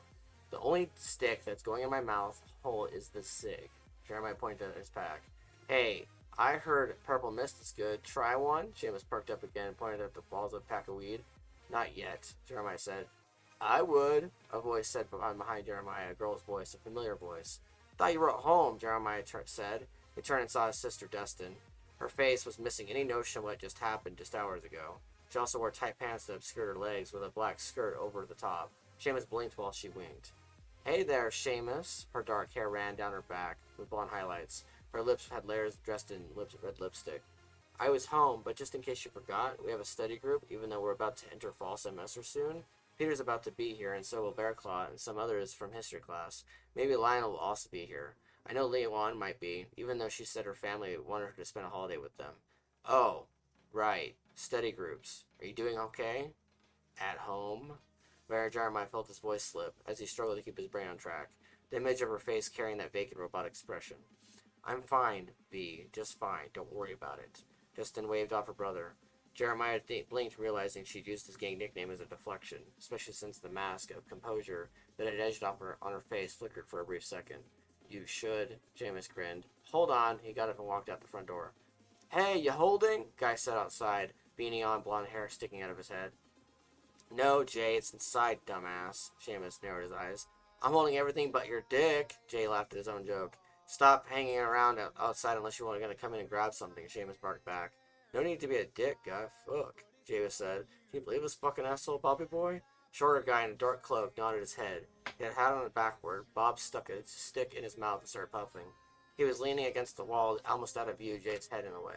The only stick that's going in my mouth hole is the cig. Jeremiah pointed at his pack. Hey, I heard purple mist is good. Try one? Seamus perked up again and pointed at the balls of a pack of weed. Not yet, Jeremiah said. I would, a voice said behind Jeremiah, a girl's voice, a familiar voice. Thought you were at home, Jeremiah said. He turned and saw his sister, Destin. Her face was missing any notion of what just happened just hours ago. She also wore tight pants that obscured her legs with a black skirt over the top. Seamus blinked while she winked. Hey there, Seamus. Her dark hair ran down her back with blonde highlights. Her lips had layers dressed in red lipstick. I was home, but just in case you forgot, we have a study group, even though we're about to enter fall semester soon. Peter's about to be here, and so will Bearclaw and some others from history class. Maybe Lionel will also be here. I know Leon might be, even though she said her family wanted her to spend a holiday with them. Oh, right. Study groups. Are you doing okay? At home? Jeremiah felt his voice slip as he struggled to keep his brain on track, the image of her face carrying that vacant robotic expression. I'm fine, V. Just fine. Don't worry about it. Justin waved off her brother. Jeremiah blinked, realizing she'd used his gang nickname as a deflection, especially since the mask of composure that had edged off on her face flickered for a brief second. You should, Jameis grinned. Hold on. He got up and walked out the front door. Hey, you holding? Guy sat outside, beanie on, blonde hair sticking out of his head. No, Jay, it's inside, dumbass. Seamus narrowed his eyes. I'm holding everything but your dick. Jay laughed at his own joke. Stop hanging around outside unless you want to come in and grab something, Seamus barked back. No need to be a dick, guy. Fuck, Javis said. Can you believe this fucking asshole, Bobby boy? Shorter guy in a dark cloak nodded his head. He had a hat on it backward. Bob stuck a stick in his mouth and started puffing. He was leaning against the wall, almost out of view, Jay's head in the way.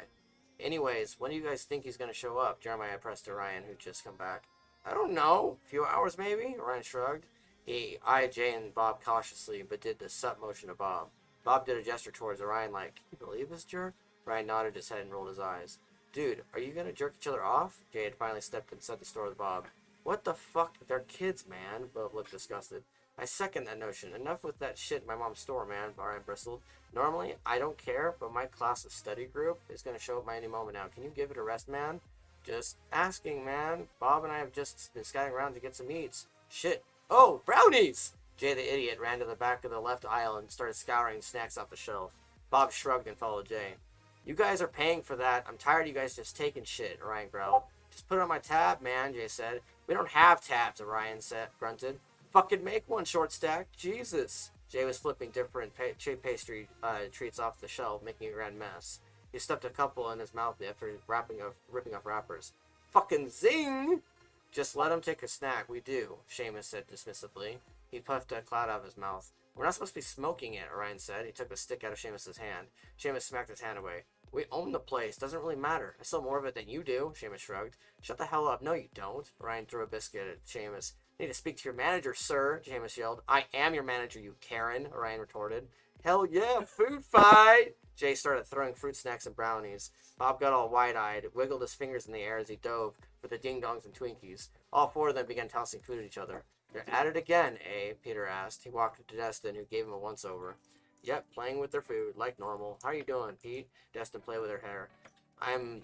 Anyways, when do you guys think he's going to show up? Jeremiah pressed to Ryan, who'd just come back. I don't know. A few hours, maybe? Ryan shrugged. He eyed Jay and Bob cautiously, but did the sup motion to Bob. Bob did a gesture towards Ryan like, can you believe this jerk? Ryan nodded his head and rolled his eyes. Dude, are you going to jerk each other off? Jay had finally stepped inside the store with Bob. What the fuck? They're kids, man. Bob looked disgusted. I second that notion. Enough with that shit in my mom's store, man, Ryan bristled. Normally, I don't care, but my class of study group is going to show up by any moment now. Can you give it a rest, man? Just asking, man. Bob and I have just been scouting around to get some eats. Shit. Oh, brownies! Jay the idiot ran to the back of the left aisle and started scouring snacks off the shelf. Bob shrugged and followed Jay. You guys are paying for that. I'm tired of you guys just taking shit, Ryan growled. Just put it on my tab, man, Jay said. We don't have tabs, Ryan grunted. Fucking make one, short stack. Jesus. Jay was flipping different cheap pastry treats off the shelf, making a grand mess. He stuffed a couple in his mouth after ripping off wrappers. Fucking zing! Just let him take a snack. We do, Seamus said dismissively. He puffed a cloud out of his mouth. We're not supposed to be smoking it, Ryan said. He took the stick out of Seamus's hand. Seamus smacked his hand away. We own the place. Doesn't really matter. I sell more of it than you do, Seamus shrugged. Shut the hell up. No, you don't. Ryan threw a biscuit at Seamus. I need to speak to your manager, sir, Seamus yelled. I am your manager, you Karen, Ryan retorted. Hell yeah, food fight! Jay started throwing fruit snacks and brownies. Bob got all wide-eyed, wiggled his fingers in the air as he dove for the ding-dongs and Twinkies. All four of them began tossing food at each other. They're at it again, eh? Peter asked. He walked to Destin, who gave him a once-over. Yep, playing with their food, like normal. How are you doing, Pete? Destin played with her hair. I'm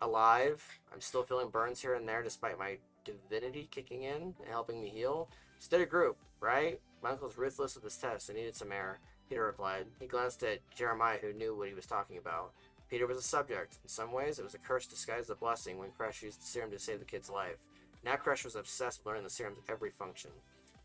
alive. I'm still feeling burns here and there despite my divinity kicking in and helping me heal. Steady group, right? My uncle's ruthless with his tests and needed some air, Peter replied. He glanced at Jeremiah, who knew what he was talking about. Peter was a subject. In some ways, it was a curse disguised as a blessing when Crash used the serum to save the kid's life. Now Crash was obsessed with learning the serum's every function.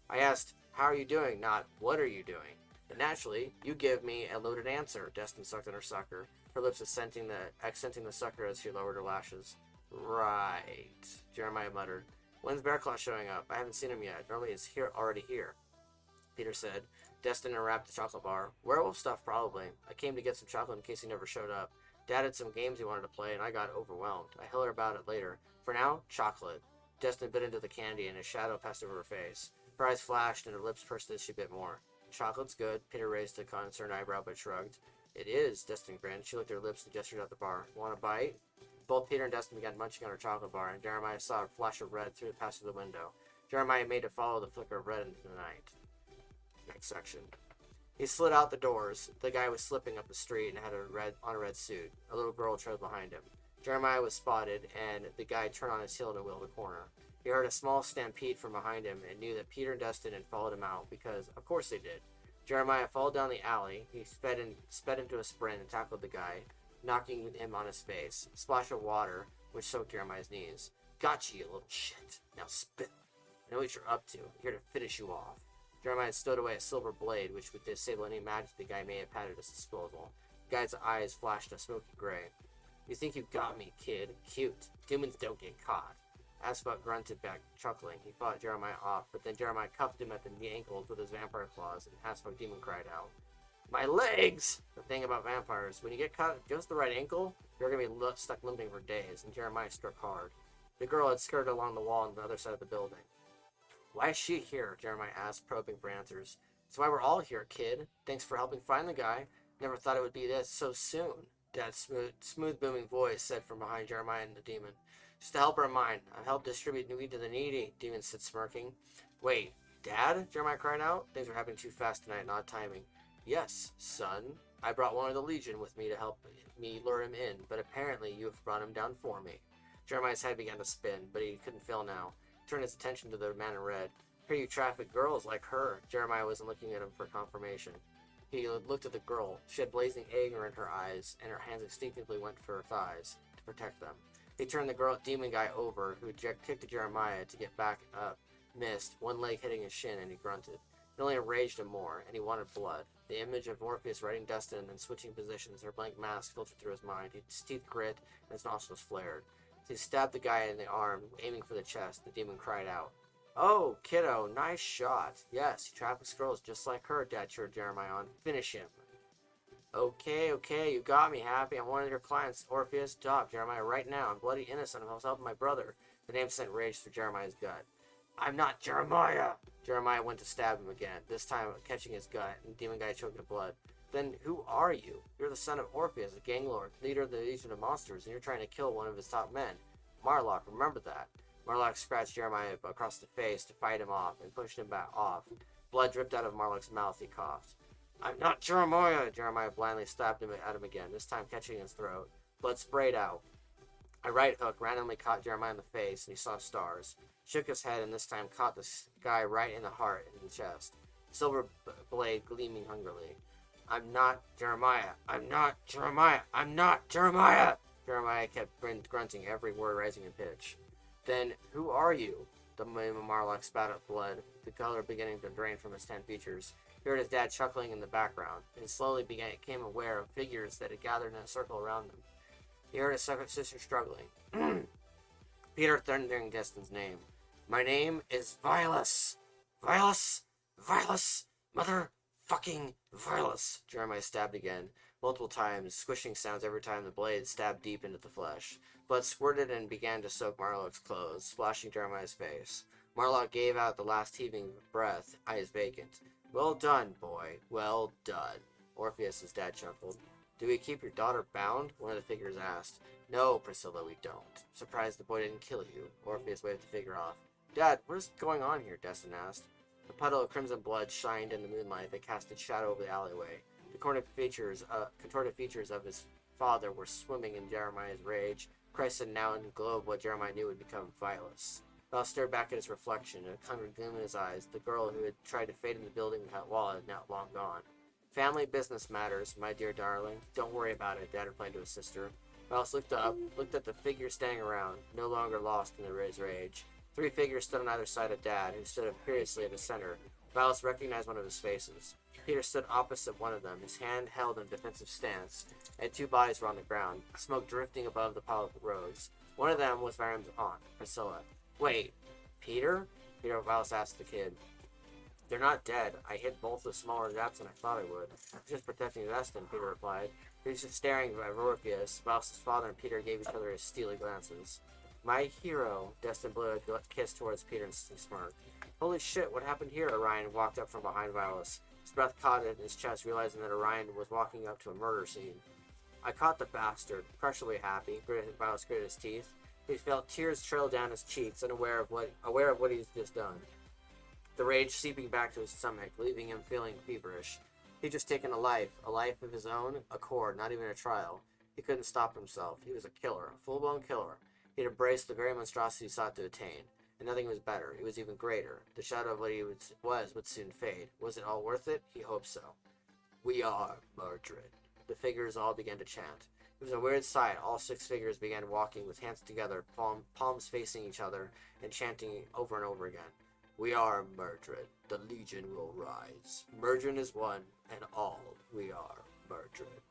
I asked, how are you doing, not what are you doing? But naturally, you give me a loaded answer, Destin sucked on her sucker, her lips accenting the sucker as she lowered her lashes. Right, Jeremiah muttered. When's Bearclaw showing up? I haven't seen him yet. Normally he's already here, Peter said. Destin unwrapped the chocolate bar. Werewolf stuff, probably. I came to get some chocolate in case he never showed up. Dad had some games he wanted to play, and I got overwhelmed. I tell her about it later. For now, chocolate. Destin bit into the candy, and a shadow passed over her face. Her eyes flashed, and her lips pursed as she bit more. Chocolate's good, Peter raised a concerned eyebrow but shrugged. It is, Destin grinned. She licked her lips and gestured at the bar. Want a bite? Both Peter and Destin began munching on her chocolate bar, and Jeremiah saw a flash of red pass through the window. Jeremiah made to follow the flicker of red into the night. Next section. He slid out the doors. The guy was slipping up the street and had a red suit. A little girl trailed behind him. Jeremiah was spotted, and the guy turned on his heel to wheel the corner. He heard a small stampede from behind him and knew that Peter and Destin had followed him out because, of course, they did. Jeremiah followed down the alley. He sped into a sprint and tackled the guy, knocking him on his face. A splash of water, which soaked Jeremiah's knees. Gotcha, you little shit. Now spit. I know what you're up to. I'm here to finish you off. Jeremiah stowed away a silver blade, which would disable any magic the guy may have had at his disposal. The guy's eyes flashed a smoky gray. You think you got me, kid. Cute. Humans don't get caught. Asphat grunted back, chuckling. He fought Jeremiah off, but then Jeremiah cuffed him at the ankles with his vampire claws, and Asphat demon cried out. My legs! The thing about vampires, when you get caught at just the right ankle, you're going to be stuck limping for days, and Jeremiah struck hard. The girl had skirted along the wall on the other side of the building. Why is she here? Jeremiah asked, probing for answers. That's why we're all here, kid. Thanks for helping find the guy. Never thought it would be this so soon. Dad's smooth booming voice said from behind Jeremiah and the demon. Just a helper of mine. I help distribute weed to the needy, Demon said, smirking. Wait, Dad? Jeremiah cried out. Things were happening too fast tonight, not timing. Yes, son. I brought one of the Legion with me to help me lure him in, but apparently you have brought him down for me. Jeremiah's head began to spin, but he couldn't feel now. He turned his attention to the man in red. Here you traffic girls like her. Jeremiah wasn't looking at him for confirmation. He looked at the girl. She had blazing anger in her eyes, and her hands instinctively went for her thighs to protect them. He turned the demon guy over, who kicked at Jeremiah to get back up, missed, one leg hitting his shin, and he grunted. It only enraged him more, and he wanted blood. The image of Orpheus riding Destin and then switching positions, her blank mask filtered through his mind. His teeth grit, and his nostrils flared. He stabbed the guy in the arm, aiming for the chest. The demon cried out. Oh, kiddo, nice shot. Yes, he traffics girls just like her, Dad cheered Jeremiah on. Finish him. Okay, you got me, Happy. I'm one of your clients, Orpheus. Stop, Jeremiah, right now. I'm bloody innocent. I was helping my brother. The name sent rage through Jeremiah's gut. I'm not Jeremiah. Jeremiah went to stab him again, this time catching his gut, and the demon guy choked to blood. Then who are you? You're the son of Orpheus, a gang lord, leader of the Legion of Monsters, and you're trying to kill one of his top men. Marlock, remember that. Marlock scratched Jeremiah across the face to fight him off and pushed him back off. Blood dripped out of Marlock's mouth. He coughed. I'm not Jeremiah! Jeremiah blindly stabbed him at him again, this time catching his throat. Blood sprayed out. A right hook randomly caught Jeremiah in the face, and he saw stars. Shook his head, and this time caught the guy right in the heart and the chest. Silver blade gleaming hungrily. I'm not Jeremiah. I'm not Jeremiah. I'm not Jeremiah! Jeremiah kept grunting, every word rising in pitch. Then, who are you? The Marlock spat out blood, the color beginning to drain from his 10 features. He heard his dad chuckling in the background, and slowly became aware of figures that had gathered in a circle around them. He heard his second sister struggling. Peter thundering Destin's name. My name is Violus. Violus? Violus? Motherfucking Violus. Jeremiah stabbed again, multiple times, squishing sounds every time the blade stabbed deep into the flesh. Blood squirted and began to soak Marlock's clothes, splashing Jeremiah's face. Marlock gave out the last heaving breath, eyes vacant. Well done, boy. Well done. Orpheus's dad chuckled. Do we keep your daughter bound? One of the figures asked. No, Priscilla, we don't. Surprised the boy didn't kill you. Orpheus waved the figure off. Dad, what is going on here? Destin asked. A puddle of crimson blood shined in the moonlight that cast its shadow over the alleyway. The contorted features of his father were swimming in Jeremiah's rage, crested now in the glow of what Jeremiah knew would become Violus. Val stared back at his reflection, and a hungry gleam in his eyes. The girl who had tried to fade in the building wall had now long gone. Family business matters, my dear darling. Don't worry about it, Dad replied to his sister. Violus looked up, looked at the figures standing around, no longer lost in his rage. 3 figures stood on either side of Dad, who stood imperiously at the center. Violus recognized one of his faces. Peter stood opposite one of them, his hand held in a defensive stance, and 2 bodies were on the ground, smoke drifting above the pile of roads. One of them was Varen's aunt, Priscilla. Wait, Peter? Peter Violus asked the kid. They're not dead. I hit both the smaller zaps than I thought I would. I was just protecting Destin, Peter replied. He was just staring at Orpheus. Violus' father and Peter gave each other his steely glances. My hero, Destin blew a kiss towards Peter and smirked. Holy shit, what happened here? Orion walked up from behind Violus. His breath caught in his chest, realizing that Orion was walking up to a murder scene. I caught the bastard, crushingly happy. Violus gritted his teeth. He felt tears trail down his cheeks, unaware of what he's just done. The rage seeping back to his stomach, leaving him feeling feverish. He'd just taken a life of his own accord, not even a trial. He couldn't stop himself. He was a killer, a full-blown killer. He'd embraced the very monstrosity he sought to attain, and nothing was better. It was even greater. The shadow of what he would soon fade. Was it all worth it? He hoped so. We are Mordred. The figures all began to chant. It was a weird sight. All 6 figures began walking with hands together, palms facing each other, and chanting over and over again. We are Mordred. The Legion will rise. Mordred is one, and all we are Mordred.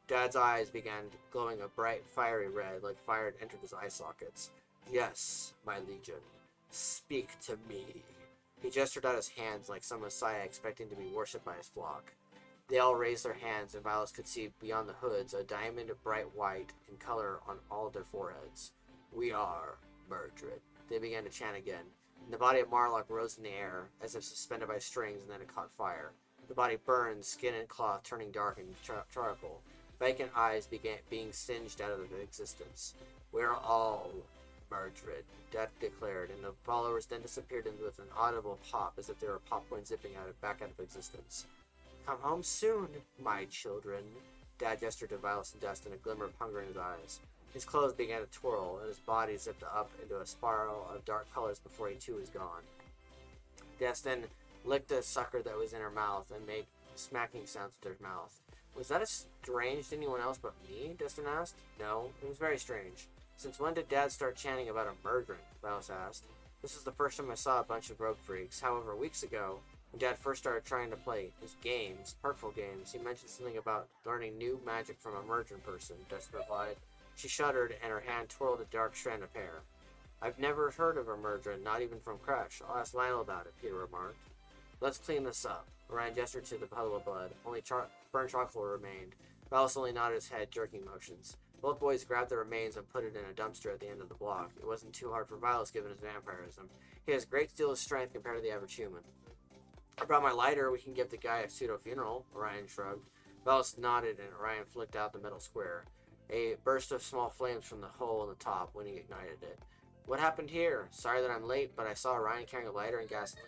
Dad's eyes began glowing a bright, fiery red, like fire had entered his eye sockets. Yes, my Legion. Speak to me. He gestured out his hands like some messiah expecting to be worshipped by his flock. They all raised their hands, and Violus could see beyond the hoods a diamond of bright white in color on all of their foreheads. We are Mordred. They began to chant again. And the body of Marlock rose in the air, as if suspended by strings, and then it caught fire. The body burned, skin and cloth turning dark and charcoal. Vacant eyes began being singed out of existence. We are all Margaret, Dad declared, and the followers then disappeared with an audible pop as if they were popcorn zipping back out of existence. Come home soon, my children. Dad gestured to Violet and Destin, a glimmer of hunger in his eyes. His clothes began to twirl, and his body zipped up into a spiral of dark colors before he too was gone. Destin licked a sucker that was in her mouth and made smacking sounds with her mouth. Was that strange to anyone else but me? Destin asked. No, it was very strange. Since when did Dad start chanting about a murderant? Violet asked. This is the first time I saw a bunch of rogue freaks. However, weeks ago, when Dad first started trying to play his games, hurtful games, he mentioned something about learning new magic from a murderant person, Destin replied. She shuddered, and her hand twirled a dark strand of hair. I've never heard of a murderant, not even from Crash. I'll ask Lionel about it, Peter remarked. Let's clean this up. Ryan gestured to the puddle of blood. Only burnt charcoal remained. Violet only nodded his head, jerking motions. Both boys grabbed the remains and put it in a dumpster at the end of the block. It wasn't too hard for Violet given his vampirism. He has a great deal of strength compared to the average human. I brought my lighter. We can give the guy a pseudo-funeral, Orion shrugged. Violet nodded, and Orion flicked out the metal square. A burst of small flames from the hole in the top when he ignited it. What happened here? Sorry that I'm late, but I saw Orion carrying a lighter and gasoline.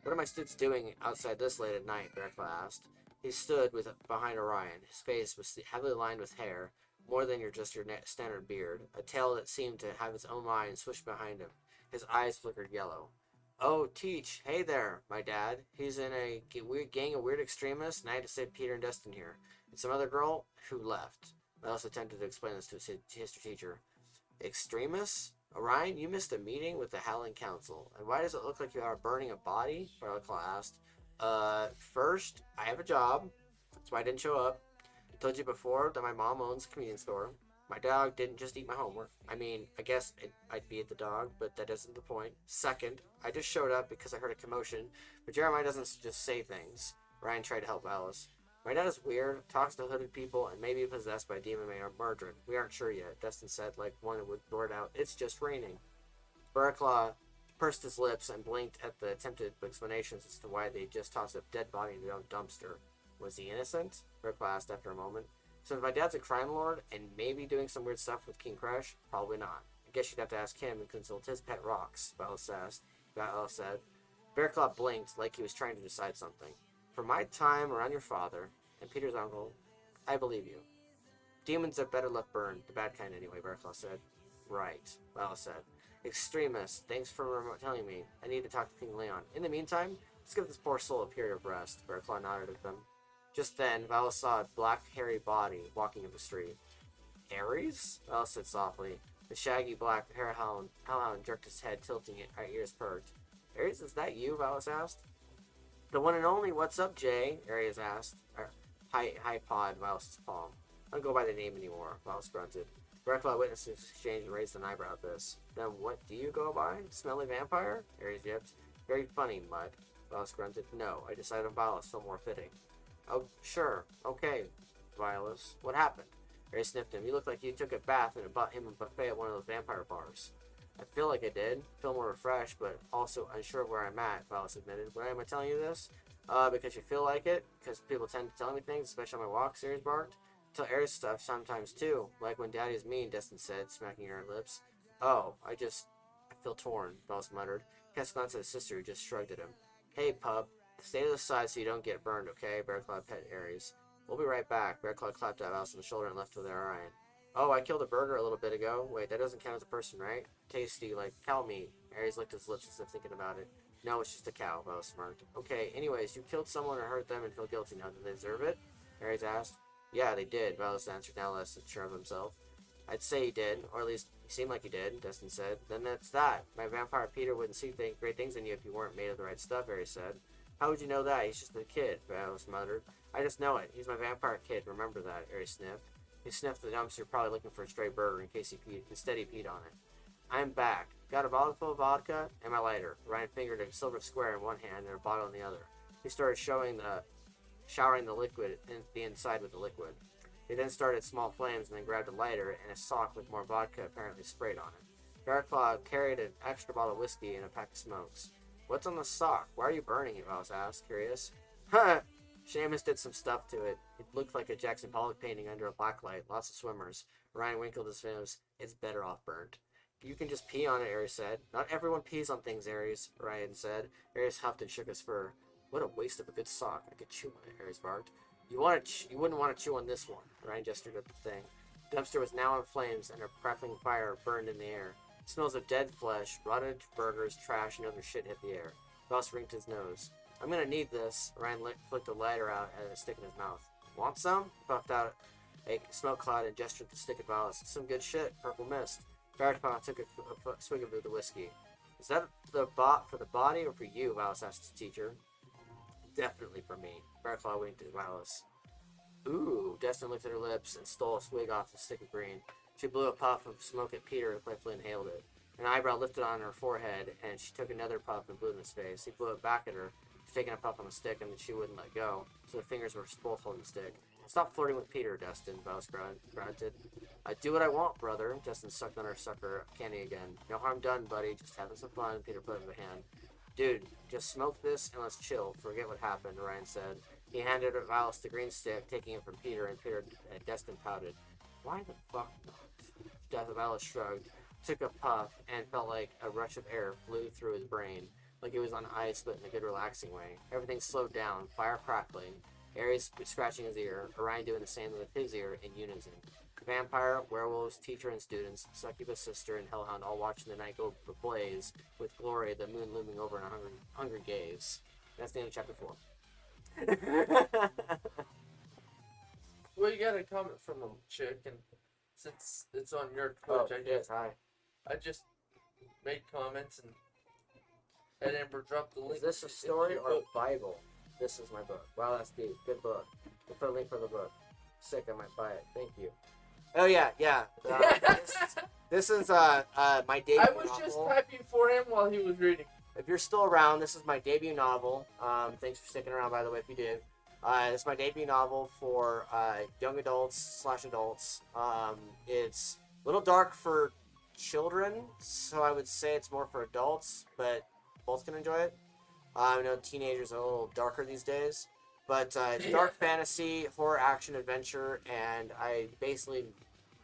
What are my students doing outside this late at night? Bearclaw asked. He stood behind Orion. His face was heavily lined with hair, more than your standard beard, a tail that seemed to have its own mind swished behind him. His eyes flickered yellow. Oh, Teach, hey there, my dad. He's in a weird gang of weird extremists, and I had to save Peter and Destin here. And some other girl who left. Miles attempted to explain this to his history teacher. Extremists? Orion, you missed a meeting with the Howling Council. And why does it look like you are burning a body? Barleyclaw asked. First, I have a job. That's why I didn't show up. I told you before that my mom owns a convenience store. My dog didn't just eat my homework. I mean, I guess I'd beat the dog, but that isn't the point. Second, I just showed up because I heard a commotion, but Jeremiah doesn't just say things. Ryan tried to help Alice. My dad is weird, talks to hooded people, and may be possessed by a demon or murdered. We aren't sure yet, Destin said, like one who would blurt out, it's just raining. Barraclaw pursed his lips and blinked at the attempted explanations as to why they just tossed a dead body into a dumpster. Was he innocent? Barraclaw asked after a moment. So if my dad's a crime lord and maybe doing some weird stuff with King Crash, probably not. I guess you'd have to ask him and consult his pet rocks, Alice said. Bearclaw blinked like he was trying to decide something. For my time around your father and Peter's uncle, I believe you. Demons are better left burned, the bad kind anyway, Bearclaw said. Right, Alice said. Extremists, thanks for telling me. I need to talk to King Leon. In the meantime, let's give this poor soul a period of rest. Bearclaw nodded at them. Just then, Valis saw a black, hairy body walking in the street. Ares? Valis said softly. The shaggy black hellhound jerked his head, tilting it, our ears perked. Ares, is that you? Valis asked. The one and only, what's up, Jay? Ares asked. High pod, Valis' palm. I don't go by the name anymore, Valis grunted. Bearclaw witnessed the exchange and raised an eyebrow at this. Then what do you go by? Smelly vampire? Ares yipped. Very funny, Mud. Valis grunted. No, I decided on Valis, so more fitting. Oh, sure. Okay, Violus. What happened? Harry sniffed him. You look like you took a bath and bought him a buffet at one of those vampire bars. I feel like I did. Feel more refreshed, but also unsure of where I'm at, Violus admitted. Why am I telling you this? Because you feel like it? Because people tend to tell me things, especially on my walks, Ares barked. Tell Ares stuff sometimes, too. Like when Daddy's mean, Destin said, smacking her lips. Oh, I feel torn, Violus muttered. Cast glanced at his sister, who just shrugged at him. Hey, pup. Stay to the side so you don't get burned, okay? Bearclaw pet Ares. We'll be right back. Bearclaw clapped at Alice on the shoulder and left with Orion. Oh, I killed a burger a little bit ago. Wait, that doesn't count as a person, right? Tasty, like cow meat. Ares licked his lips as if thinking about it. No, it's just a cow, Valis smirked. Okay, anyways, you killed someone or hurt them and feel guilty now. Did they deserve it? Ares asked. Yeah, they did, Valis answered, now less sure of himself. I'd say he did, or at least he seemed like he did, Destin said. Then that's that. My vampire Peter wouldn't see great things in you if you weren't made of the right stuff, Ares said. How would you know that? He's just a kid, Valis muttered. I just know it. He's my vampire kid. Remember that, Ares sniffed. He sniffed the dumpster, probably looking for a stray burger in case instead he peed on it. I'm back. Got a bottle full of vodka and my lighter. Ryan fingered a silver square in one hand and a bottle in the other. He started showering the liquid in the inside with the liquid. He then started small flames and then grabbed a lighter and a sock with more vodka apparently sprayed on it. Bearclaw carried an extra bottle of whiskey and a pack of smokes. What's on the sock? Why are you burning it? Valis asked, curious. Huh! Seamus did some stuff to it. It looked like a Jackson Pollock painting under a black light. Lots of swimmers. Ryan winkled his nose. It's better off burnt. You can just pee on it, Ares said. Not everyone pees on things, Ares, Ryan said. Ares huffed and shook his fur. What a waste of a good sock. I could chew on it, Ares barked. You wouldn't want to chew on this one, Ryan gestured at the thing. The dumpster was now in flames, and a crackling fire burned in the air. Smells of dead flesh, rotted burgers, trash, and other shit hit the air. Voss wrinked his nose. I'm gonna need this. Ryan flicked a lighter out and a stick in his mouth. Want some? He puffed out a smoke cloud and gestured the stick at Valis. Some good shit. Purple mist. Barrett took a swig of the whiskey. Is that the bot for the body or for you? Valis asked his teacher. Definitely for me. Barraclaw winked at Valis. Ooh, Destin looked at her lips and stole a swig off the stick of green. She blew a puff of smoke at Peter and playfully inhaled it. An eyebrow lifted on her forehead, and she took another puff and blew it in his face. He blew it back at her, taking a puff on the stick, and she wouldn't let go, so their fingers were both holding the stick. Stop flirting with Peter, Destin, Valis grunted. I do what I want, brother. Destin sucked on her sucker candy again. No harm done, buddy. Just having some fun, Peter put up a hand. Dude, just smoke this and let's chill. Forget what happened, Ryan said. He handed Valis the green stick, taking it from Peter, and Destin pouted. Why the fuck not? Valis shrugged, took a puff, and felt like a rush of air flew through his brain, like it was on ice, but in a good relaxing way. Everything slowed down, fire crackling, Ares scratching his ear, Orion doing the same with his ear in unison. Vampire, werewolves, teacher and students, succubus sister, and hellhound all watching the night go ablaze with glory, the moon looming over in a hungry gaze. That's the end of chapter 4. Well, you got a comment from a chick, and since it's on your Twitch, I just made comments and Amber dropped the link. Is this a story or a Bible? This is my book. Wow, that's deep. Good book. We'll put a link for the book. Sick, I might buy it. Thank you. Oh yeah. This is my debut I was novel. just typing for him while he was reading. If you're still around, this is my debut novel. Thanks for sticking around, by the way, if you did. It's my debut novel for young adults / adults. It's a little dark for children, so I would say it's more for adults, but both can enjoy it. I know teenagers are a little darker these days, but it's dark fantasy, horror, action, adventure, and I basically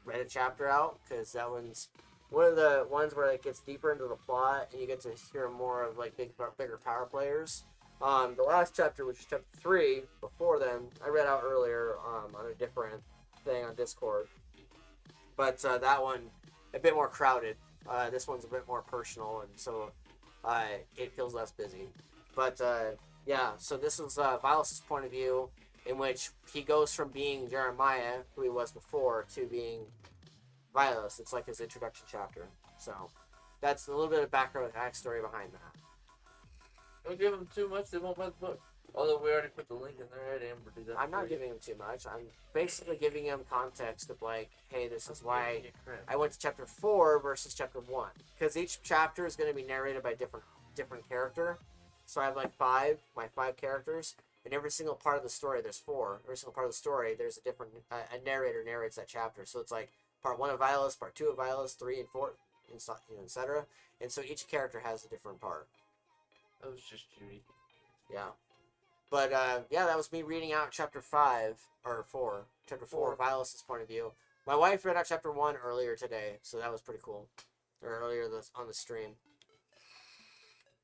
read a chapter out because that one's one of the ones where it gets deeper into the plot and you get to hear more of like bigger power players. The last chapter, which is chapter 3, before then, I read out earlier on a different thing on Discord, but that one a bit more crowded. This one's a bit more personal, and so it feels less busy. But yeah, so this is Vilas's point of view, in which he goes from being Jeremiah, who he was before, to being Vilas. It's like his introduction chapter. So that's a little bit of background backstory behind that. Don't give them too much, they won't buy the book. Although we already put the link in there, right? Amber did that. I'm not giving him too much. I'm basically giving him context of like, hey, this is why I went to chapter 4 versus chapter 1. Because each chapter is going to be narrated by a different character. So I have like my five characters, and every single part of the story, there's 4. Every single part of the story, there's a different a narrator narrates that chapter. So it's like part 1 of Vilas, part 2 of Vilas, 3 and 4, etc. And so each character has a different part. That was just Judy. Yeah. But yeah, that was me reading out chapter 5 or 4. Chapter 4, Vilas's point of view. My wife read out chapter 1 earlier today, so that was pretty cool. Or earlier on the stream.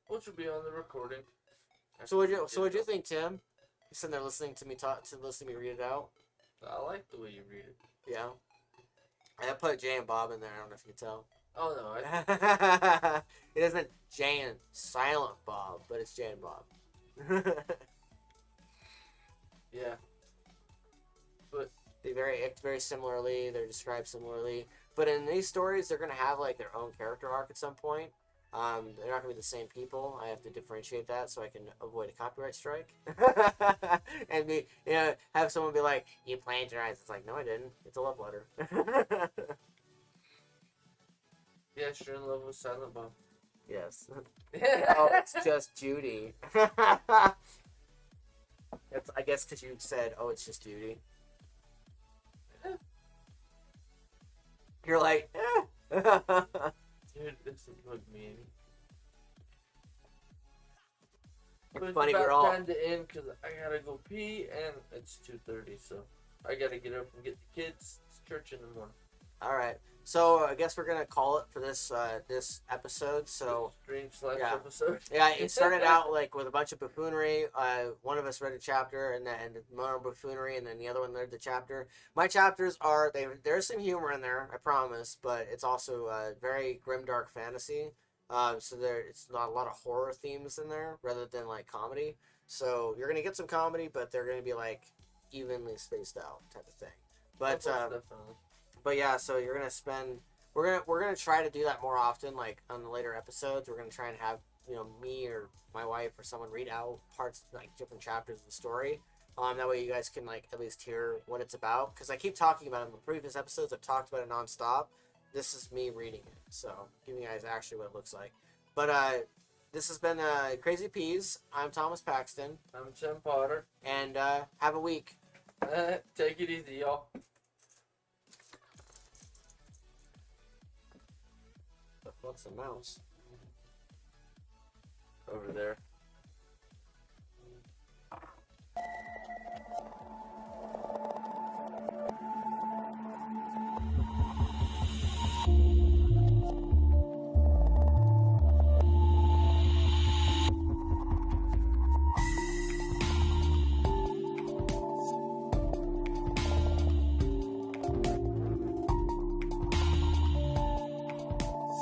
Which will be on the recording. So what'd you think, Tim? You sitting there listening to me read it out? I like the way you read it. Yeah. I put Jay and Bob in there. I don't know if you can tell. Oh no, It isn't Jay and Silent Bob, but it's Jay and Bob. Yeah. But they act very similarly. They're described similarly. But in these stories, they're gonna have like their own character arc at some point. They're not gonna be the same people. I have to differentiate that so I can avoid a copyright strike. And have someone be like, "You plagiarized." It's like, no, I didn't. It's a love letter. yes, you're in love with Silent Bob. Yes. Oh, it's just Judy. I guess because you said, "Oh, it's just Judy." You're like, Dude, this is look mean. It's But funny, it's we're about all. time to end because I gotta go pee and it's 2:30, so I gotta get up and get the kids. It's church in the morning. All right. So I guess we're gonna call it for this this episode. So Stream slash yeah. episode. yeah, it started out like with a bunch of buffoonery. One of us read a chapter, and then more buffoonery, and then the other one read the chapter. My chapters are there's some humor in there, I promise, but it's also very grimdark fantasy. So it's not a lot of horror themes in there, rather than like comedy. So you're gonna get some comedy, but they're gonna be like evenly spaced out type of thing. But Definitely. but yeah, so you're gonna spend. We're gonna try to do that more often. Like on the later episodes, we're gonna try and have me or my wife or someone read out parts like different chapters of the story. That way you guys can like at least hear what it's about. Because I keep talking about it in the previous episodes. I've talked about it nonstop. This is me reading it, so giving you guys actually what it looks like. But this has been Crazy Peas. I'm Thomas Paxton, I'm Tim Potter. and have a week. Take it easy, y'all. The fuck's a mouse? Over there.